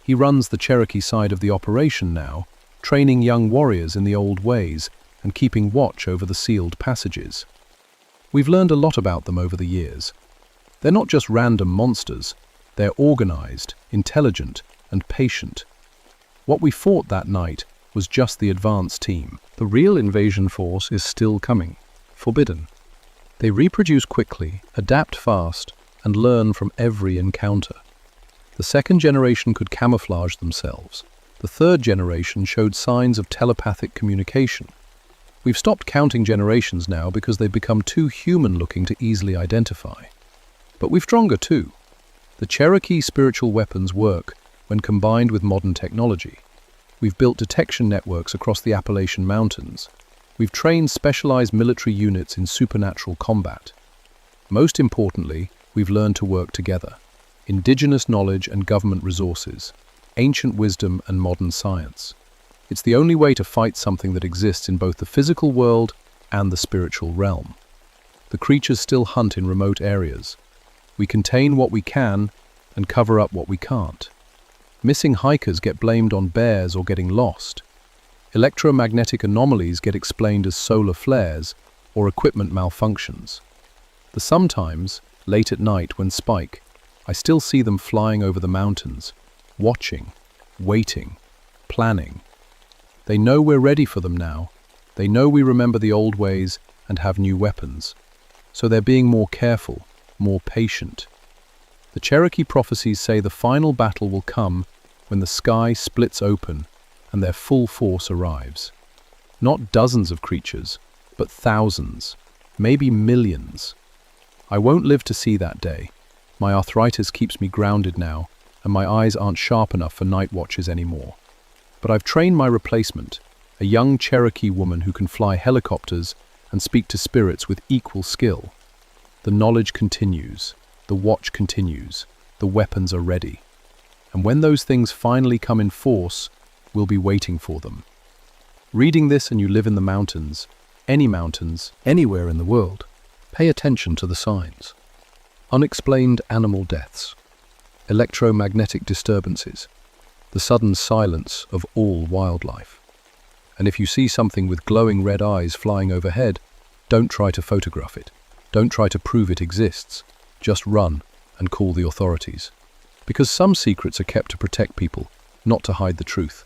He runs the Cherokee side of the operation now, training young warriors in the old ways, and keeping watch over the sealed passages. We've learned a lot about them over the years. They're not just random monsters, they're organized, intelligent, and patient. What we fought that night was just the advance team. The real invasion force is still coming, forbidden. They reproduce quickly, adapt fast, and learn from every encounter. The second generation could camouflage themselves. The third generation showed signs of telepathic communication. We've stopped counting generations now because they've become too human-looking to easily identify. But we're stronger too. The Cherokee spiritual weapons work when combined with modern technology. We've built detection networks across the Appalachian Mountains. We've trained specialized military units in supernatural combat. Most importantly, we've learned to work together. Indigenous knowledge and government resources, ancient wisdom and modern science. It's the only way to fight something that exists in both the physical world and the spiritual realm. The creatures still hunt in remote areas. We contain what we can and cover up what we can't. Missing hikers get blamed on bears or getting lost. Electromagnetic anomalies get explained as solar flares or equipment malfunctions. Sometimes, late at night when spike, I still see them flying over the mountains, watching, waiting, planning. They know we're ready for them now. They know we remember the old ways and have new weapons. So they're being more careful, more patient. The Cherokee prophecies say the final battle will come when the sky splits open and their full force arrives. Not dozens of creatures, but thousands, maybe millions. I won't live to see that day. My arthritis keeps me grounded now, and my eyes aren't sharp enough for night watches anymore. But I've trained my replacement, a young Cherokee woman who can fly helicopters and speak to spirits with equal skill. The knowledge continues, the watch continues, the weapons are ready. And when those things finally come in force, we'll be waiting for them. Reading this and you live in the mountains, anywhere in the world, pay attention to the signs. Unexplained animal deaths, electromagnetic disturbances, the sudden silence of all wildlife. And if you see something with glowing red eyes flying overhead, don't try to photograph it. Don't try to prove it exists. Just run and call the authorities. Because some secrets are kept to protect people, not to hide the truth.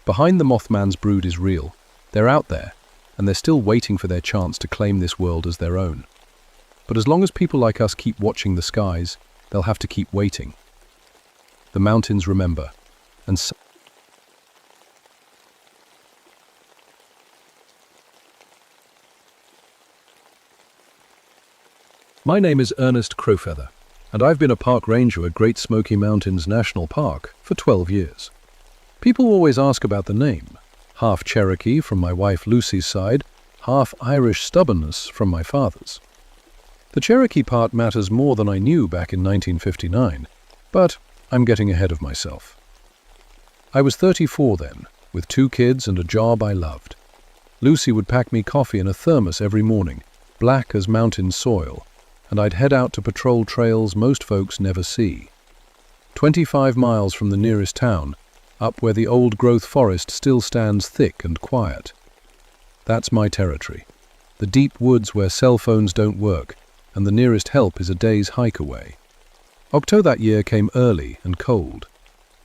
Behind the Mothman's brood is real. They're out there, and they're still waiting for their chance to claim this world as their own. But as long as people like us keep watching the skies, they'll have to keep waiting. The mountains remember, and My name is Ernest Crowfeather, and I've been a park ranger at Great Smoky Mountains National Park for 12 years. People always ask about the name, half Cherokee from my wife Lucy's side, half Irish stubbornness from my father's. The Cherokee part matters more than I knew back in 1959, but I'm getting ahead of myself. I was 34 then, with 2 kids and a job I loved. Lucy would pack me coffee in a thermos every morning, black as mountain soil, and I'd head out to patrol trails most folks never see. 25 miles from the nearest town, up where the old growth forest still stands thick and quiet. That's my territory, the deep woods where cell phones don't work, and the nearest help is a day's hike away. October that year came early and cold.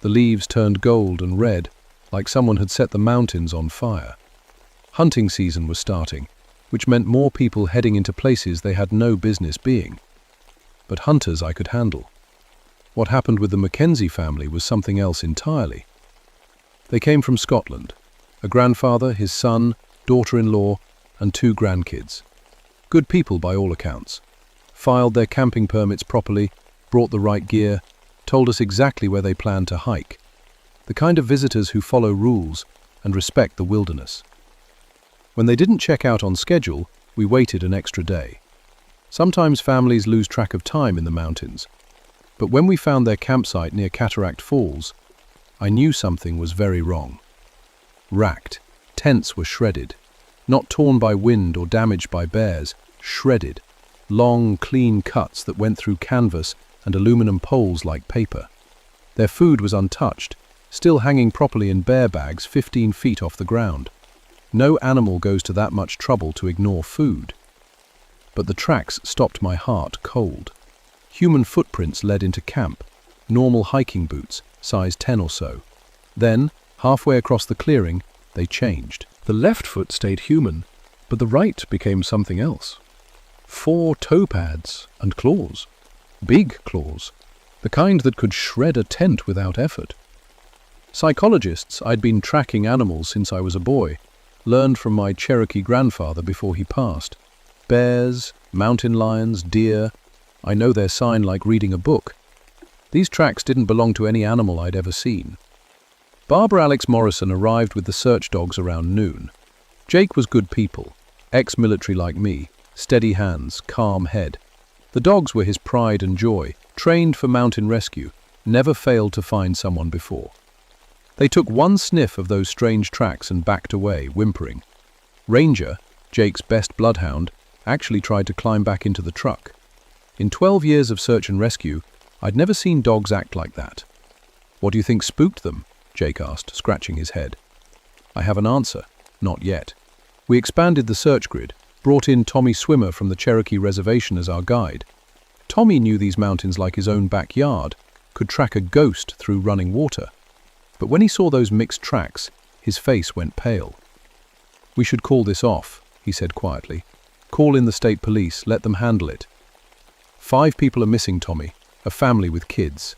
The leaves turned gold and red, like someone had set the mountains on fire. Hunting season was starting, which meant more people heading into places they had no business being. But hunters I could handle. What happened with the Mackenzie family was something else entirely. They came from Scotland, a grandfather, his son, daughter-in-law, and 2 grandkids. Good people by all accounts. Filed their camping permits properly, brought the right gear, told us exactly where they planned to hike. The kind of visitors who follow rules and respect the wilderness. When they didn't check out on schedule, we waited an extra day. Sometimes families lose track of time in the mountains, but when we found their campsite near Cataract Falls, I knew something was very wrong. Racked, tents were shredded, not torn by wind or damaged by bears, shredded, long, clean cuts that went through canvas and aluminum poles like paper. Their food was untouched, still hanging properly in bear bags 15 feet off the ground. No animal goes to that much trouble to ignore food. But the tracks stopped my heart cold. Human footprints led into camp, normal hiking boots, size 10 or so. Then, halfway across the clearing, they changed. The left foot stayed human, but the right became something else. 4 toe pads and claws. Big claws. The kind that could shred a tent without effort. Psychologists, I'd been tracking animals since I was a boy, learned from my Cherokee grandfather before he passed. Bears, mountain lions, deer. I know their sign like reading a book. These tracks didn't belong to any animal I'd ever seen. Barbara Alex Morrison arrived with the search dogs around noon. Jake was good people, ex-military like me, steady hands, calm head. The dogs were his pride and joy, trained for mountain rescue, never failed to find someone before. They took one sniff of those strange tracks and backed away, whimpering. Ranger, Jake's best bloodhound, actually tried to climb back into the truck. In 12 years of search and rescue, I'd never seen dogs act like that. "What do you think spooked them?" Jake asked, scratching his head. I have an answer. Not yet. We expanded the search grid, brought in Tommy Swimmer from the Cherokee Reservation as our guide. Tommy knew these mountains like his own backyard, could track a ghost through running water. But when he saw those mixed tracks, his face went pale. "We should call this off," he said quietly. "Call in the state police, let them handle it. 5 people are missing, Tommy, a family with kids."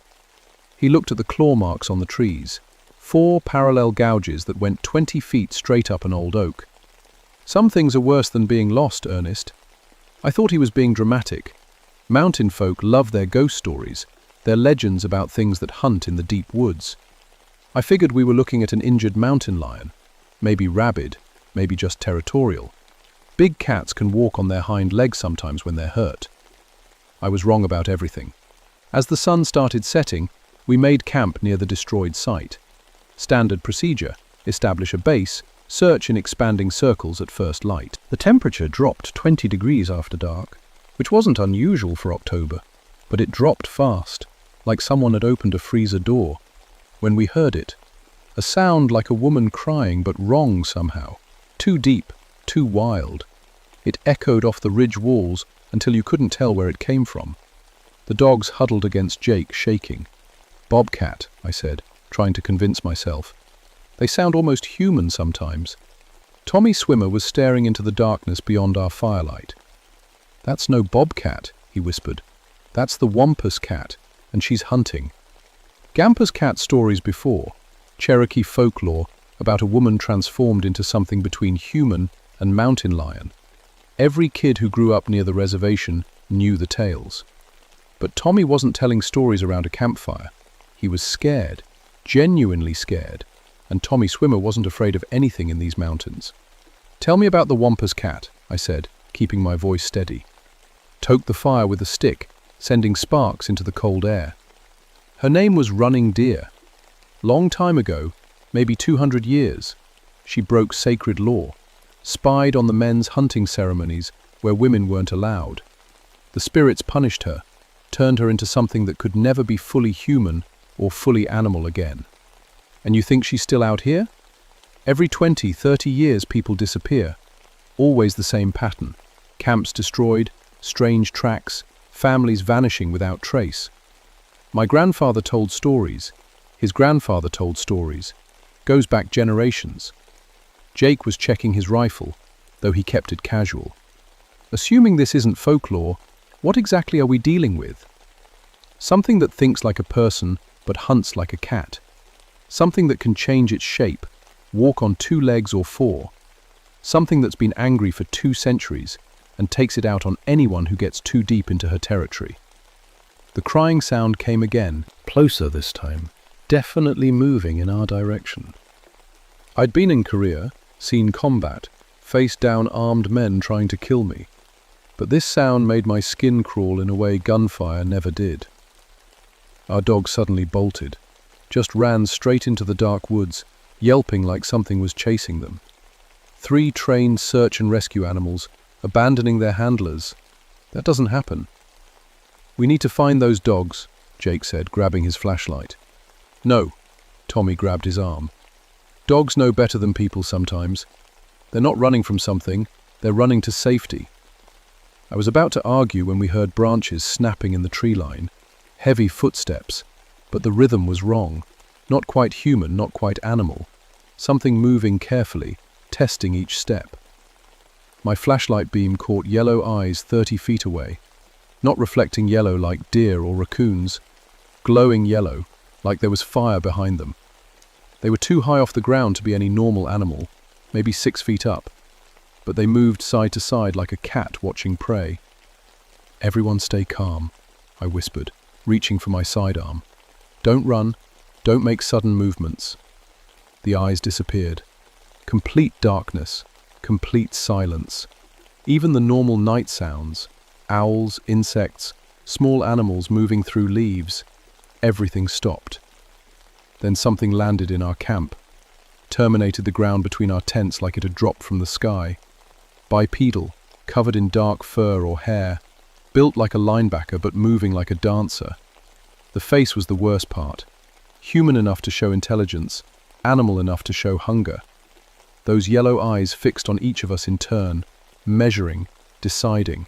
He looked at the claw marks on the trees, 4 parallel gouges that went 20 feet straight up an old oak. "Some things are worse than being lost, Ernest." I thought he was being dramatic. Mountain folk love their ghost stories, their legends about things that hunt in the deep woods. I figured we were looking at an injured mountain lion, maybe rabid, maybe just territorial. Big cats can walk on their hind legs sometimes when they're hurt. I was wrong about everything. As the sun started setting, we made camp near the destroyed site. Standard procedure: establish a base, search in expanding circles at first light. The temperature dropped 20 degrees after dark, which wasn't unusual for October, but it dropped fast, like someone had opened a freezer door. When we heard it, a sound like a woman crying, but wrong somehow, too deep, too wild. It echoed off the ridge walls until you couldn't tell where it came from. The dogs huddled against Jake, shaking. "Bobcat," I said, trying to convince myself. "They sound almost human sometimes." Tommy Swimmer was staring into the darkness beyond our firelight. "That's no bobcat," he whispered. "That's the wampus cat, and she's hunting." Gampa's cat stories before, Cherokee folklore about a woman transformed into something between human and mountain lion. Every kid who grew up near the reservation knew the tales. But Tommy wasn't telling stories around a campfire. He was scared, genuinely scared, and Tommy Swimmer wasn't afraid of anything in these mountains. "Tell me about the wampus cat," I said, keeping my voice steady. Toke the fire with a stick, sending sparks into the cold air. "Her name was Running Deer. Long time ago, maybe 200 years, she broke sacred law, spied on the men's hunting ceremonies where women weren't allowed. The spirits punished her, turned her into something that could never be fully human or fully animal again. And you think she's still out here? Every 20, 30 years people disappear. Always the same pattern. Camps destroyed, strange tracks, families vanishing without trace. My grandfather told stories. His grandfather told stories. Goes back generations." Jake was checking his rifle, though he kept it casual. "Assuming this isn't folklore, what exactly are we dealing with?" "Something that thinks like a person but hunts like a cat. Something that can change its shape, walk on 2 legs or 4. Something that's been angry for 2 centuries and takes it out on anyone who gets too deep into her territory." The crying sound came again, closer this time, definitely moving in our direction. I'd been in Korea, seen combat, faced down armed men trying to kill me, but this sound made my skin crawl in a way gunfire never did. Our dog suddenly bolted, just ran straight into the dark woods, yelping like something was chasing them. 3 trained search and rescue animals abandoning their handlers. That doesn't happen. "We need to find those dogs," Jake said, grabbing his flashlight. "No," Tommy grabbed his arm. "Dogs know better than people sometimes. They're not running from something, they're running to safety. I was about to argue when we heard branches snapping in the tree line, heavy footsteps, but the rhythm was wrong. Not quite human, not quite animal. Something moving carefully, testing each step. My flashlight beam caught yellow eyes 30 feet away, not reflecting yellow like deer or raccoons, glowing yellow, like there was fire behind them. They were too high off the ground to be any normal animal, maybe 6 feet up, but they moved side to side like a cat watching prey. "Everyone stay calm," I whispered, reaching for my sidearm. "Don't run, don't make sudden movements." The eyes disappeared. Complete darkness, complete silence. Even the normal night sounds, owls, insects, small animals moving through leaves, everything stopped. Then something landed in our camp, terminated the ground between our tents like it had dropped from the sky. Bipedal, covered in dark fur or hair, built like a linebacker but moving like a dancer. The face was the worst part. Human enough to show intelligence, animal enough to show hunger. Those yellow eyes fixed on each of us in turn, measuring, deciding.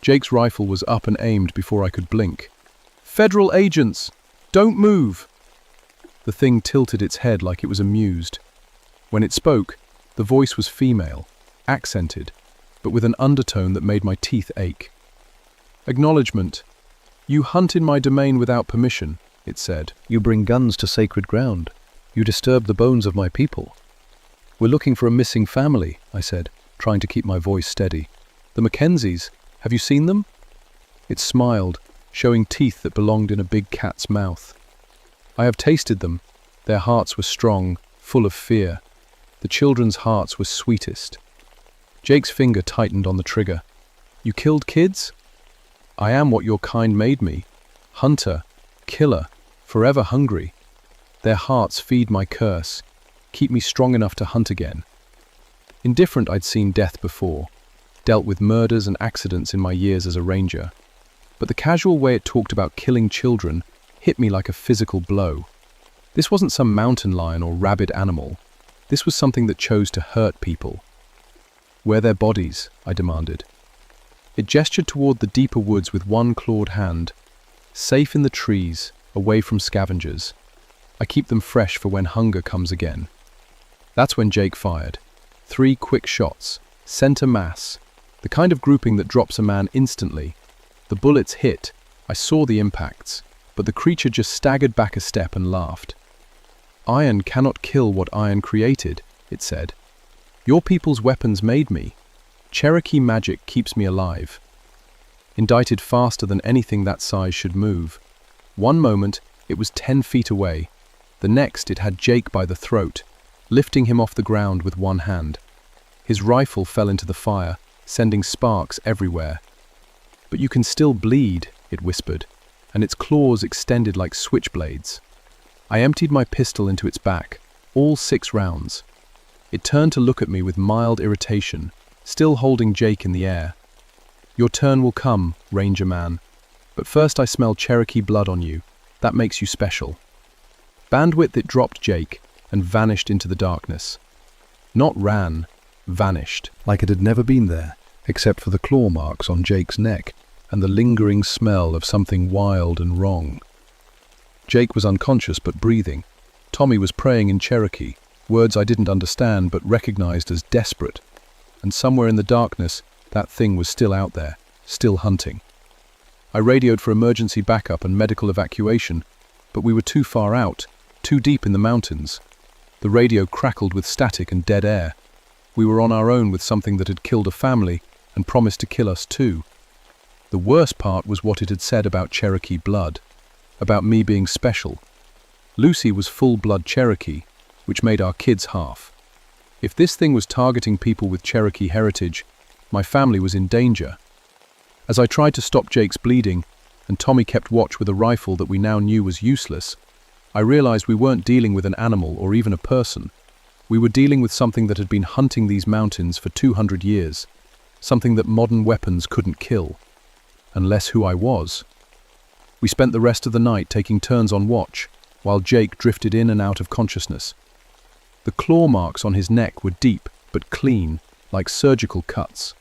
Jake's rifle was up and aimed before I could blink. "Federal agents! Don't move!" The thing tilted its head like it was amused. When it spoke, the voice was female, accented, but with an undertone that made my teeth ache. "Acknowledgement. You hunt in my domain without permission," it said. "You bring guns to sacred ground. You disturb the bones of my people." "We're looking for a missing family," I said, trying to keep my voice steady. "The Mackenzies. Have you seen them?" It smiled, showing teeth that belonged in a big cat's mouth. "I have tasted them. Their hearts were strong, full of fear. The children's hearts were sweetest." Jake's finger tightened on the trigger. "You killed kids?" "I am what your kind made me. Hunter, killer, forever hungry. Their hearts feed my curse, keep me strong enough to hunt again." Indifferent, I'd seen death before, dealt with murders and accidents in my years as a ranger. But the casual way it talked about killing children hit me like a physical blow. This wasn't some mountain lion or rabid animal. This was something that chose to hurt people. "Where their bodies?" I demanded. It gestured toward the deeper woods with one clawed hand. "Safe in the trees, away from scavengers. I keep them fresh for when hunger comes again." That's when Jake fired. 3 quick shots, center mass, the kind of grouping that drops a man instantly. The bullets hit. I saw the impacts, but the creature just staggered back a step and laughed. "Iron cannot kill what iron created," it said. "Your people's weapons made me. Cherokee magic keeps me alive." Indicted faster than anything that size should move. One moment, it was 10 feet away. The next, it had Jake by the throat, lifting him off the ground with one hand. His rifle fell into the fire, sending sparks everywhere. "But you can still bleed," it whispered, and its claws extended like switchblades. I emptied my pistol into its back, all 6 rounds. It turned to look at me with mild irritation, still holding Jake in the air. "Your turn will come, Ranger Man. But first I smell Cherokee blood on you. That makes you special." Bandwidth, it dropped Jake and vanished into the darkness. Not ran, vanished, like it had never been there, except for the claw marks on Jake's neck and the lingering smell of something wild and wrong. Jake was unconscious but breathing. Tommy was praying in Cherokee, words I didn't understand but recognized as desperate. And somewhere in the darkness, that thing was still out there, still hunting. I radioed for emergency backup and medical evacuation, but we were too far out, too deep in the mountains. The radio crackled with static and dead air. We were on our own with something that had killed a family and promised to kill us too. The worst part was what it had said about Cherokee blood, about me being special. Lucy was full-blood Cherokee, which made our kids half. If this thing was targeting people with Cherokee heritage, my family was in danger. As I tried to stop Jake's bleeding, and Tommy kept watch with a rifle that we now knew was useless, I realized we weren't dealing with an animal or even a person. We were dealing with something that had been hunting these mountains for 200 years, something that modern weapons couldn't kill. Unless who I was. We spent the rest of the night taking turns on watch, while Jake drifted in and out of consciousness. The claw marks on his neck were deep, but clean, like surgical cuts.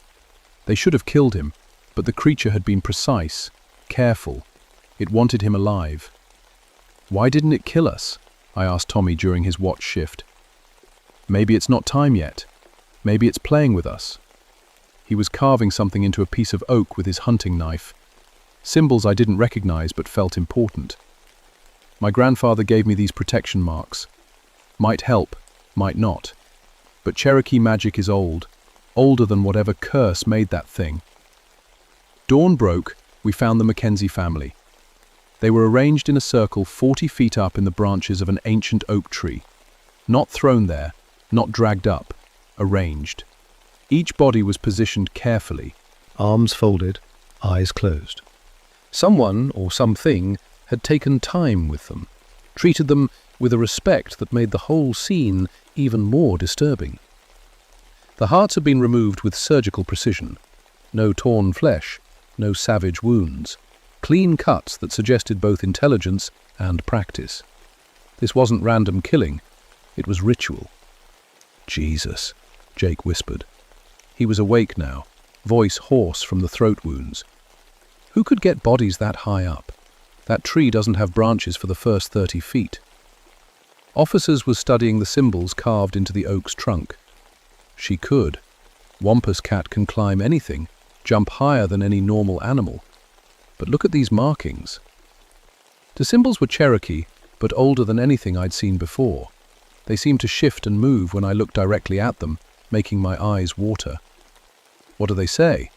They should have killed him, but the creature had been precise, careful. It wanted him alive. "Why didn't it kill us?" I asked Tommy during his watch shift. "Maybe it's not time yet. Maybe it's playing with us." He was carving something into a piece of oak with his hunting knife. Symbols I didn't recognize but felt important. My grandfather gave me these protection marks. Might help, might not. But Cherokee magic is old, older than whatever curse made that thing. Dawn broke, we found the Mackenzie family. They were arranged in a circle 40 feet up in the branches of an ancient oak tree. Not thrown there, not dragged up, arranged. Each body was positioned carefully, Arms folded, eyes closed. Someone, or something, had taken time with them, treated them with a respect that made the whole scene even more disturbing. The hearts had been removed with surgical precision. No torn flesh, no savage wounds. Clean cuts that suggested both intelligence and practice. This wasn't random killing, it was ritual. "Jesus," Jake whispered. He was awake now, voice hoarse from the throat wounds. Who could get bodies that high up? That tree doesn't have branches for the first 30 feet. Officers were studying the symbols carved into the oak's trunk. She could. Wampus cat can climb anything, jump higher than any normal animal. But look at these markings. The symbols were Cherokee, but older than anything I'd seen before. They seemed to shift and move when I looked directly at them, making my eyes water. What do they say?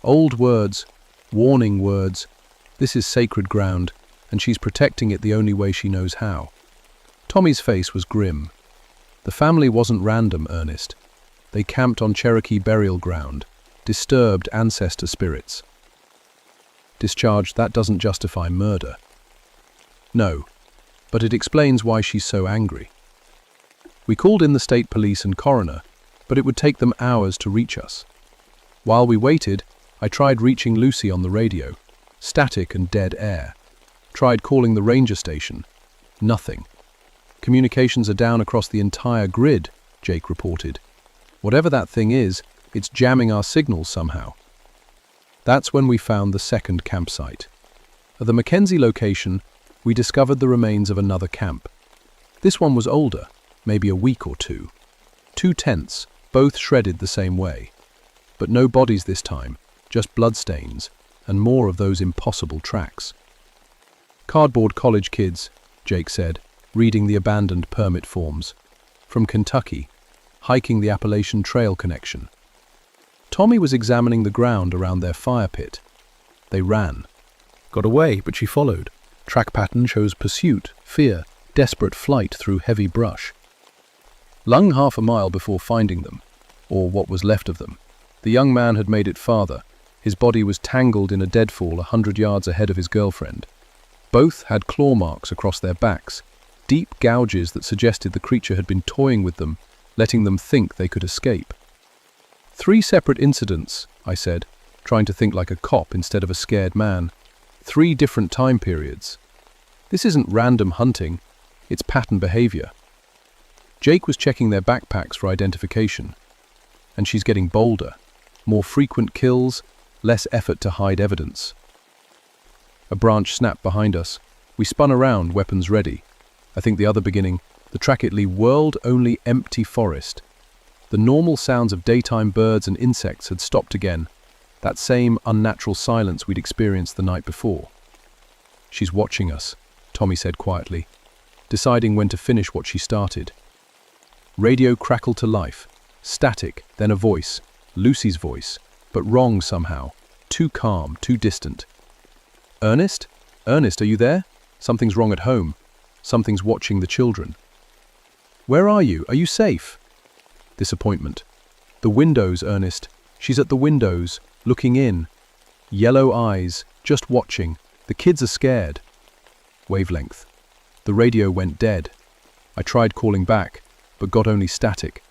Old words, warning words. This is sacred ground, and she's protecting it the only way she knows how. Tommy's face was grim. The family wasn't random, Ernest. They camped on Cherokee burial ground, disturbed ancestor spirits. Discharge, that doesn't justify murder. No, but it explains why she's so angry. We called in the state police and coroner, but it would take them hours to reach us. While we waited, I tried reaching Lucy on the radio. Static and dead air. Tried calling the ranger station. Nothing. Communications are down across the entire grid, Jake reported. Whatever that thing is, it's jamming our signals somehow. That's when we found the second campsite. At the Mackenzie location, we discovered the remains of another camp. This one was older, maybe a week or two. 2 tents, both shredded the same way. But no bodies this time, just bloodstains, and more of those impossible tracks. "Cardboard college kids," Jake said, reading the abandoned permit forms. "From Kentucky, hiking the Appalachian Trail connection." Tommy was examining the ground around their fire pit. They ran. Got away, but she followed. Track pattern shows pursuit, fear, desperate flight through heavy brush. Lung half a mile before finding them, or what was left of them. The young man had made it farther. His body was tangled in a deadfall 100 yards ahead of his girlfriend. Both had claw marks across their backs, deep gouges that suggested the creature had been toying with them, letting them think they could escape. 3 separate incidents, I said, trying to think like a cop instead of a scared man. 3 different time periods. This isn't random hunting, it's pattern behavior. Jake was checking their backpacks for identification. And she's getting bolder. More frequent kills, less effort to hide evidence. A branch snapped behind us. We spun around, weapons ready. I think the other beginning, the Tracketly world-only empty forest. The normal sounds of daytime birds and insects had stopped again, that same unnatural silence we'd experienced the night before. "She's watching us," Tommy said quietly, deciding when to finish what she started. Radio crackled to life, static, then a voice, Lucy's voice, but wrong somehow, too calm, too distant. "Ernest? Ernest, are you there? Something's wrong at home. Something's watching the children." "Where are you? Are you safe?" Disappointment. "The windows, Ernest. She's at the windows, looking in. Yellow eyes, just watching. The kids are scared." Wavelength. The radio went dead. I tried calling back, but got only static.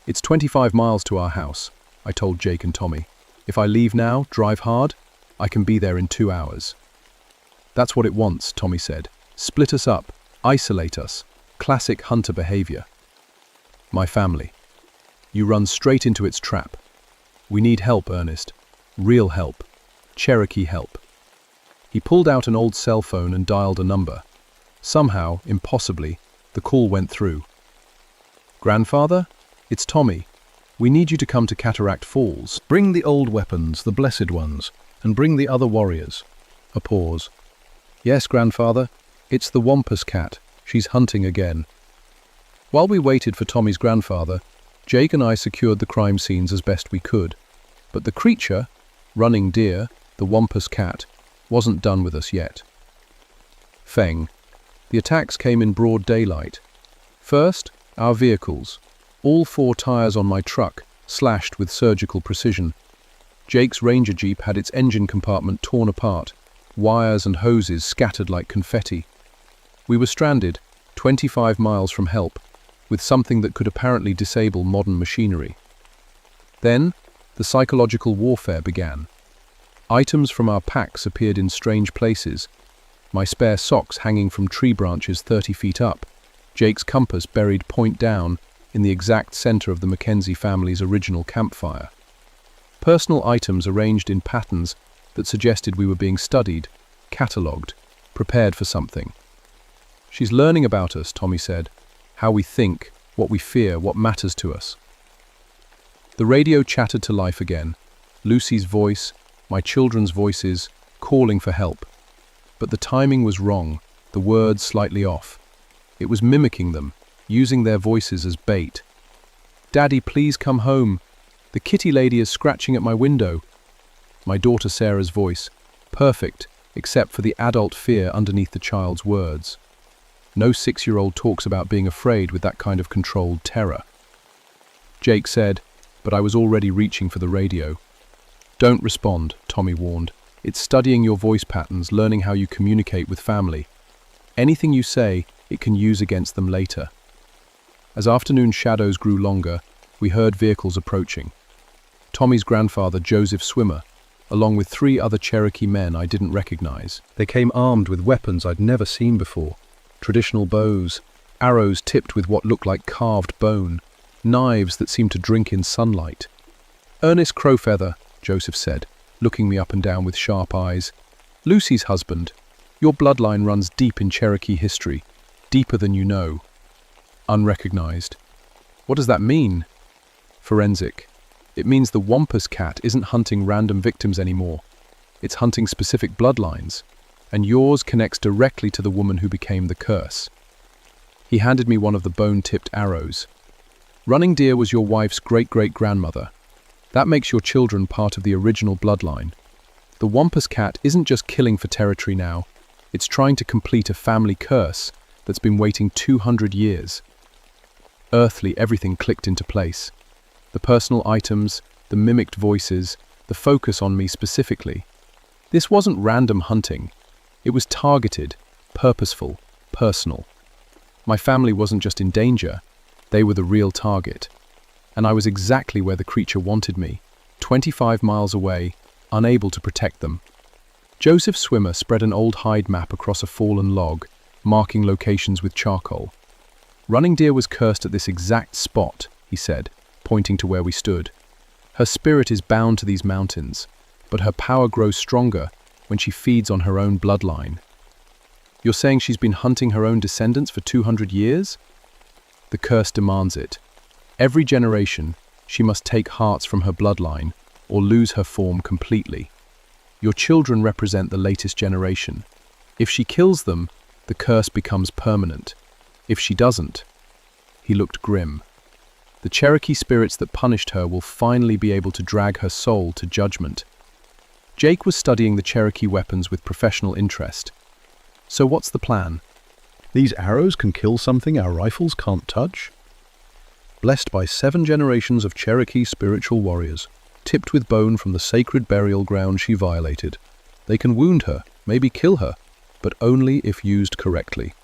"It's 25 miles to our house," I told Jake and Tommy. "If I leave now, drive hard, I can be there in 2 hours." "That's what it wants," Tommy said. "Split us up, isolate us. Classic hunter behavior." My family. You run straight into its trap. We need help, Ernest. Real help. Cherokee help. He pulled out an old cell phone and dialed a number. Somehow, impossibly, the call went through. Grandfather? It's Tommy. We need you to come to Cataract Falls. Bring the old weapons, the blessed ones, and bring the other warriors. A pause. Yes, Grandfather. It's the Wampus cat. She's hunting again. While we waited for Tommy's grandfather, Jake and I secured the crime scenes as best we could. But the creature, running deer, the Wampus cat, wasn't done with us yet. Feng. The attacks came in broad daylight. First, our vehicles. All 4 tires on my truck, slashed with surgical precision. Jake's Ranger Jeep had its engine compartment torn apart, wires and hoses scattered like confetti. We were stranded, 25 miles from help, with something that could apparently disable modern machinery. Then, the psychological warfare began. Items from our packs appeared in strange places. My spare socks hanging from tree branches 30 feet up, Jake's compass buried point down in the exact center of the Mackenzie family's original campfire. Personal items arranged in patterns that suggested we were being studied, catalogued, prepared for something. She's learning about us, Tommy said. How we think, what we fear, what matters to us. The radio chattered to life again. Lucy's voice, my children's voices, calling for help. But the timing was wrong, the words slightly off. It was mimicking them, using their voices as bait. Daddy, please come home. The kitty lady is scratching at my window. My daughter Sarah's voice, perfect, except for the adult fear underneath the child's words. No 6-year-old talks about being afraid with that kind of controlled terror. Jake said, but I was already reaching for the radio. Don't respond, Tommy warned. It's studying your voice patterns, learning how you communicate with family. Anything you say, it can use against them later. As afternoon shadows grew longer, we heard vehicles approaching. Tommy's grandfather, Joseph Swimmer, along with 3 other Cherokee men I didn't recognize. They came armed with weapons I'd never seen before. Traditional bows, arrows tipped with what looked like carved bone, knives that seemed to drink in sunlight. Ernest Crowfeather, Joseph said, looking me up and down with sharp eyes. Lucy's husband. Your bloodline runs deep in Cherokee history, deeper than you know. Unrecognized. What does that mean? Forensic. It means the Wampus cat isn't hunting random victims anymore. It's hunting specific bloodlines. And yours connects directly to the woman who became the curse. He handed me one of the bone-tipped arrows. Running deer was your wife's great-great-grandmother. That makes your children part of the original bloodline. The Wampus cat isn't just killing for territory now. It's trying to complete a family curse that's been waiting 200 years. Earthly, everything clicked into place. The personal items, the mimicked voices, the focus on me specifically. This wasn't random hunting. It was targeted, purposeful, personal. My family wasn't just in danger, they were the real target. And I was exactly where the creature wanted me, 25 miles away, unable to protect them. Joseph Swimmer spread an old hide map across a fallen log, marking locations with charcoal. Running deer was cursed at this exact spot, he said, pointing to where we stood. Her spirit is bound to these mountains, but her power grows stronger when she feeds on her own bloodline. You're saying she's been hunting her own descendants for 200 years? The curse demands it. Every generation, she must take hearts from her bloodline or lose her form completely. Your children represent the latest generation. If she kills them, the curse becomes permanent. If she doesn't, he looked grim. The Cherokee spirits that punished her will finally be able to drag her soul to judgment. Jake was studying the Cherokee weapons with professional interest. So what's the plan? These arrows can kill something our rifles can't touch? Blessed by 7 generations of Cherokee spiritual warriors, tipped with bone from the sacred burial ground she violated. They can wound her, maybe kill her, but only if used correctly.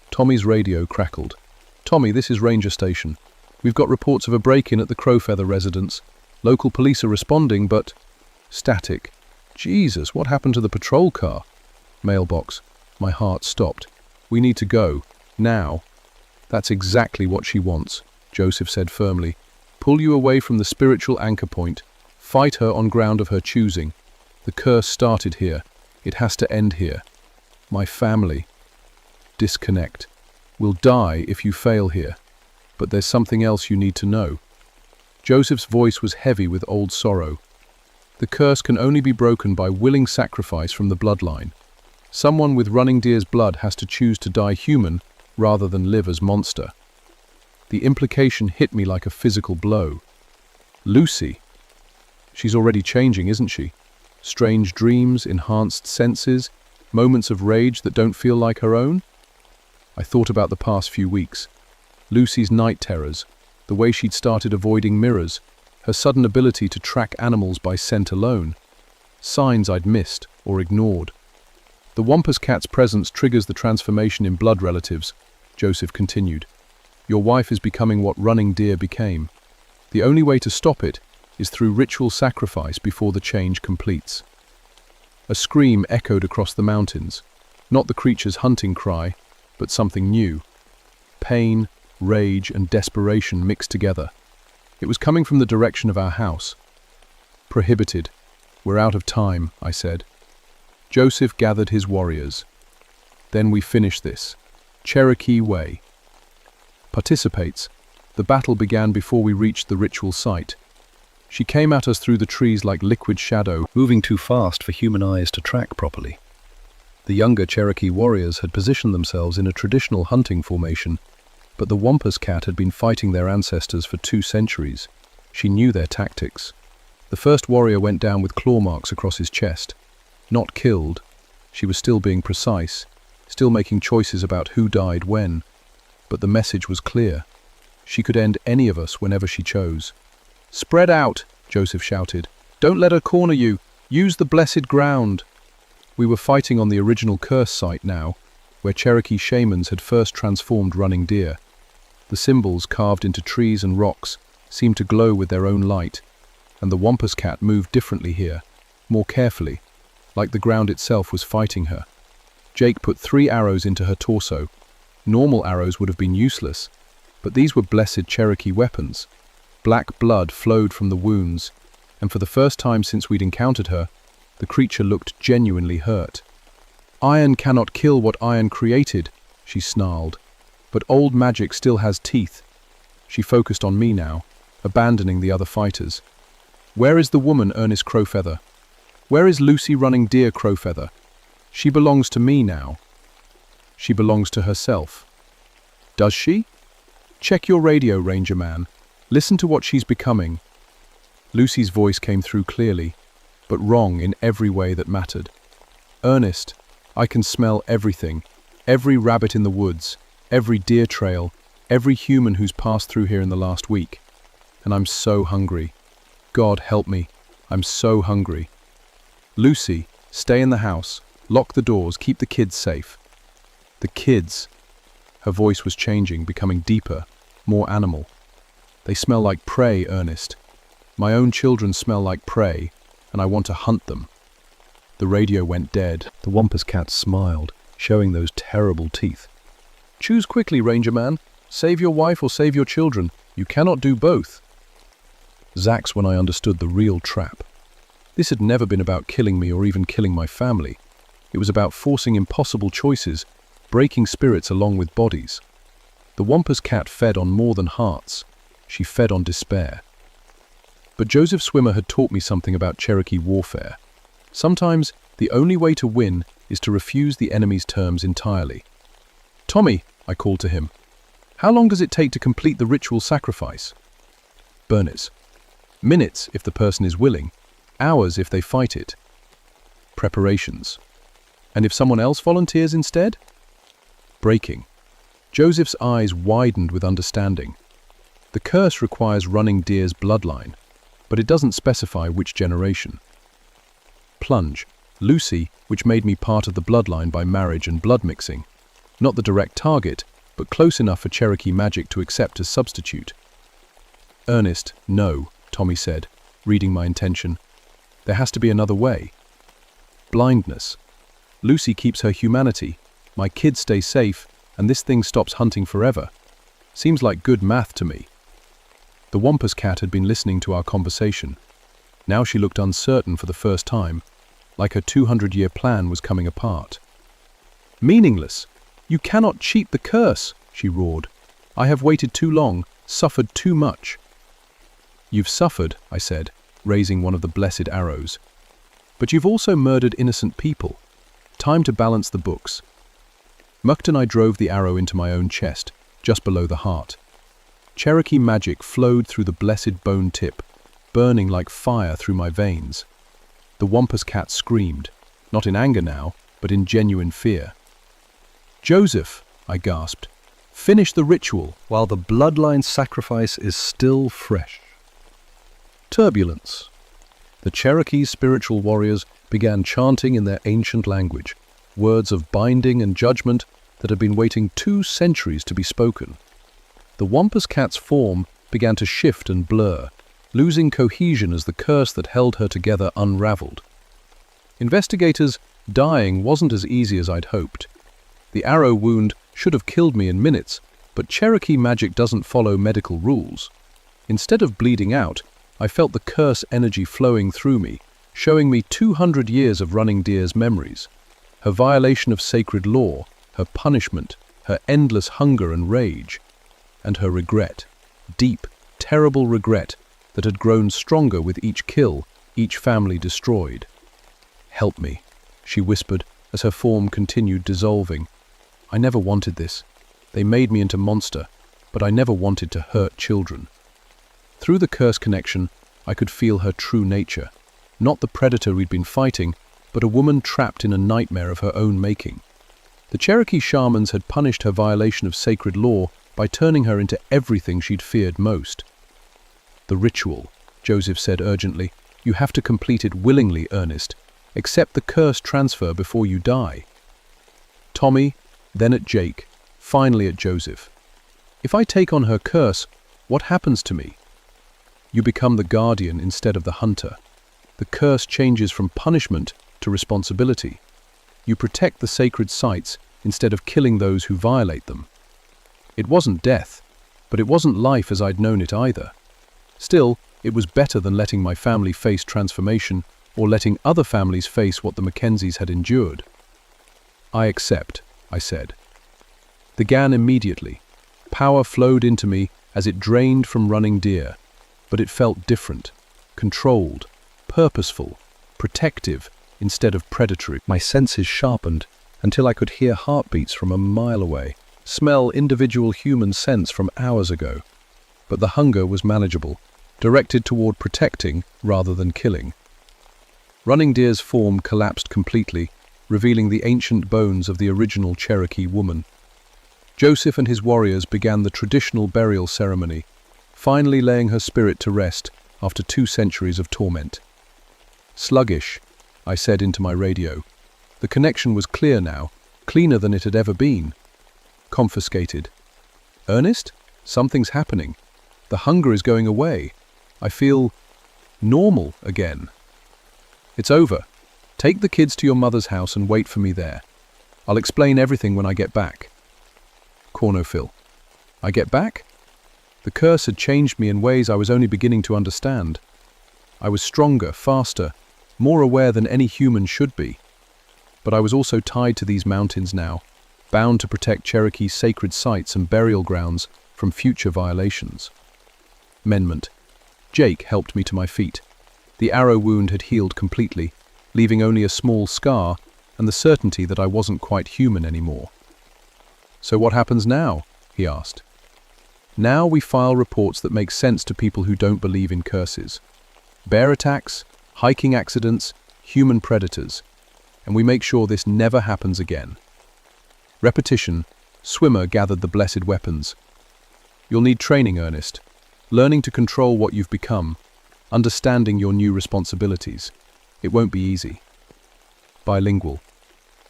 Tommy's radio crackled. Tommy, this is Ranger Station. We've got reports of a break-in at the Crowfeather residence. Local police are responding, but... Static. Jesus, what happened to the patrol car? Mailbox. My heart stopped. We need to go. Now. That's exactly what she wants, Joseph said firmly. pull you away from the spiritual anchor point, fight her on ground of her choosing. The curse started here. It has to end here. My family. Disconnect. Will die if you fail here. But there's something else you need to know. Joseph's voice was heavy with old sorrow. The curse can only be broken by willing sacrifice from the bloodline. Someone with running deer's blood has to choose to die human rather than live as monster. The implication hit me like a physical blow. Lucy. She's already changing, isn't she? Strange dreams, enhanced senses, moments of rage that don't feel like her own? I thought about the past few weeks. Lucy's night terrors, the way she'd started avoiding mirrors, her sudden ability to track animals by scent alone. Signs I'd missed or ignored. The Wampus cat's presence triggers the transformation in blood relatives, Joseph continued. Your wife is becoming what running deer became. The only way to stop it is through ritual sacrifice before the change completes. A scream echoed across the mountains, not the creature's hunting cry, but something new. Pain, rage, and desperation mixed together. It was coming from the direction of our house. Prohibited. We're out of time, I said. Joseph gathered his warriors. Then we finish this. Cherokee Way. Participates. The battle began before we reached the ritual site. She came at us through the trees like liquid shadow, moving too fast for human eyes to track properly. The younger Cherokee warriors had positioned themselves in a traditional hunting formation, but the Wampus cat had been fighting their ancestors for 2 centuries. She knew their tactics. The first warrior went down with claw marks across his chest. Not killed. She was still being precise, still making choices about who died when. But the message was clear. She could end any of us whenever she chose. Spread out, Joseph shouted. Don't let her corner you. Use the blessed ground. We were fighting on the original curse site now, where Cherokee shamans had first transformed running deer. The symbols carved into trees and rocks seemed to glow with their own light, and the Wampus cat moved differently here, more carefully, like the ground itself was fighting her. Jake put 3 arrows into her torso. Normal arrows would have been useless, but these were blessed Cherokee weapons. Black blood flowed from the wounds, and for the first time since we'd encountered her, the creature looked genuinely hurt. Iron cannot kill what iron created, she snarled, but old magic still has teeth. She focused on me now, abandoning the other fighters. Where is the woman, Ernest Crowfeather? Where is Lucy running deer, Crowfeather? She belongs to me now. She belongs to herself. Does she? Check your radio, Ranger Man. Listen to what she's becoming. Lucy's voice came through clearly, but wrong in every way that mattered. Ernest, I can smell everything. Every rabbit in the woods, every deer trail, every human who's passed through here in the last week. And I'm so hungry. God help me. I'm so hungry. Lucy, stay in the house. Lock the doors. Keep the kids safe. The kids. Her voice was changing, becoming deeper, more animal. They smell like prey, Ernest. My own children smell like prey, and I want to hunt them. The radio went dead. The Wampus cat smiled, showing those terrible teeth. Choose quickly, Ranger Man. Save your wife or save your children. You cannot do both. Zax when I understood the real trap. This had never been about killing me or even killing my family. It was about forcing impossible choices, breaking spirits along with bodies. The Wampus cat fed on more than hearts. She fed on despair. But Joseph Swimmer had taught me something about Cherokee warfare. Sometimes the only way to win is to refuse the enemy's terms entirely. Tommy, I called to him. How long does it take to complete the ritual sacrifice? Bernice. Minutes if the person is willing. Hours if they fight it. Preparations. And if someone else volunteers instead? Breaking. Joseph's eyes widened with understanding. The curse requires running deer's bloodline, but it doesn't specify which generation. Plunge. Lucy, which made me part of the bloodline by marriage and blood mixing. Not the direct target, but close enough for Cherokee magic to accept as substitute. Ernest, no, Tommy said, reading my intention. There has to be another way. Blindness. Lucy keeps her humanity, my kids stay safe, and this thing stops hunting forever. Seems like good math to me. The Wampus cat had been listening to our conversation. Now she looked uncertain for the first time, like her 200-year plan was coming apart. "Meaningless! You cannot cheat the curse!" she roared. "I have waited too long, suffered too much." "You've suffered," I said, raising one of the blessed arrows. "But you've also murdered innocent people. Time to balance the books." Mucked and I drove the arrow into my own chest, just below the heart. Cherokee magic flowed through the blessed bone tip, burning like fire through my veins. The Wampus cat screamed, not in anger now, but in genuine fear. "Joseph," I gasped, "finish the ritual while the bloodline sacrifice is still fresh." Turbulence. The Cherokee spiritual warriors began chanting in their ancient language, words of binding and judgment that had been waiting 2 centuries to be spoken. The Wampus cat's form began to shift and blur, losing cohesion as the curse that held her together unraveled. Investigators, dying wasn't as easy as I'd hoped. The arrow wound should have killed me in minutes, but Cherokee magic doesn't follow medical rules. Instead of bleeding out, I felt the curse energy flowing through me, showing me 200 years of Running Deer's memories. Her violation of sacred law, her punishment, her endless hunger and rage, and her regret, deep, terrible regret that had grown stronger with each kill, each family destroyed. "Help me," she whispered as her form continued dissolving. "I never wanted this. They made me into monster, but I never wanted to hurt children." Through the curse connection, I could feel her true nature. Not the predator we'd been fighting, but a woman trapped in a nightmare of her own making. The Cherokee shamans had punished her violation of sacred law by turning her into everything she'd feared most. "The ritual," Joseph said urgently. "You have to complete it willingly, Ernest. Accept the curse transfer before you die." Tommy, then at Jake, finally at Joseph. "If I take on her curse, what happens to me?" "You become the guardian instead of the hunter. The curse changes from punishment to responsibility. You protect the sacred sites instead of killing those who violate them." It wasn't death, but it wasn't life as I'd known it either. Still, it was better than letting my family face transformation or letting other families face what the Mackenzies had endured. "I accept," I said. The gan immediately. Power flowed into me as it drained from Running Deer, but it felt different, controlled, purposeful, protective instead of predatory. My senses sharpened until I could hear heartbeats from a mile away, smell individual human scents from hours ago. But the hunger was manageable, directed toward protecting rather than killing. Running Deer's form collapsed completely, revealing the ancient bones of the original Cherokee woman. Joseph and his warriors began the traditional burial ceremony, finally laying her spirit to rest after 2 centuries of torment. "Sluggish," I said into my radio. The connection was clear now, cleaner than it had ever been. "Confiscated." "Ernest? Something's happening. The hunger is going away. I feel normal again." "It's over. Take the kids to your mother's house and wait for me there. I'll explain everything when I get back." Cornfill. I get back? The curse had changed me in ways I was only beginning to understand. I was stronger, faster, more aware than any human should be. But I was also tied to these mountains now, bound to protect Cherokee's sacred sites and burial grounds from future violations. Amendment. Jake helped me to my feet. The arrow wound had healed completely, leaving only a small scar and the certainty that I wasn't quite human anymore. "So what happens now?" he asked. "Now we file reports that make sense to people who don't believe in curses. Bear attacks, hiking accidents, human predators. And we make sure this never happens again." Repetition. Swimmer gathered the blessed weapons. "You'll need training, Ernest. Learning to control what you've become. Understanding your new responsibilities. It won't be easy." Bilingual.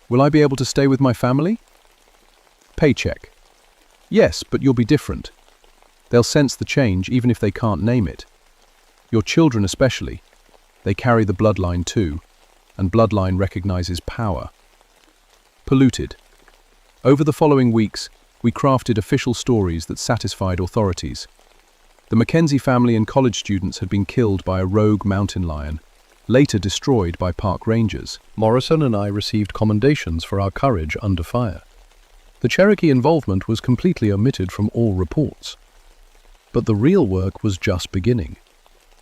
"Will I be able to stay with my family?" Paycheck. "Yes, but you'll be different. They'll sense the change even if they can't name it. Your children especially. They carry the bloodline too, and bloodline recognizes power." Polluted. Over the following weeks, we crafted official stories that satisfied authorities. The Mackenzie family and college students had been killed by a rogue mountain lion, later destroyed by park rangers. Morrison and I received commendations for our courage under fire. The Cherokee involvement was completely omitted from all reports. But the real work was just beginning.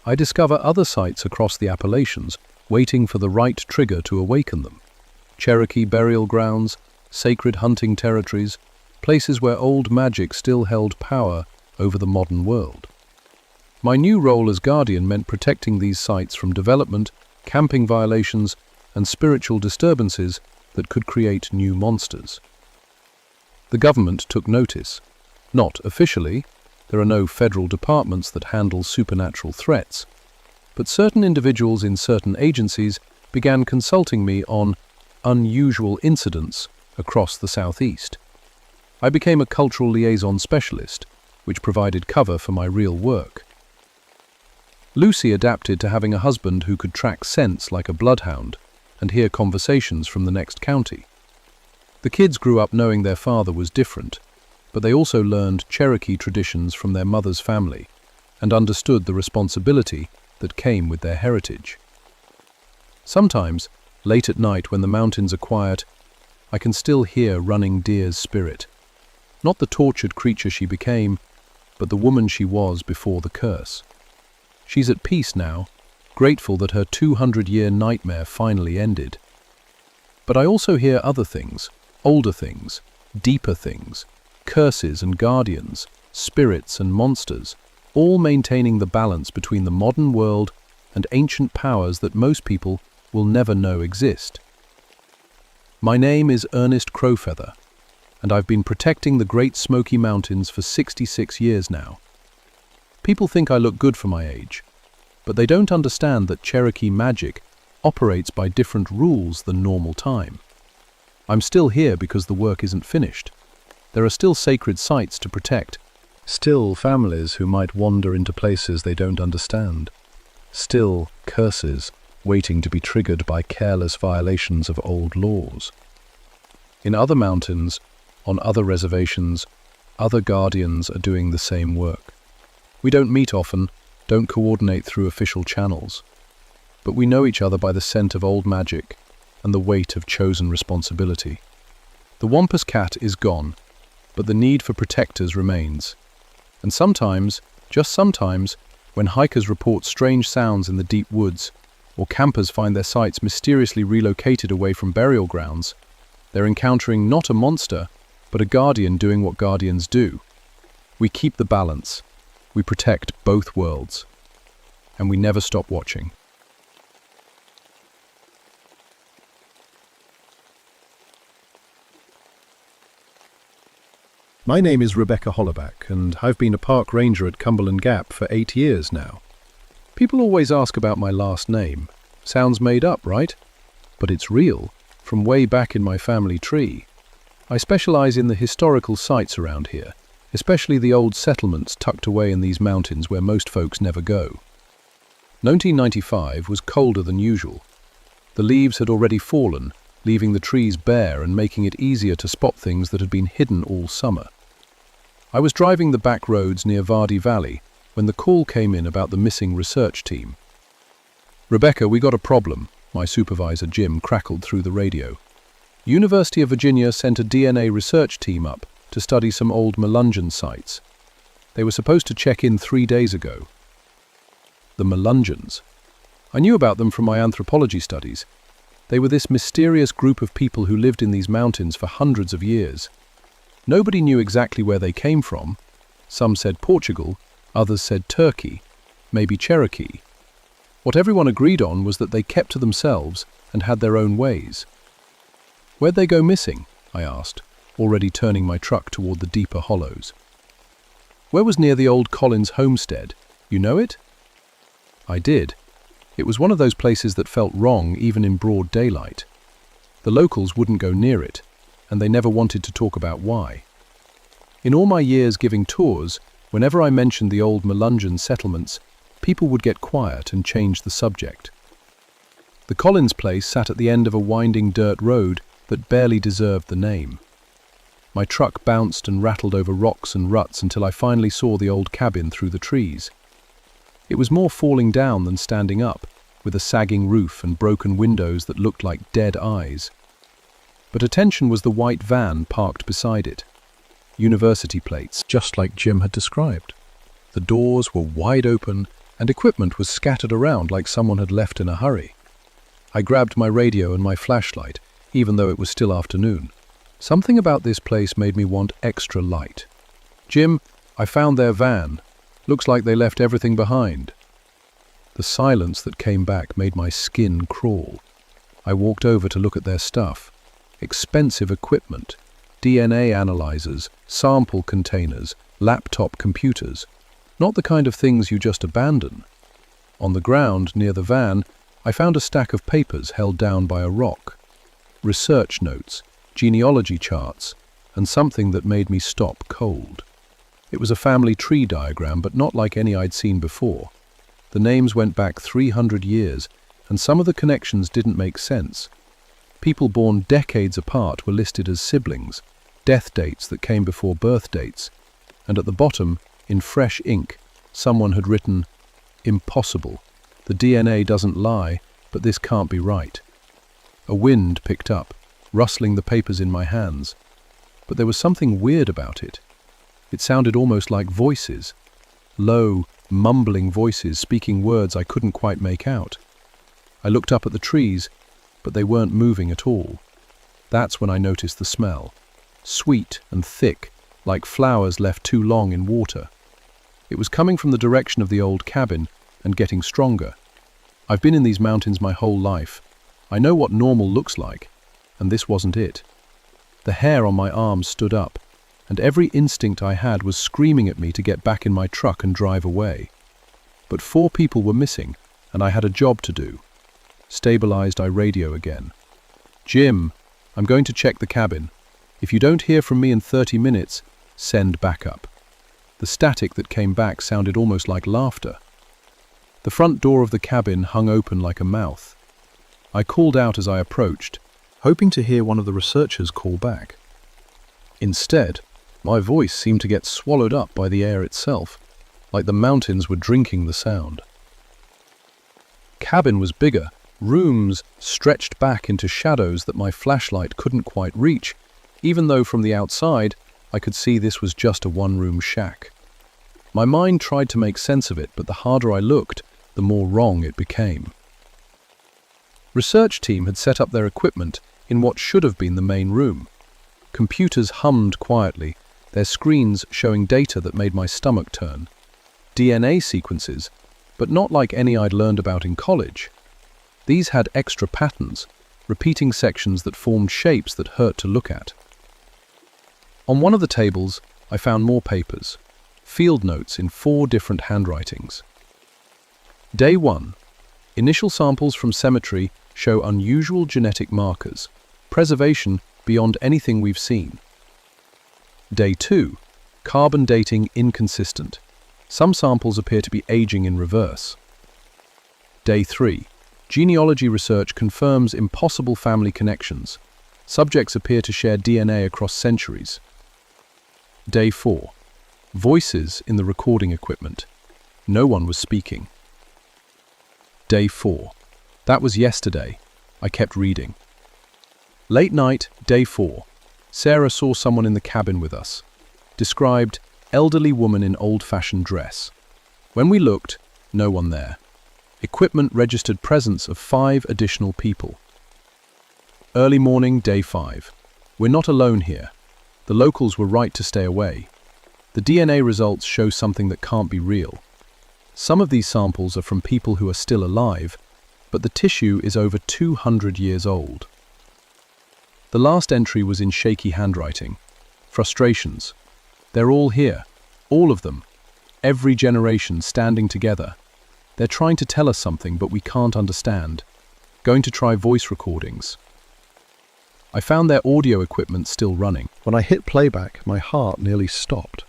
I discover other sites across the Appalachians waiting for the right trigger to awaken them. Cherokee burial grounds, sacred hunting territories, places where old magic still held power over the modern world. My new role as guardian meant protecting these sites from development, camping violations, and spiritual disturbances that could create new monsters. The government took notice. Not officially, there are no federal departments that handle supernatural threats, but certain individuals in certain agencies began consulting me on unusual incidents across the Southeast. I became a cultural liaison specialist, which provided cover for my real work. Lucy adapted to having a husband who could track scents like a bloodhound and hear conversations from the next county. The kids grew up knowing their father was different, but they also learned Cherokee traditions from their mother's family and understood the responsibility that came with their heritage. Sometimes, late at night when the mountains are quiet, I can still hear Running Deer's spirit. Not the tortured creature she became, but the woman she was before the curse. She's at peace now, grateful that her 200-year nightmare finally ended. But I also hear other things, older things, deeper things, curses and guardians, spirits and monsters, all maintaining the balance between the modern world and ancient powers that most people will never know exist. My name is Ernest Crowfeather, and I've been protecting the Great Smoky Mountains for 66 years now. People think I look good for my age, but they don't understand that Cherokee magic operates by different rules than normal time. I'm still here because the work isn't finished. There are still sacred sites to protect, still families who might wander into places they don't understand, still curses waiting to be triggered by careless violations of old laws. In other mountains, on other reservations, other guardians are doing the same work. We don't meet often, don't coordinate through official channels, but we know each other by the scent of old magic and the weight of chosen responsibility. The Wampus cat is gone, but the need for protectors remains. And sometimes, just sometimes, when hikers report strange sounds in the deep woods, or campers find their sites mysteriously relocated away from burial grounds, they're encountering not a monster, but a guardian doing what guardians do. We keep the balance. We protect both worlds. And we never stop watching. My name is Rebecca Hollaback, and I've been a park ranger at Cumberland Gap for 8 years now. People always ask about my last name. Sounds made up, right? But it's real, from way back in my family tree. I specialize in the historical sites around here, especially the old settlements tucked away in these mountains where most folks never go. 1995 was colder than usual. The leaves had already fallen, leaving the trees bare and making it easier to spot things that had been hidden all summer. I was driving the back roads near Vardy Valley when the call came in about the missing research team. "Rebecca, we got a problem," my supervisor Jim crackled through the radio. "University of Virginia sent a DNA research team up to study some old Melungeon sites. They were supposed to check in 3 days ago." The Melungeons. I knew about them from my anthropology studies. They were this mysterious group of people who lived in these mountains for hundreds of years. Nobody knew exactly where they came from. Some said Portugal, others said Turkey, maybe Cherokee. What everyone agreed on was that they kept to themselves and had their own ways. "Where'd they go missing?" I asked, already turning my truck toward the deeper hollows. "Where was near the old Collins homestead? You know it?" I did. It was one of those places that felt wrong even in broad daylight. The locals wouldn't go near it, and they never wanted to talk about why. In all my years giving tours, whenever I mentioned the old Melungeon settlements, people would get quiet and change the subject. The Collins place sat at the end of a winding dirt road that barely deserved the name. My truck bounced and rattled over rocks and ruts until I finally saw the old cabin through the trees. It was more falling down than standing up, with a sagging roof and broken windows that looked like dead eyes. But attention was the white van parked beside it. University plates, just like Jim had described. The doors were wide open and equipment was scattered around like someone had left in a hurry. I grabbed my radio and my flashlight, even though it was still afternoon. Something about this place made me want extra light. "Jim, I found their van. Looks like they left everything behind." The silence that came back made my skin crawl. I walked over to look at their stuff. Expensive equipment, DNA analyzers, sample containers, laptop computers. Not the kind of things you just abandon. On the ground near the van, I found a stack of papers held down by a rock. Research notes, genealogy charts, and something that made me stop cold. It was a family tree diagram, but not like any I'd seen before. The names went back 300 years, and some of the connections didn't make sense. People born decades apart were listed as siblings, death dates that came before birth dates, and at the bottom, in fresh ink, someone had written, "Impossible. The DNA doesn't lie, but this can't be right." A wind picked up, rustling the papers in my hands. But there was something weird about it. It sounded almost like voices. Low, mumbling voices speaking words I couldn't quite make out. I looked up at the trees, but they weren't moving at all. That's when I noticed the smell. Sweet and thick, like flowers left too long in water. It was coming from the direction of the old cabin and getting stronger. I've been in these mountains my whole life. I know what normal looks like, and this wasn't it. The hair on my arms stood up, and every instinct I had was screaming at me to get back in my truck and drive away. But 4 people were missing, and I had a job to do. Stabilized, I radio again. "Jim, I'm going to check the cabin. If you don't hear from me in 30 minutes, send backup." The static that came back sounded almost like laughter. The front door of the cabin hung open like a mouth. I called out as I approached, hoping to hear one of the researchers call back. Instead, my voice seemed to get swallowed up by the air itself, like the mountains were drinking the sound. Cabin was bigger, rooms stretched back into shadows that my flashlight couldn't quite reach, even though from the outside I could see this was just a one-room shack. My mind tried to make sense of it, but the harder I looked, the more wrong it became. Research team had set up their equipment in what should have been the main room. Computers hummed quietly, their screens showing data that made my stomach turn. DNA sequences, but not like any I'd learned about in college. These had extra patterns, repeating sections that formed shapes that hurt to look at. On one of the tables, I found more papers, field notes in 4 different handwritings. Day 1. Initial samples from cemetery show unusual genetic markers, preservation beyond anything we've seen. Day 2. Carbon dating inconsistent. Some samples appear to be aging in reverse. Day 3. Genealogy research confirms impossible family connections. Subjects appear to share DNA across centuries. Day 4. Voices in the recording equipment. No one was speaking. Day 4. That was yesterday. I kept reading. Late night, day 4. Sarah saw someone in the cabin with us. Described, elderly woman in old-fashioned dress. When we looked, no one there. Equipment registered presence of 5 additional people. Early morning, day 5. We're not alone here. The locals were right to stay away. The DNA results show something that can't be real. Some of these samples are from people who are still alive, but the tissue is over 200 years old. The last entry was in shaky handwriting. Frustrations. They're all here. All of them. Every generation standing together. They're trying to tell us something, but we can't understand. Going to try voice recordings. I found their audio equipment still running. When I hit playback, my heart nearly stopped.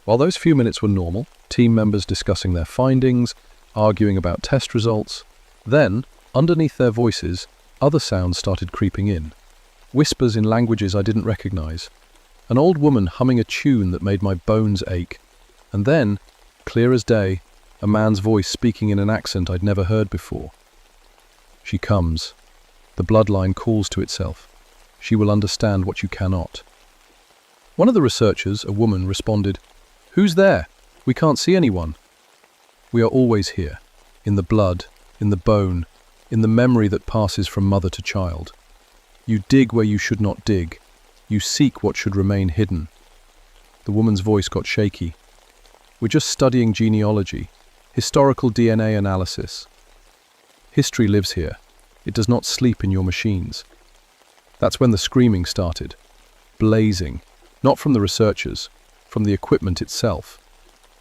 While those few minutes were normal, team members discussing their findings, arguing about test results, then, underneath their voices, other sounds started creeping in. Whispers in languages I didn't recognize. An old woman humming a tune that made my bones ache. And then, clear as day, a man's voice speaking in an accent I'd never heard before. She comes. The bloodline calls to itself. She will understand what you cannot. One of the researchers, a woman, responded, "Who's there? We can't see anyone." We are always here, in the blood, in the bone, in the memory that passes from mother to child. You dig where you should not dig. You seek what should remain hidden. The woman's voice got shaky. We're just studying genealogy, historical DNA analysis. History lives here. It does not sleep in your machines. That's when the screaming started. Blazing. Not from the researchers, from the equipment itself.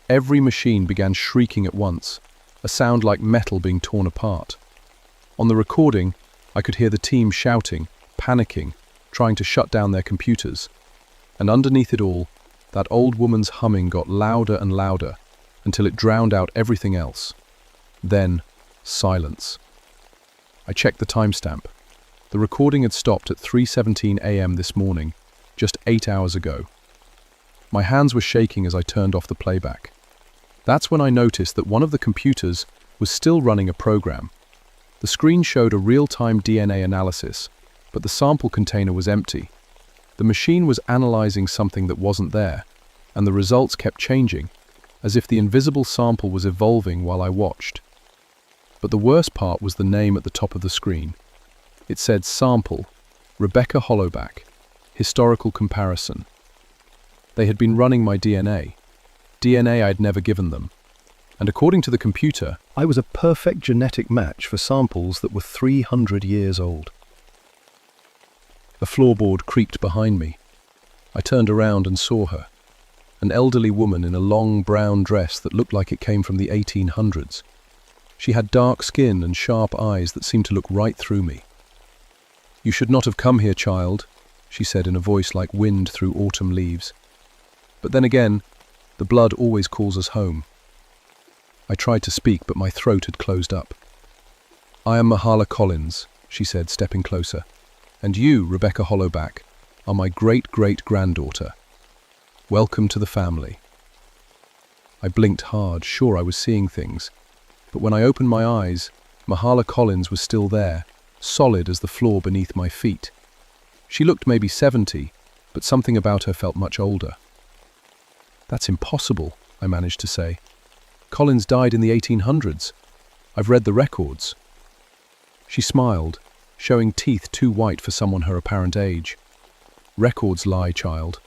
Every machine began shrieking at once, a sound like metal being torn apart. On the recording, I could hear the team shouting, panicking, trying to shut down their computers. And underneath it all, that old woman's humming got louder and louder until it drowned out everything else. Then, silence. I checked the timestamp. The recording had stopped at 3:17 a.m. this morning, just 8 hours ago. My hands were shaking as I turned off the playback. That's when I noticed that one of the computers was still running a program. The screen showed a real-time DNA analysis, but the sample container was empty. The machine was analyzing something that wasn't there, and the results kept changing, as if the invisible sample was evolving while I watched. But the worst part was the name at the top of the screen. It said Sample, Rebecca Hollowback, Historical Comparison. They had been running my DNA I'd never given them. And according to the computer, I was a perfect genetic match for samples that were 300 years old. A floorboard creaked behind me. I turned around and saw her, an elderly woman in a long brown dress that looked like it came from the 1800s. She had dark skin and sharp eyes that seemed to look right through me. "You should not have come here, child," she said in a voice like wind through autumn leaves. But then again, the blood always calls us home. I tried to speak, but my throat had closed up. "I am Mahala Collins," she said, stepping closer. "And you, Rebecca Hollowback, are my great-great-granddaughter. Welcome to the family." I blinked hard, sure I was seeing things. But when I opened my eyes, Mahala Collins was still there, solid as the floor beneath my feet. She looked maybe 70, but something about her felt much older. "That's impossible," I managed to say. "Collins died in the 1800s. I've read the records." She smiled, showing teeth too white for someone her apparent age. "Records lie, child.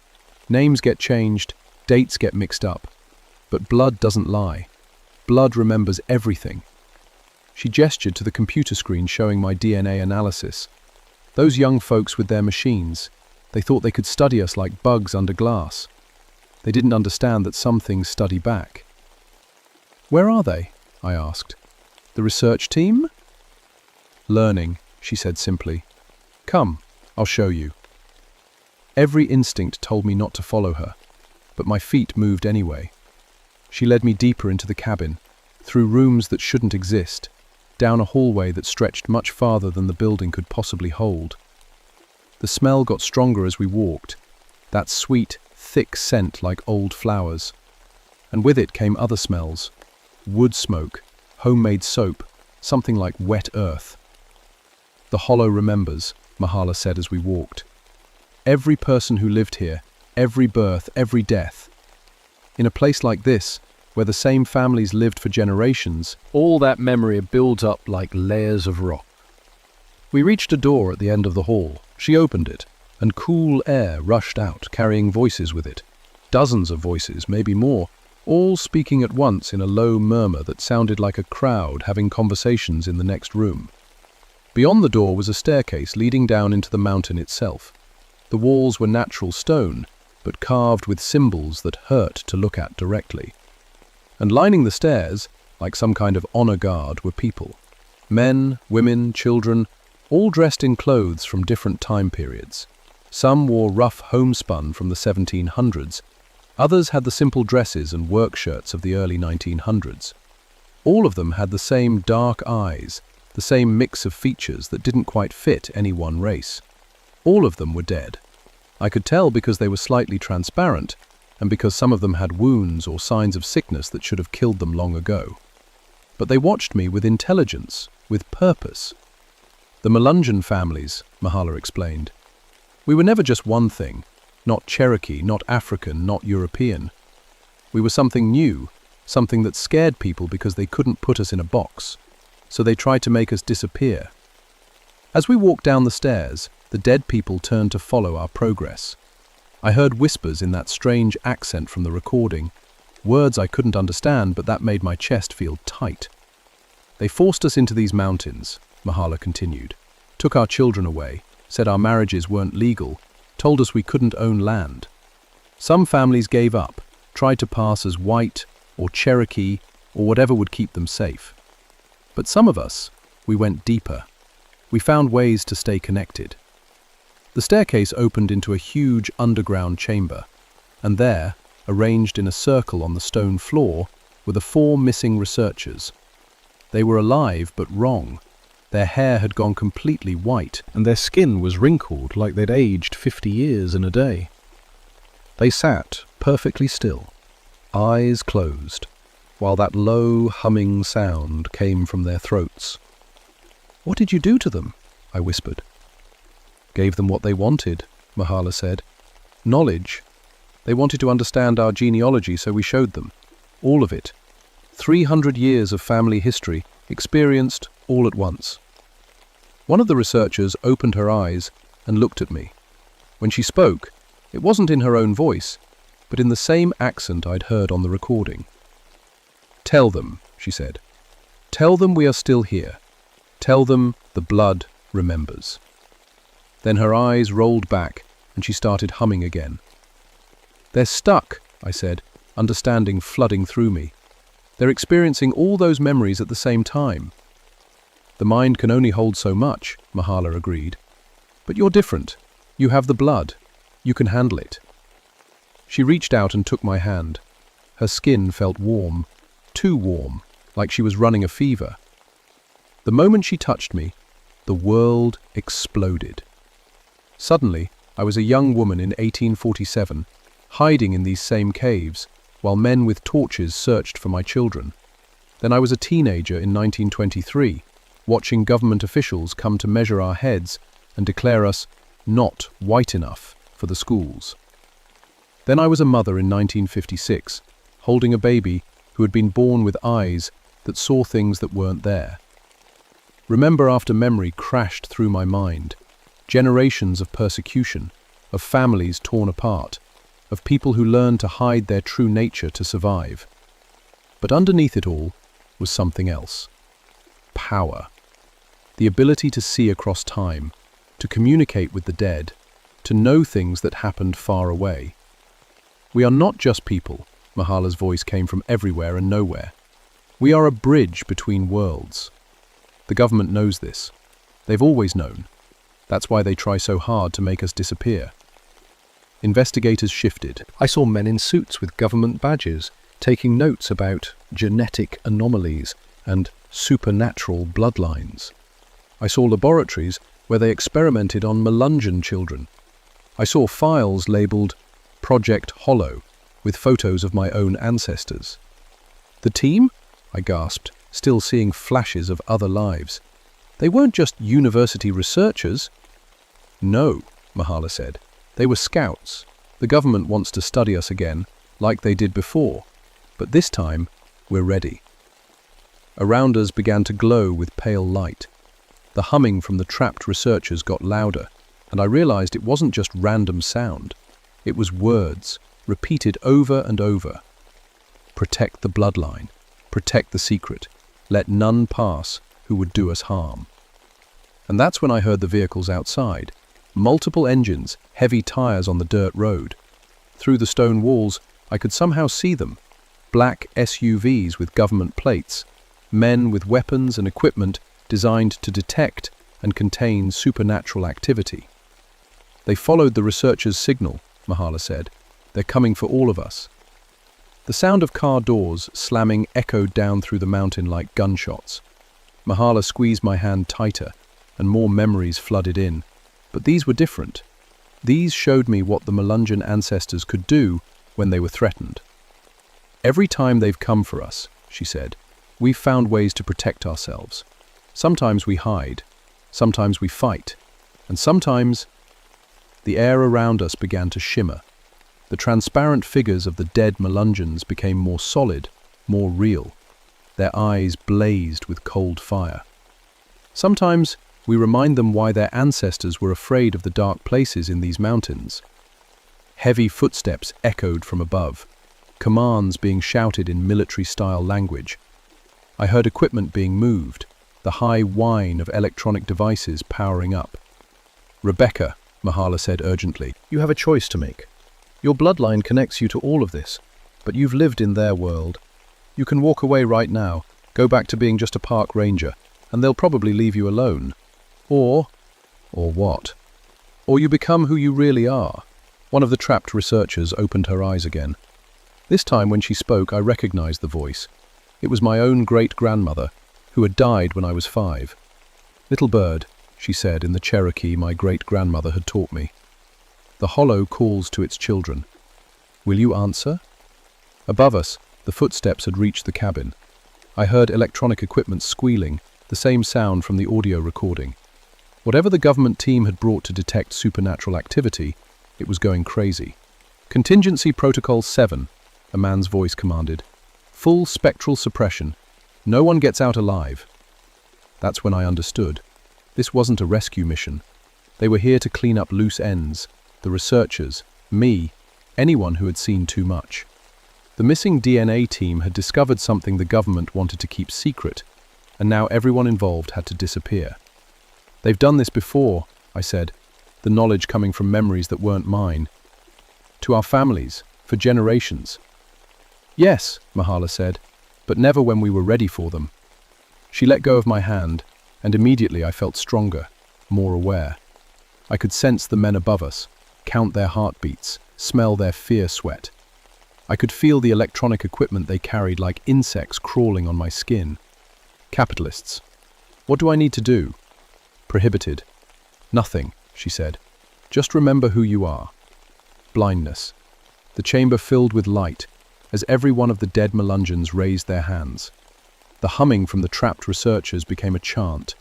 Names get changed, dates get mixed up. But blood doesn't lie. Blood remembers everything." She gestured to the computer screen showing my DNA analysis. Those young folks with their machines, they thought they could study us like bugs under glass. They didn't understand that some things study back. "Where are they?" I asked. "The research team?" "Learning," she said simply. "Come, I'll show you." Every instinct told me not to follow her, but my feet moved anyway. She led me deeper into the cabin, through rooms that shouldn't exist, down a hallway that stretched much farther than the building could possibly hold. The smell got stronger as we walked, that sweet, thick scent like old flowers. And with it came other smells: wood smoke, homemade soap, something like wet earth. "The Hollow remembers," Mahala said as we walked. "Every person who lived here, every birth, every death. In a place like this, where the same families lived for generations, all that memory builds up like layers of rock." We reached a door at the end of the hall. She opened it, and cool air rushed out, carrying voices with it. Dozens of voices, maybe more, all speaking at once in a low murmur that sounded like a crowd having conversations in the next room. Beyond the door was a staircase leading down into the mountain itself. The walls were natural stone, but carved with symbols that hurt to look at directly. And lining the stairs, like some kind of honor guard, were people. Men, women, children, all dressed in clothes from different time periods. Some wore rough homespun from the 1700s. Others had the simple dresses and work shirts of the early 1900s. All of them had the same dark eyes, the same mix of features that didn't quite fit any one race. All of them were dead. I could tell because they were slightly transparent, and because some of them had wounds or signs of sickness that should have killed them long ago. But they watched me with intelligence, with purpose. The Melungeon families, Mahala explained. We were never just one thing, not Cherokee, not African, not European. We were something new, something that scared people because they couldn't put us in a box, so they tried to make us disappear. As we walked down the stairs, the dead people turned to follow our progress. I heard whispers in that strange accent from the recording, words I couldn't understand, but that made my chest feel tight. They forced us into these mountains, Mahala continued, took our children away, said our marriages weren't legal, told us we couldn't own land. Some families gave up, tried to pass as white or Cherokee or whatever would keep them safe. But some of us, we went deeper. We found ways to stay connected. The staircase opened into a huge underground chamber, and there, arranged in a circle on the stone floor, were the 4 missing researchers. They were alive but wrong. Their hair had gone completely white, and their skin was wrinkled like they'd aged 50 years in a day. They sat perfectly still, eyes closed, while that low, humming sound came from their throats. "What did you do to them?" I whispered. "Gave them what they wanted," Mahala said. "Knowledge. They wanted to understand our genealogy, so we showed them. All of it. 300 years of family history, experienced all at once." One of the researchers opened her eyes and looked at me. When she spoke, it wasn't in her own voice, but in the same accent I'd heard on the recording. "Tell them," she said. "Tell them we are still here. Tell them the blood remembers." Then her eyes rolled back and she started humming again. "They're stuck," I said, understanding flooding through me. "They're experiencing all those memories at the same time." "The mind can only hold so much," Mahala agreed. "But you're different. You have the blood. You can handle it." She reached out and took my hand. Her skin felt warm, too warm, like she was running a fever. The moment she touched me, the world exploded. Suddenly, I was a young woman in 1847, hiding in these same caves, while men with torches searched for my children. Then I was a teenager in 1923, watching government officials come to measure our heads and declare us not white enough for the schools. Then I was a mother in 1956, holding a baby who had been born with eyes that saw things that weren't there. Remember after memory crashed through my mind, generations of persecution, of families torn apart, of people who learned to hide their true nature to survive. But underneath it all was something else. Power. The ability to see across time, to communicate with the dead, to know things that happened far away. "We are not just people," Mahala's voice came from everywhere and nowhere. "We are a bridge between worlds." The government knows this. They've always known. That's why they try so hard to make us disappear. Investigators shifted. I saw men in suits with government badges, taking notes about genetic anomalies and supernatural bloodlines. I saw laboratories where they experimented on Melungeon children. I saw files labelled Project Hollow, with photos of my own ancestors. "The team?" I gasped, still seeing flashes of other lives. "They weren't just university researchers." "No," Mahala said. "They were scouts. The government wants to study us again, like they did before. But this time, we're ready." Around us began to glow with pale light. The humming from the trapped researchers got louder, and I realized it wasn't just random sound. It was words, repeated over and over. "Protect the bloodline. Protect the secret. Let none pass who would do us harm." And that's when I heard the vehicles outside. Multiple engines, heavy tires on the dirt road. Through the stone walls, I could somehow see them. Black SUVs with government plates. Men with weapons and equipment designed to detect and contain supernatural activity. "They followed the researchers' signal," Mahala said. "They're coming for all of us." The sound of car doors slamming echoed down through the mountain like gunshots. Mahala squeezed my hand tighter, and more memories flooded in. But these were different. These showed me what the Melungeon ancestors could do when they were threatened. "Every time they've come for us," she said, "we've found ways to protect ourselves. Sometimes we hide, sometimes we fight, and sometimes—" The air around us began to shimmer. The transparent figures of the dead Melungeons became more solid, more real. Their eyes blazed with cold fire. Sometimes we remind them why their ancestors were afraid of the dark places in these mountains. Heavy footsteps echoed from above, commands being shouted in military-style language. I heard equipment being moved, the high whine of electronic devices powering up. "Rebecca," Mahala said urgently, "You have a choice to make. Your bloodline connects you to all of this, but you've lived in their world. You can walk away right now, go back to being just a park ranger, and they'll probably leave you alone. Or what? Or you become who you really are." One of the trapped researchers opened her eyes again. This time when she spoke, I recognized the voice. It was my own great-grandmother, who had died when I was 5. "Little bird," she said in the Cherokee my great-grandmother had taught me, "the hollow calls to its children. Will you answer?" Above us, the footsteps had reached the cabin. I heard electronic equipment squealing, the same sound from the audio recording. Whatever the government team had brought to detect supernatural activity, it was going crazy. "Contingency Protocol 7, a man's voice commanded. "Full spectral suppression. No one gets out alive." That's when I understood. This wasn't a rescue mission. They were here to clean up loose ends, the researchers, me, anyone who had seen too much. The missing DNA team had discovered something the government wanted to keep secret, and now everyone involved had to disappear. "They've done this before," I said, the knowledge coming from memories that weren't mine. "To our families, for generations." "Yes," Mahala said, "but never when we were ready for them." She let go of my hand, and immediately I felt stronger, more aware. I could sense the men above us, count their heartbeats, smell their fear sweat. I could feel the electronic equipment they carried like insects crawling on my skin. Capitalists. What do I need to do? Prohibited. "Nothing," she said. "Just remember who you are." Blindness. The chamber filled with light, as every one of the dead Melungeons raised their hands. The humming from the trapped researchers became a chant,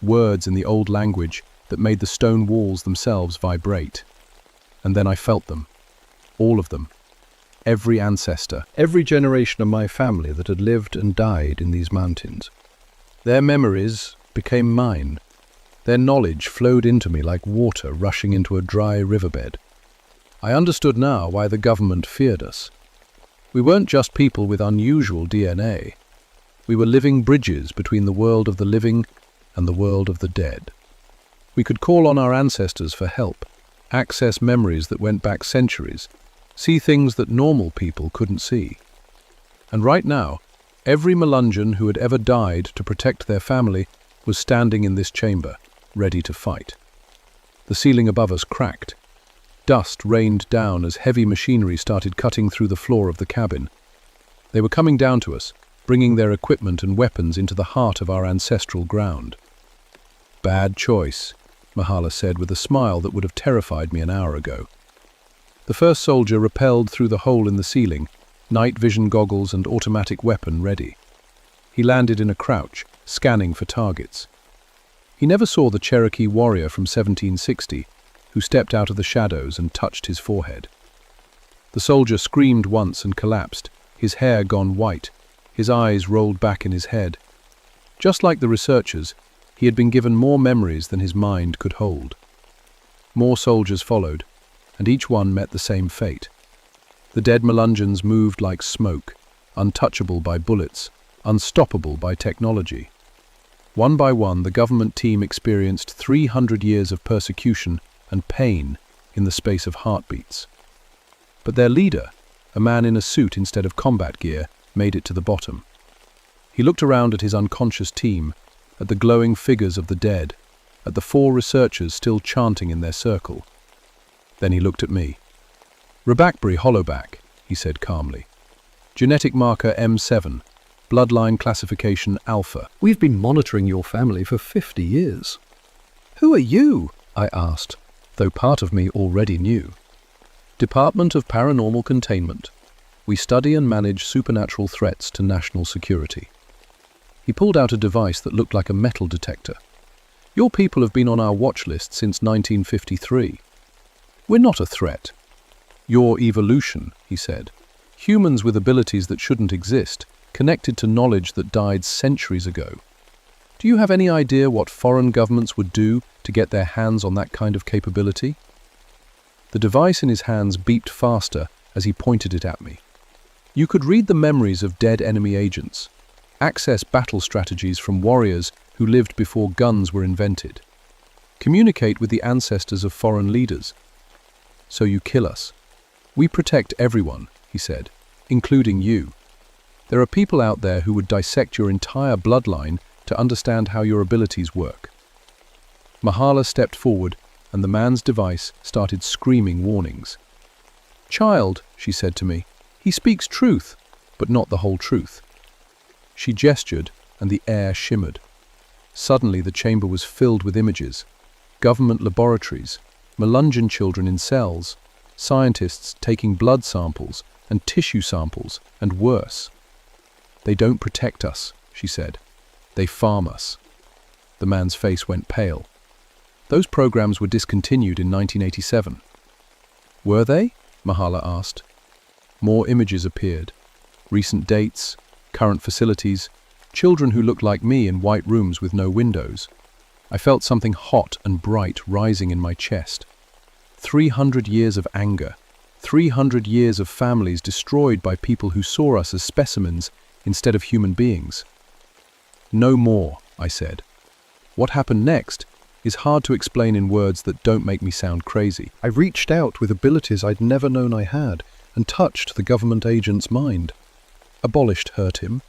words in the old language that made the stone walls themselves vibrate. And then I felt them. All of them. Every ancestor, every generation of my family that had lived and died in these mountains. Their memories became mine. Their knowledge flowed into me like water rushing into a dry riverbed. I understood now why the government feared us. We weren't just people with unusual DNA. We were living bridges between the world of the living and the world of the dead. We could call on our ancestors for help, access memories that went back centuries, see things that normal people couldn't see. And right now, every Melungeon who had ever died to protect their family was standing in this chamber, ready to fight. The ceiling above us cracked. Dust rained down as heavy machinery started cutting through the floor of the cabin. They were coming down to us, bringing their equipment and weapons into the heart of our ancestral ground. "Bad choice," Mahala said with a smile that would have terrified me an hour ago. The first soldier rappelled through the hole in the ceiling, night vision goggles and automatic weapon ready. He landed in a crouch, scanning for targets. He never saw the Cherokee warrior from 1760, who stepped out of the shadows and touched his forehead. The soldier screamed once and collapsed, his hair gone white, his eyes rolled back in his head. Just like the researchers, he had been given more memories than his mind could hold. More soldiers followed, and each one met the same fate. The dead Melungeons moved like smoke, untouchable by bullets, unstoppable by technology. One by one, the government team experienced 300 years of persecution and pain in the space of heartbeats. But their leader, a man in a suit instead of combat gear, made it to the bottom. He looked around at his unconscious team, at the glowing figures of the dead, at the 4 researchers still chanting in their circle. Then he looked at me. "Rebakbury Hollowback," he said calmly. "Genetic marker M7, bloodline classification Alpha. We've been monitoring your family for 50 years. "Who are you?" I asked, though part of me already knew. Department of Paranormal Containment. We study and manage supernatural threats to national security. He pulled out a device that looked like a metal detector. Your people have been on our watch list since 1953. We're not a threat. Your evolution, he said. Humans with abilities that shouldn't exist, connected to knowledge that died centuries ago. Do you have any idea what foreign governments would do to get their hands on that kind of capability? The device in his hands beeped faster as he pointed it at me. You could read the memories of dead enemy agents, access battle strategies from warriors who lived before guns were invented, communicate with the ancestors of foreign leaders. So you kill us. We protect everyone, he said, including you. There are people out there who would dissect your entire bloodline to understand how your abilities work. Mahala stepped forward, and the man's device started screaming warnings. Child, she said to me, he speaks truth, but not the whole truth. She gestured, and the air shimmered. Suddenly the chamber was filled with images. Government laboratories, Melungeon children in cells, scientists taking blood samples and tissue samples, and worse. They don't protect us, she said. They farm us. The man's face went pale. Those programs were discontinued in 1987. Were they? Mahala asked. More images appeared. Recent dates, current facilities, children who looked like me in white rooms with no windows. I felt something hot and bright rising in my chest. 300 years of anger. 300 years of families destroyed by people who saw us as specimens instead of human beings. No more, I said. What happened next is hard to explain in words that don't make me sound crazy. I reached out with abilities I'd never known I had and touched the government agent's mind. Abolished hurt him.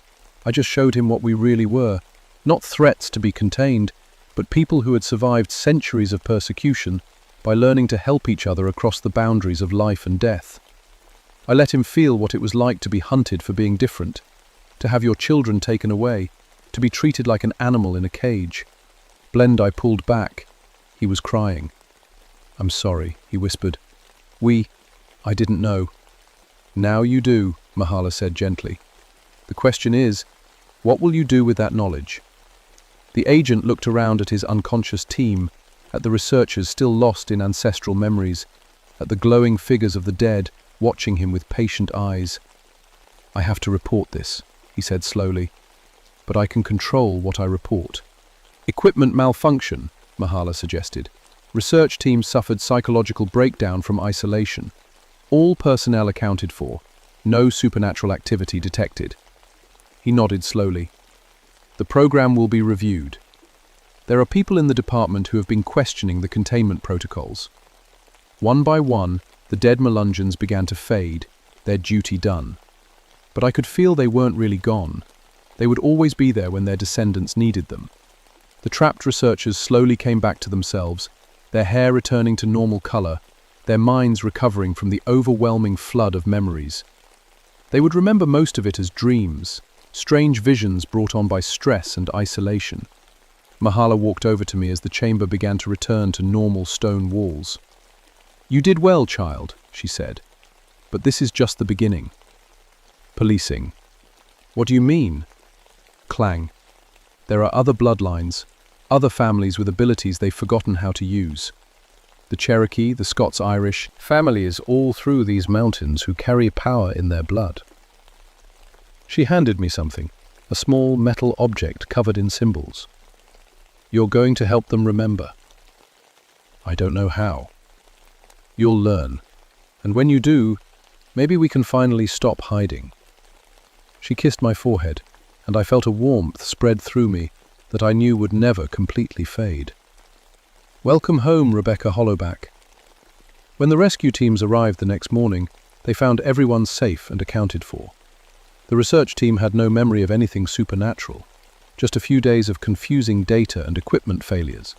I just showed him what we really were. Not threats to be contained, but people who had survived centuries of persecution by learning to help each other across the boundaries of life and death. I let him feel what it was like to be hunted for being different, to have your children taken away, to be treated like an animal in a cage. Blendeye pulled back. He was crying. I'm sorry, he whispered. I didn't know. Now you do, Mahala said gently. The question is, what will you do with that knowledge? The agent looked around at his unconscious team, at the researchers still lost in ancestral memories, at the glowing figures of the dead watching him with patient eyes. I have to report this, he said slowly, but I can control what I report. Equipment malfunction, Mahala suggested. Research teams suffered psychological breakdown from isolation. All personnel accounted for. No supernatural activity detected. He nodded slowly. The program will be reviewed. There are people in the department who have been questioning the containment protocols. One by one, the dead Melungeons began to fade, their duty done. But I could feel they weren't really gone. They would always be there when their descendants needed them. The trapped researchers slowly came back to themselves, their hair returning to normal color, their minds recovering from the overwhelming flood of memories. They would remember most of it as dreams, strange visions brought on by stress and isolation. Mahala walked over to me as the chamber began to return to normal stone walls. You did well, child, she said, but this is just the beginning. Policing. What do you mean? Clang. There are other bloodlines, other families with abilities they've forgotten how to use. The Cherokee, the Scots-Irish, families all through these mountains who carry power in their blood. She handed me something, a small metal object covered in symbols. You're going to help them remember. I don't know how. You'll learn, and when you do, maybe we can finally stop hiding. She kissed my forehead, and I felt a warmth spread through me that I knew would never completely fade. Welcome home, Rebecca Hollowback. When the rescue teams arrived the next morning, they found everyone safe and accounted for. The research team had no memory of anything supernatural, just a few days of confusing data and equipment failures.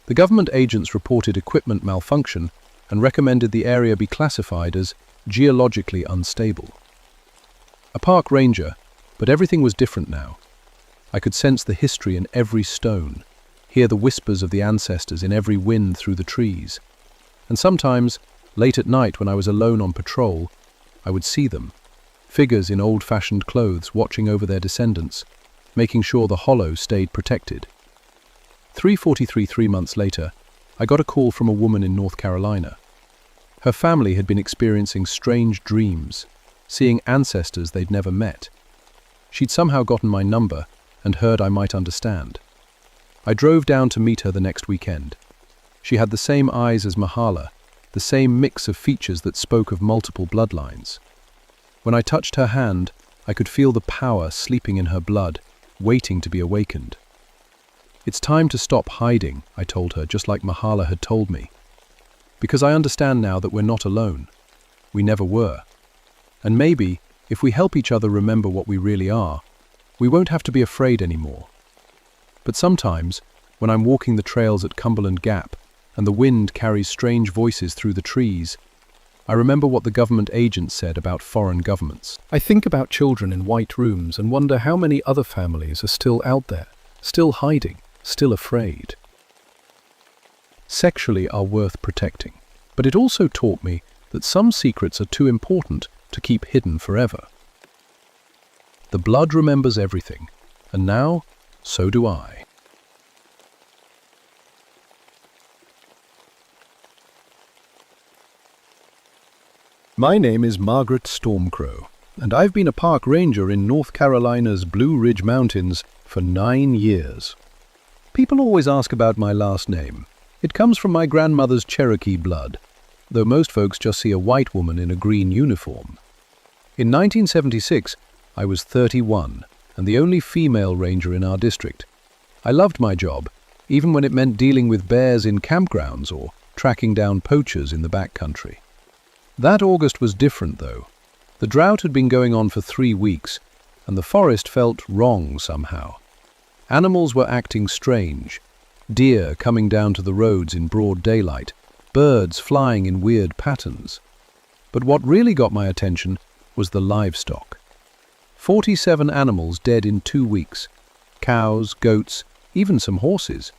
The government agents reported equipment malfunction and recommended the area be classified as geologically unstable. A park ranger, but everything was different now. I could sense the history in every stone, hear the whispers of the ancestors in every wind through the trees. And sometimes, late at night when I was alone on patrol, I would see them, figures in old-fashioned clothes watching over their descendants, making sure the hollow stayed protected. 3:43 3 months later, I got a call from a woman in North Carolina. Her family had been experiencing strange dreams, seeing ancestors they'd never met. She'd somehow gotten my number and heard I might understand. I drove down to meet her the next weekend. She had the same eyes as Mahala, the same mix of features that spoke of multiple bloodlines. When I touched her hand, I could feel the power sleeping in her blood, waiting to be awakened. "It's time to stop hiding," I told her, just like Mahala had told me. "Because I understand now that we're not alone. We never were. And maybe, if we help each other remember what we really are, we won't have to be afraid anymore." But sometimes, when I'm walking the trails at Cumberland Gap, and the wind carries strange voices through the trees, I remember what the government agents said about foreign governments. I think about children in white rooms and wonder how many other families are still out there, still hiding, still afraid. Sexually are worth protecting, but it also taught me that some secrets are too important to keep hidden forever. The blood remembers everything, and now, so do I. My name is Margaret Stormcrow, and I've been a park ranger in North Carolina's Blue Ridge Mountains for 9 years. People always ask about my last name. It comes from my grandmother's Cherokee blood, though most folks just see a white woman in a green uniform. In 1976, I was 31 and the only female ranger in our district. I loved my job, even when it meant dealing with bears in campgrounds or tracking down poachers in the backcountry. That August was different, though. The drought had been going on for 3 weeks, and the forest felt wrong somehow. Animals were acting strange. Deer coming down to the roads in broad daylight, birds flying in weird patterns. But what really got my attention was the livestock. 47 animals dead in 2 weeks. Cows, goats, even some horses.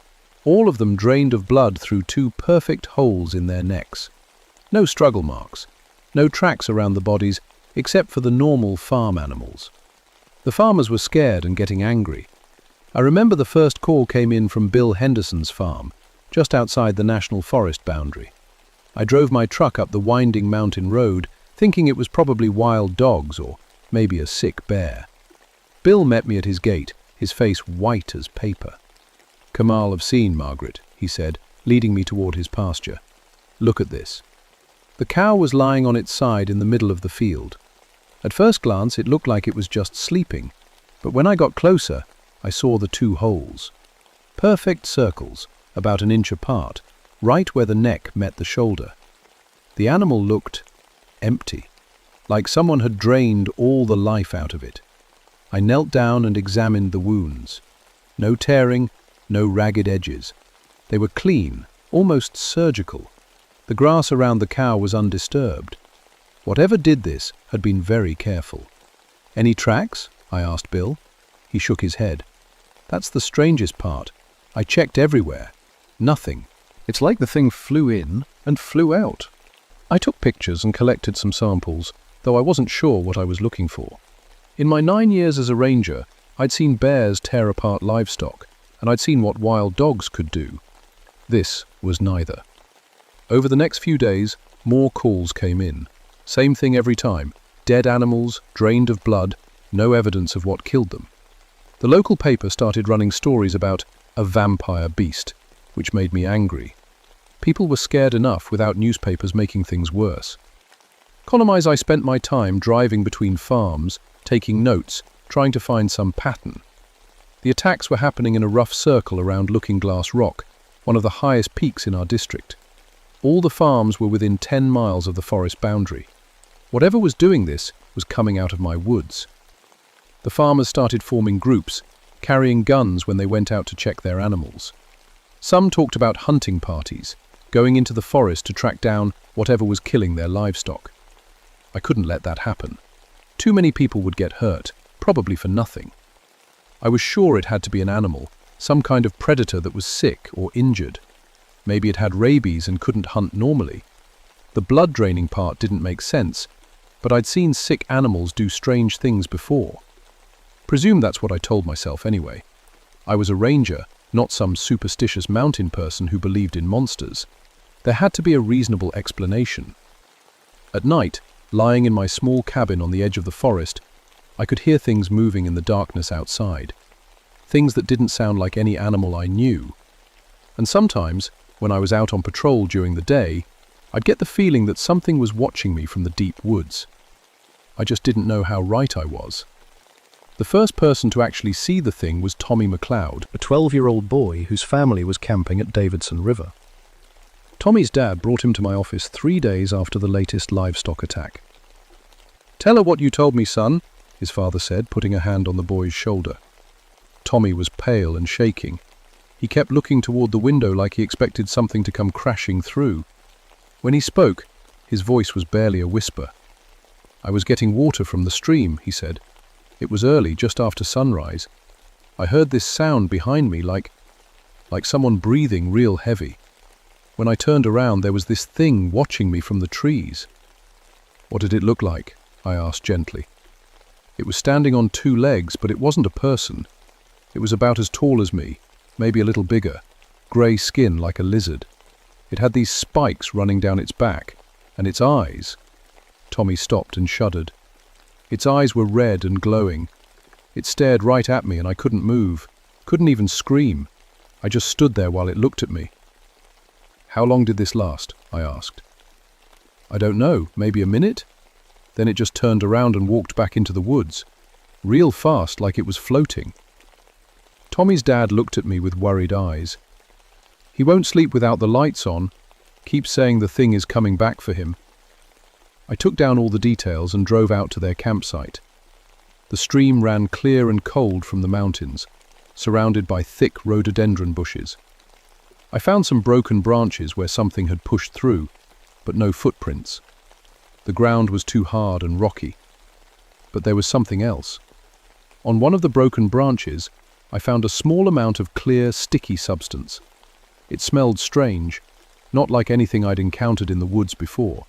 All of them drained of blood through 2 perfect holes in their necks. No struggle marks, no tracks around the bodies except for the normal farm animals. The farmers were scared and getting angry. I remember the first call came in from Bill Henderson's farm, just outside the national forest boundary. I drove my truck up the winding mountain road, thinking it was probably wild dogs or maybe a sick bear. Bill met me at his gate, his face white as paper. "Kamal have seen, Margaret," he said, leading me toward his pasture. "Look at this." The cow was lying on its side in the middle of the field. At first glance, it looked like it was just sleeping, but when I got closer, I saw the 2 holes. Perfect circles, about an inch apart, right where the neck met the shoulder. The animal looked empty, like someone had drained all the life out of it. I knelt down and examined the wounds. No tearing, no ragged edges. They were clean, almost surgical. The grass around the cow was undisturbed. Whatever did this had been very careful. "Any tracks?" I asked Bill. He shook his head. "That's the strangest part. I checked everywhere. Nothing. It's like the thing flew in and flew out." I took pictures and collected some samples, though I wasn't sure what I was looking for. In my 9 years as a ranger, I'd seen bears tear apart livestock, and I'd seen what wild dogs could do. This was neither. Over the next few days, more calls came in. Same thing every time. Dead animals, drained of blood, no evidence of what killed them. The local paper started running stories about a vampire beast, which made me angry. People were scared enough without newspapers making things worse. Column-wise, I spent my time driving between farms, taking notes, trying to find some pattern. The attacks were happening in a rough circle around Looking Glass Rock, one of the highest peaks in our district. All the farms were within 10 miles of the forest boundary. Whatever was doing this was coming out of my woods. The farmers started forming groups, carrying guns when they went out to check their animals. Some talked about hunting parties, going into the forest to track down whatever was killing their livestock. I couldn't let that happen. Too many people would get hurt, probably for nothing. I was sure it had to be an animal, some kind of predator that was sick or injured. Maybe it had rabies and couldn't hunt normally. The blood-draining part didn't make sense, but I'd seen sick animals do strange things before. Presume that's what I told myself anyway. I was a ranger, not some superstitious mountain person who believed in monsters. There had to be a reasonable explanation. At night, lying in my small cabin on the edge of the forest, I could hear things moving in the darkness outside. Things that didn't sound like any animal I knew. And sometimes, when I was out on patrol during the day, I'd get the feeling that something was watching me from the deep woods. I just didn't know how right I was. The first person to actually see the thing was Tommy McLeod, a 12-year-old boy whose family was camping at Davidson River. Tommy's dad brought him to my office 3 days after the latest livestock attack. "Tell her what you told me, son," his father said, putting a hand on the boy's shoulder. Tommy was pale and shaking. He kept looking toward the window like he expected something to come crashing through. When he spoke, his voice was barely a whisper. "I was getting water from the stream," he said. "It was early, just after sunrise. I heard this sound behind me like someone breathing real heavy. When I turned around, there was this thing watching me from the trees." "What did it look like?" I asked gently. "It was standing on 2 legs, but it wasn't a person. It was about as tall as me, maybe a little bigger, grey skin like a lizard. It had these spikes running down its back, and its eyes—" Tommy stopped and shuddered. "Its eyes were red and glowing. It stared right at me and I couldn't move, couldn't even scream. I just stood there while it looked at me." "How long did this last?" I asked. "I don't know, maybe a minute? Then it just turned around and walked back into the woods, real fast, like it was floating." Tommy's dad looked at me with worried eyes. "He won't sleep without the lights on. Keeps saying the thing is coming back for him." I took down all the details and drove out to their campsite. The stream ran clear and cold from the mountains, surrounded by thick rhododendron bushes. I found some broken branches where something had pushed through, but no footprints. The ground was too hard and rocky. But there was something else. On one of the broken branches, I found a small amount of clear, sticky substance. It smelled strange, not like anything I'd encountered in the woods before.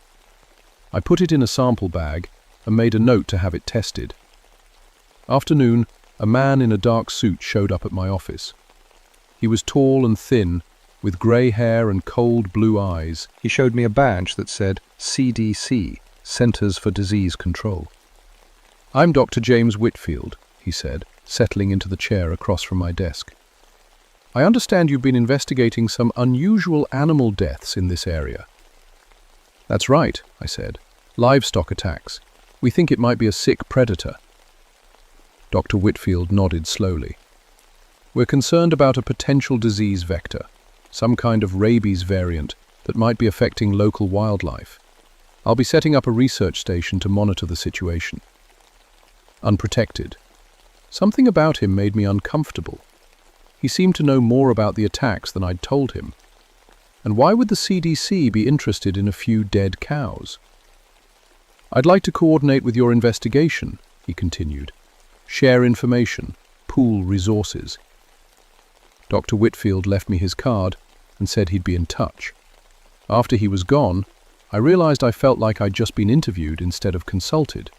I put it in a sample bag and made a note to have it tested. After noon, a man in a dark suit showed up at my office. He was tall and thin, with grey hair and cold blue eyes. He showed me a badge that said CDC, Centers for Disease Control. "I'm Dr. James Whitfield," he said, settling into the chair across from my desk. "I understand you've been investigating some unusual animal deaths in this area." "That's right," I said. "Livestock attacks. We think it might be a sick predator." Dr. Whitfield nodded slowly. "We're concerned about a potential disease vector, some kind of rabies variant that might be affecting local wildlife. I'll be setting up a research station to monitor the situation." Unprotected. Something about him made me uncomfortable. He seemed to know more about the attacks than I'd told him. And why would the CDC be interested in a few dead cows? "I'd like to coordinate with your investigation," he continued. "Share information, pool resources." Dr. Whitfield left me his card and said he'd be in touch. After he was gone, I realized I felt like I'd just been interviewed instead of consulted.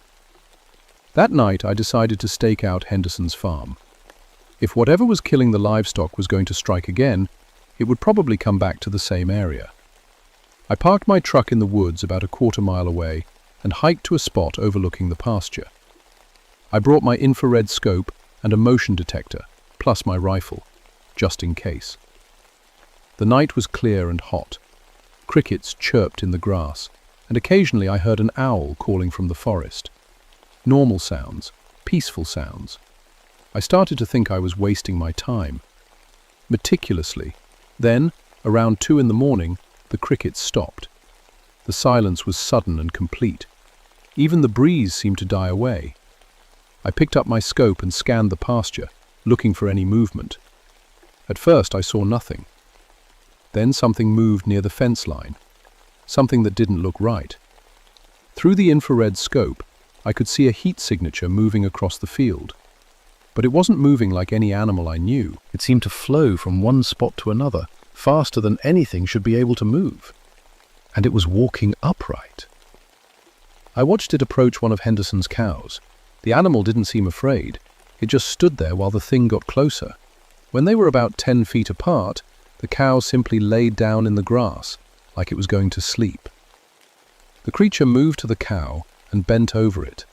That night, I decided to stake out Henderson's farm. If whatever was killing the livestock was going to strike again, it would probably come back to the same area. I parked my truck in the woods about a quarter-mile away and hiked to a spot overlooking the pasture. I brought my infrared scope and a motion detector, plus my rifle, just in case. The night was clear and hot. Crickets chirped in the grass, and occasionally I heard an owl calling from the forest. Normal sounds, peaceful sounds. I started to think I was wasting my time. Meticulously. Then, around 2 in the morning, the crickets stopped. The silence was sudden and complete. Even the breeze seemed to die away. I picked up my scope and scanned the pasture, looking for any movement. At first I saw nothing. Then something moved near the fence line, something that didn't look right. Through the infrared scope, I could see a heat signature moving across the field. But it wasn't moving like any animal I knew. It seemed to flow from one spot to another, faster than anything should be able to move. And it was walking upright. I watched it approach one of Henderson's cows. The animal didn't seem afraid. It just stood there while the thing got closer. When they were about 10 feet apart, the cow simply laid down in the grass, like it was going to sleep. The creature moved to the cow and bent over it.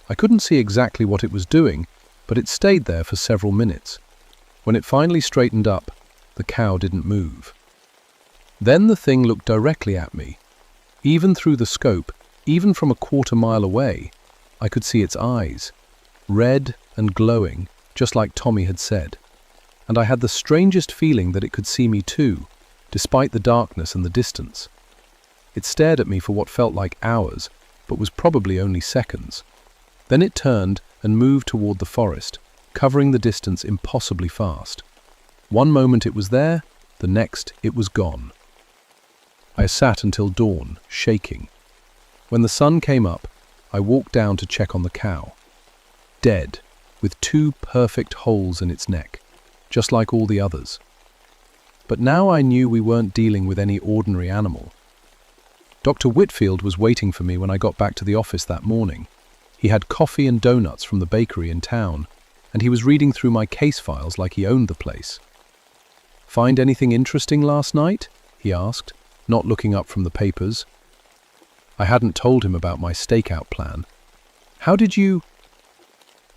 I couldn't see exactly what it was doing, but it stayed there for several minutes. When it finally straightened up, the cow didn't move. Then the thing looked directly at me. Even through the scope, even from a quarter-mile away, I could see its eyes, red and glowing, just like Tommy had said. And I had the strangest feeling that it could see me too, despite the darkness and the distance. It stared at me for what felt like hours, but was probably only seconds. Then it turned and moved toward the forest, covering the distance impossibly fast. One moment it was there, the next it was gone. I sat until dawn, shaking. When the sun came up, I walked down to check on the cow. Dead, with 2 perfect holes in its neck, just like all the others. But now I knew we weren't dealing with any ordinary animal. Dr. Whitfield was waiting for me when I got back to the office that morning. He had coffee and donuts from the bakery in town, and he was reading through my case files like he owned the place. "Find anything interesting last night?" he asked, not looking up from the papers. I hadn't told him about my stakeout plan. "How did you—"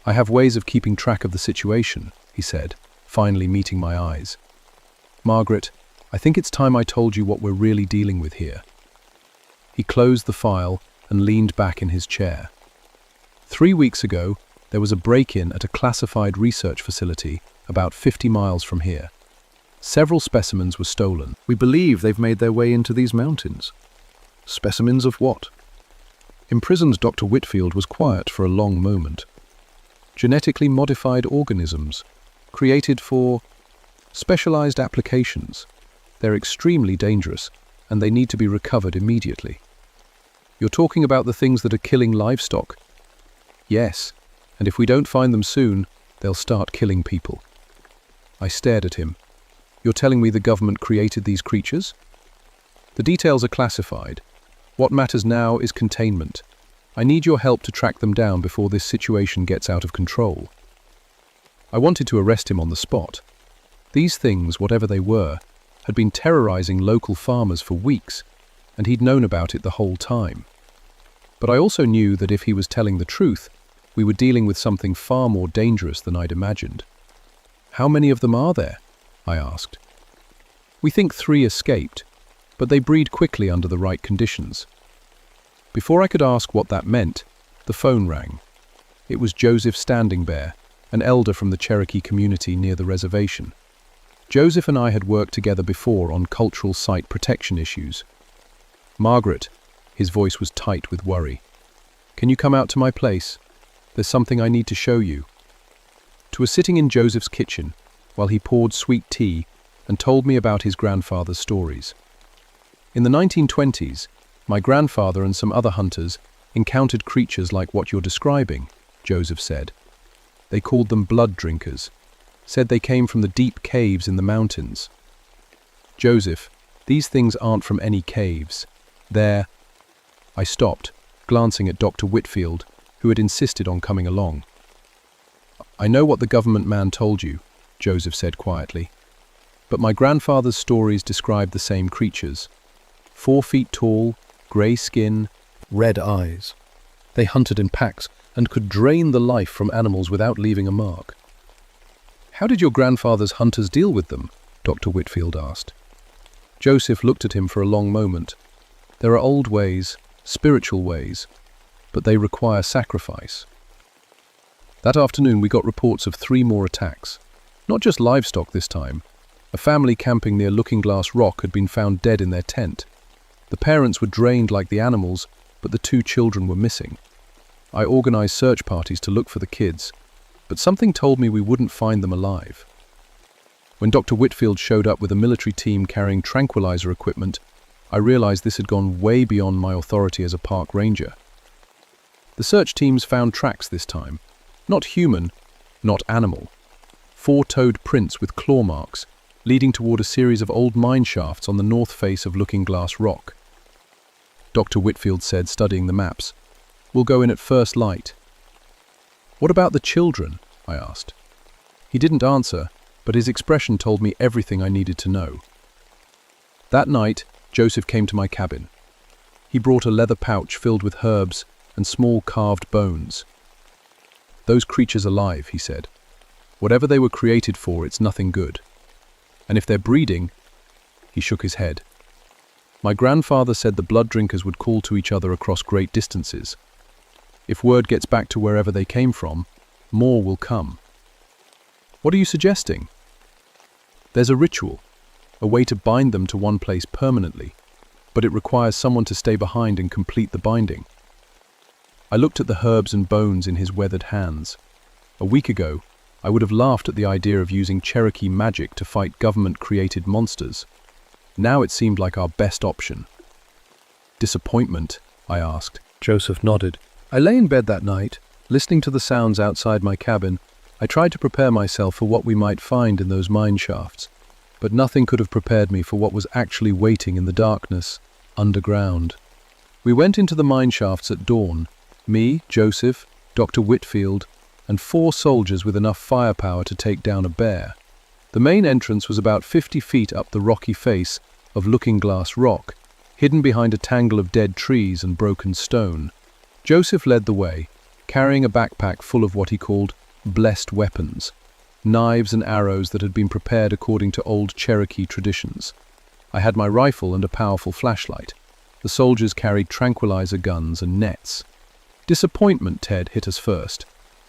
"I have ways of keeping track of the situation," he said, finally meeting my eyes. "Margaret, I think it's time I told you what we're really dealing with here." He closed the file and leaned back in his chair. 3 weeks ago, there was a break-in at a classified research facility about 50 miles from here. Several specimens were stolen. We believe they've made their way into these mountains. Specimens of what? Imprisoned Dr. Whitfield was quiet for a long moment. Genetically modified organisms, created for specialized applications. They're extremely dangerous, and they need to be recovered immediately. You're talking about the things that are killing livestock? Yes, and if we don't find them soon, they'll start killing people. I stared at him. You're telling me the government created these creatures? The details are classified. What matters now is containment. I need your help to track them down before this situation gets out of control. I wanted to arrest him on the spot. These things, whatever they were, had been terrorizing local farmers for weeks, and he'd known about it the whole time. But I also knew that if he was telling the truth, we were dealing with something far more dangerous than I'd imagined. "How many of them are there?" I asked. "We think 3 escaped, but they breed quickly under the right conditions." Before I could ask what that meant, the phone rang. It was Joseph Standing Bear, an elder from the Cherokee community near the reservation. Joseph and I had worked together before on cultural site protection issues. "Margaret," his voice was tight with worry, "can you come out to my place? There's something I need to show you." I was sitting in Joseph's kitchen while he poured sweet tea and told me about his grandfather's stories. In the 1920s, my grandfather and some other hunters encountered creatures like what you're describing, Joseph said. They called them blood drinkers, said they came from the deep caves in the mountains. "Joseph, these things aren't from any caves. They're—" I stopped, glancing at Dr. Whitfield, who had insisted on coming along. "I know what the government man told you," Joseph said quietly, "but my grandfather's stories described the same creatures. 4 feet tall, grey skin, red eyes. They hunted in packs and could drain the life from animals without leaving a mark." "How did your grandfather's hunters deal with them?" Dr. Whitfield asked. Joseph looked at him for a long moment. "There are old ways, spiritual ways, but they require sacrifice." That afternoon we got reports of 3 more attacks. Not just livestock this time. A family camping near Looking Glass Rock had been found dead in their tent. The parents were drained like the animals, but the 2 children were missing. I organized search parties to look for the kids, but something told me we wouldn't find them alive. When Dr. Whitfield showed up with a military team carrying tranquilizer equipment, I realized this had gone way beyond my authority as a park ranger. The search teams found tracks this time. Not human, not animal. 4-toed prints with claw marks, leading toward a series of old mine shafts on the north face of Looking Glass Rock. Dr. Whitfield said, studying the maps, "We'll go in at first light." "What about the children?" I asked. He didn't answer, but his expression told me everything I needed to know. That night, Joseph came to my cabin. He brought a leather pouch filled with herbs and small carved bones. "Those creatures are alive," he said. "Whatever they were created for, it's nothing good. And if they're breeding—" He shook his head. "My grandfather said the blood drinkers would call to each other across great distances. If word gets back to wherever they came from, more will come." "What are you suggesting?" "There's a ritual, a way to bind them to one place permanently, but it requires someone to stay behind and complete the binding." I looked at the herbs and bones in his weathered hands. A week ago, I would have laughed at the idea of using Cherokee magic to fight government-created monsters. Now it seemed like our best option. "Disappointment?" I asked. Joseph nodded. "I lay in bed that night, listening to the sounds outside my cabin. I tried to prepare myself for what we might find in those mine shafts, but nothing could have prepared me for what was actually waiting in the darkness, underground. We went into the mine shafts at dawn, me, Joseph, Dr. Whitfield, and 4 soldiers with enough firepower to take down a bear. The main entrance was about 50 feet up the rocky face of Looking Glass Rock, hidden behind a tangle of dead trees and broken stone. Joseph led the way, carrying a backpack full of what he called blessed weapons, knives and arrows that had been prepared according to old Cherokee traditions. I had my rifle and a powerful flashlight. The soldiers carried tranquilizer guns and nets. Disappointment, Ted, hit us first.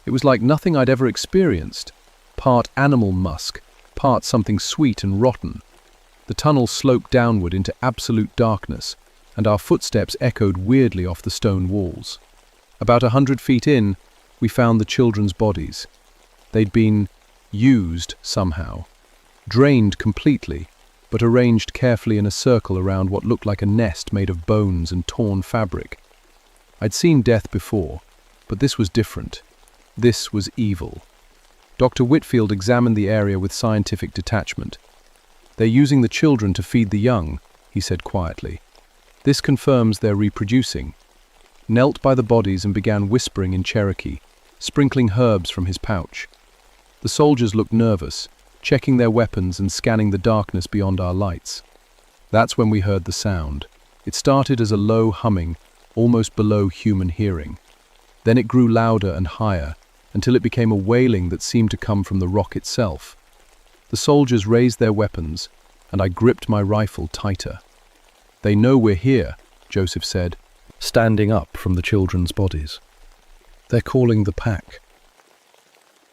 It was like nothing I'd ever experienced. Part animal musk, part something sweet and rotten. The tunnel sloped downward into absolute darkness, and our footsteps echoed weirdly off the stone walls. About 100 feet in, we found the children's bodies. They'd been used somehow, drained completely, but arranged carefully in a circle around what looked like a nest made of bones and torn fabric. I'd seen death before, but this was different. This was evil. Dr. Whitfield examined the area with scientific detachment. "They're using the children to feed the young," he said quietly. "This confirms they're reproducing." Knelt by the bodies and began whispering in Cherokee, sprinkling herbs from his pouch. The soldiers looked nervous, checking their weapons and scanning the darkness beyond our lights. That's when we heard the sound. It started as a low humming, almost below human hearing. Then it grew louder and higher, until it became a wailing that seemed to come from the rock itself. The soldiers raised their weapons, and I gripped my rifle tighter. "They know we're here," Joseph said, standing up from the children's bodies. "They're calling the pack."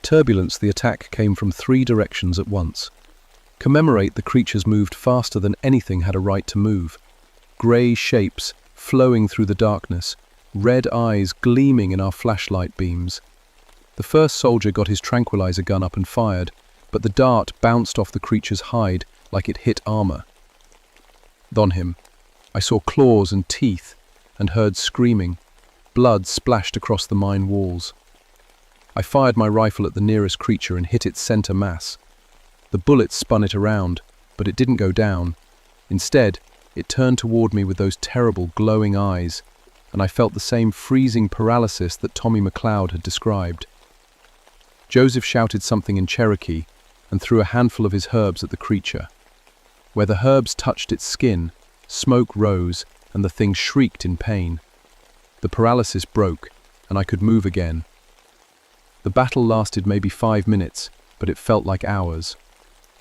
Turbulence, the attack came from 3 directions at once. Commemorate, the creatures moved faster than anything had a right to move. Grey shapes, flowing through the darkness, red eyes gleaming in our flashlight beams. The first soldier got his tranquilizer gun up and fired, but the dart bounced off the creature's hide like it hit armor. On him, I saw claws and teeth and heard screaming. Blood splashed across the mine walls. I fired my rifle at the nearest creature and hit its center mass. The bullets spun it around, but it didn't go down. Instead, it turned toward me with those terrible glowing eyes, and I felt the same freezing paralysis that Tommy McLeod had described. Joseph shouted something in Cherokee and threw a handful of his herbs at the creature. Where the herbs touched its skin, smoke rose and the thing shrieked in pain. The paralysis broke, and I could move again. The battle lasted maybe 5 minutes, but it felt like hours.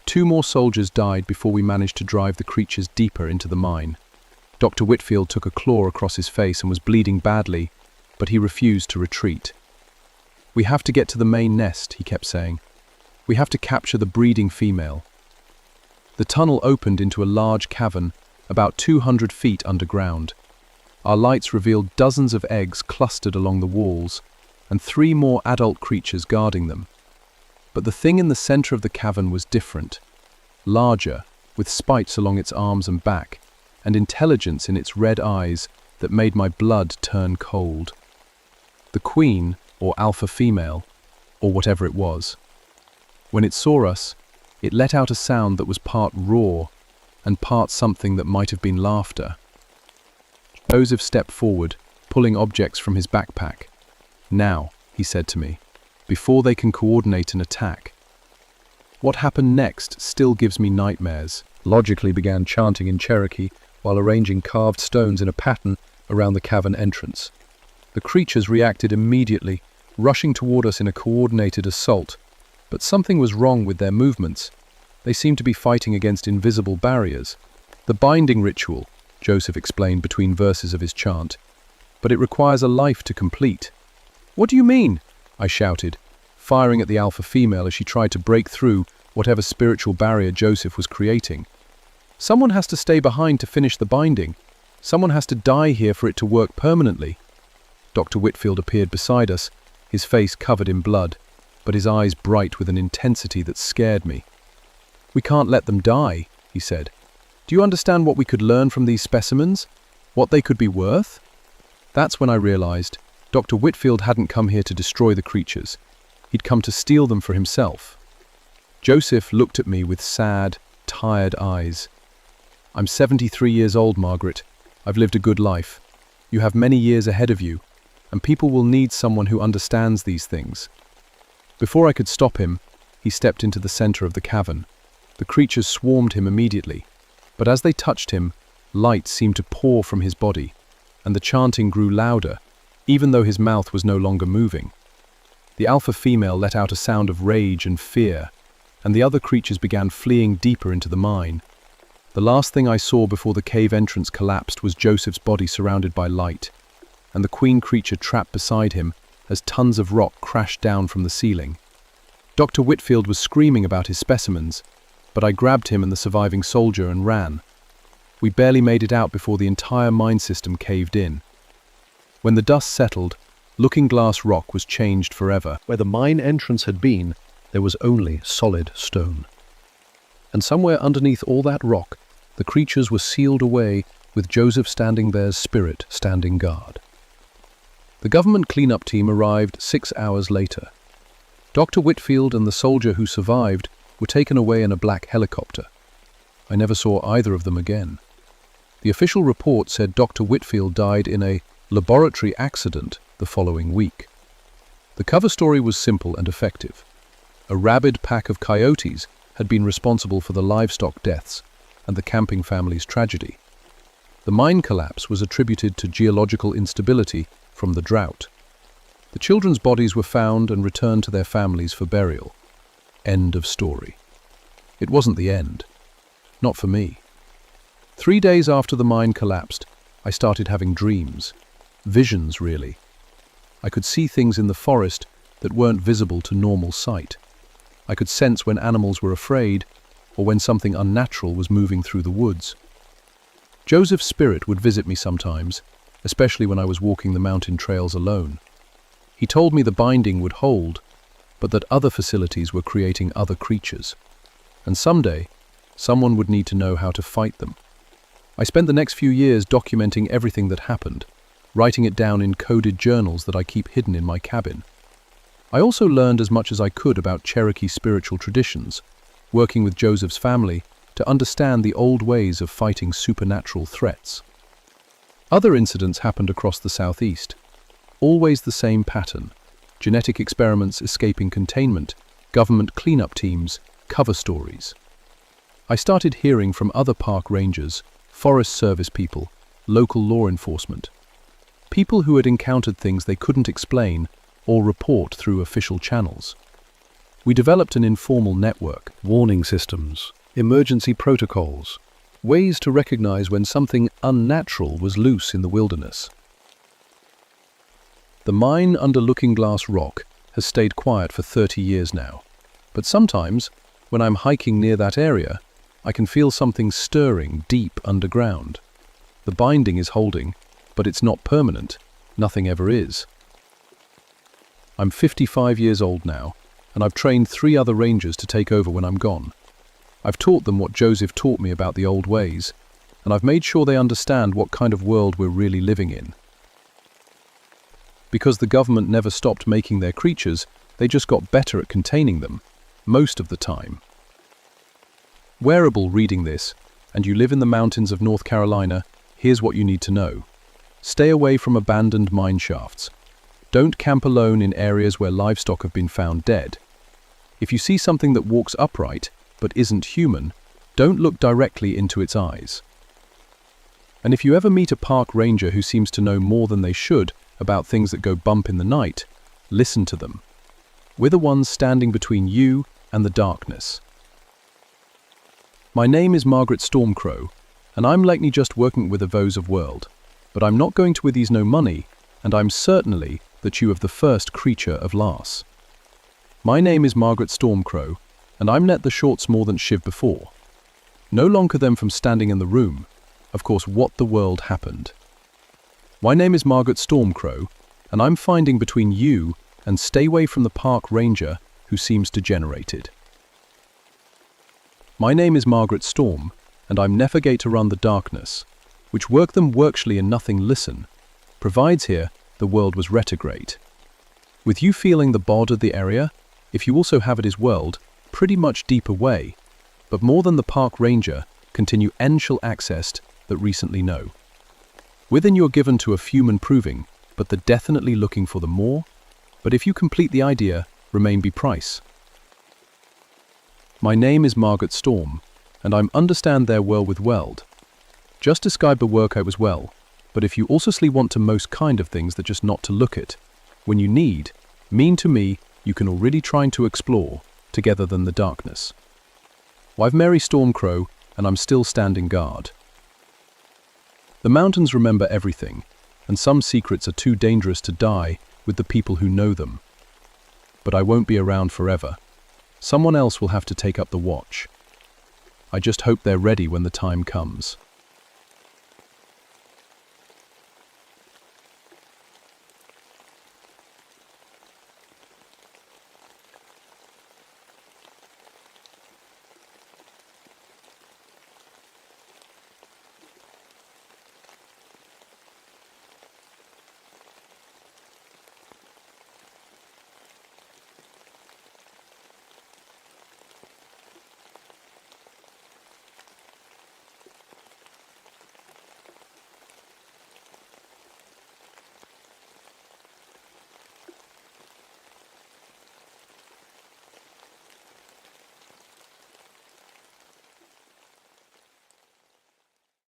2 more soldiers died before we managed to drive the creatures deeper into the mine. Dr. Whitfield took a claw across his face and was bleeding badly, but he refused to retreat. "We have to get to the main nest," he kept saying. "We have to capture the breeding female." The tunnel opened into a large cavern, about 200 feet underground. Our lights revealed dozens of eggs clustered along the walls, and 3 more adult creatures guarding them. But the thing in the center of the cavern was different, larger, with spikes along its arms and back, and intelligence in its red eyes that made my blood turn cold. The queen, or alpha female, or whatever it was. When it saw us, It let out a sound that was part roar and part something that might have been laughter. Joseph stepped forward, pulling objects from his backpack. "Now," he said to me, "before they can coordinate an attack." What happened next still gives me nightmares. Logically began chanting in Cherokee while arranging carved stones in a pattern around the cavern entrance. The creatures reacted immediately, rushing toward us in a coordinated assault, but something was wrong with their movements. They seemed to be fighting against invisible barriers. "The binding ritual," Joseph explained between verses of his chant, "but it requires a life to complete." "What do you mean?" I shouted, firing at the alpha female as she tried to break through whatever spiritual barrier Joseph was creating. "Someone has to stay behind to finish the binding. Someone has to die here for it to work permanently." Dr. Whitfield appeared beside us, his face covered in blood, but his eyes bright with an intensity that scared me. "We can't let them die," he said. "Do you understand what we could learn from these specimens? What they could be worth?" That's when I realized Dr. Whitfield hadn't come here to destroy the creatures. He'd come to steal them for himself. Joseph looked at me with sad, tired eyes. "I'm 73 years old, Margaret. I've lived a good life. You have many years ahead of you, and people will need someone who understands these things." Before I could stop him, he stepped into the center of the cavern. The creatures swarmed him immediately, but as they touched him, light seemed to pour from his body, and the chanting grew louder, even though his mouth was no longer moving. The alpha female let out a sound of rage and fear, and the other creatures began fleeing deeper into the mine. The last thing I saw before the cave entrance collapsed was Joseph's body surrounded by light, and the queen creature trapped beside him as tons of rock crashed down from the ceiling. Dr. Whitfield was screaming about his specimens, but I grabbed him and the surviving soldier and ran. We barely made it out before the entire mine system caved in. When the dust settled, Looking Glass Rock was changed forever. Where the mine entrance had been, there was only solid stone. And somewhere underneath all that rock, the creatures were sealed away, with Joseph standing there's spirit standing guard. The government cleanup team arrived 6 hours later. Dr. Whitfield and the soldier who survived were taken away in a black helicopter. I never saw either of them again. The official report said Dr. Whitfield died in a laboratory accident the following week. The cover story was simple and effective. A rabid pack of coyotes had been responsible for the livestock deaths and the camping family's tragedy. The mine collapse was attributed to geological instability from the drought. The children's bodies were found and returned to their families for burial. End of story. It wasn't the end. Not for me. 3 days after the mine collapsed, I started having dreams. Visions, really. I could see things in the forest that weren't visible to normal sight. I could sense when animals were afraid or when something unnatural was moving through the woods. Joseph's spirit would visit me sometimes, especially when I was walking the mountain trails alone. He told me the binding would hold, but that other facilities were creating other creatures. And someday, someone would need to know how to fight them. I spent the next few years documenting everything that happened, writing it down in coded journals that I keep hidden in my cabin. I also learned as much as I could about Cherokee spiritual traditions, working with Joseph's family to understand the old ways of fighting supernatural threats. Other incidents happened across the southeast. Always the same pattern: genetic experiments escaping containment, government cleanup teams, cover stories. I started hearing from other park rangers, Forest Service people, local law enforcement. People who had encountered things they couldn't explain or report through official channels. We developed an informal network, warning systems, emergency protocols, ways to recognize when something unnatural was loose in the wilderness. The mine under Looking Glass Rock has stayed quiet for 30 years now, but sometimes, when I'm hiking near that area, I can feel something stirring deep underground. The binding is holding, but it's not permanent. Nothing ever is. I'm 55 years old now, and I've trained 3 other rangers to take over when I'm gone. I've taught them what Joseph taught me about the old ways, and I've made sure they understand what kind of world we're really living in. Because the government never stopped making their creatures, they just got better at containing them, most of the time. Wearable reading this, and you live in the mountains of North Carolina, here's what you need to know. Stay away from abandoned mine shafts. Don't camp alone in areas where livestock have been found dead. If you see something that walks upright but isn't human, don't look directly into its eyes. And if you ever meet a park ranger who seems to know more than they should about things that go bump in the night, listen to them. We're the ones standing between you and the darkness. My name is Margaret Stormcrow, and I'm likely just working with a Vose of World, but I'm not going to with these no money, and I'm certainly that you of the first creature of Lars. My name is Margaret Stormcrow, and I'm net the shorts more than Shiv before. No longer them from standing in the room, of course what the world happened. My name is Margaret Stormcrow, and I'm finding between you and stay away from the park ranger who seems degenerated. My name is Margaret Storm, and I'm navigate around the darkness, which work them workshly and nothing listen, provides here the world was retrograde. With you feeling the bod of the area, if you also have it as world, pretty much deep away, but more than the park ranger, continue enshal accessed that recently know. Within you're given to a few improving, but the definitely looking for the more, but if you complete the idea, remain be price. My name is Margaret Storm, and I'm understand their well with weld. Just describe the work I was well, but if you also want to most kind of things that just not to look at, when you need, mean to me, you can already trying to explore, together than the darkness. I've Mary Stormcrow, and I'm still standing guard. The mountains remember everything, and some secrets are too dangerous to die with the people who know them. But I won't be around forever. Someone else will have to take up the watch. I just hope they're ready when the time comes.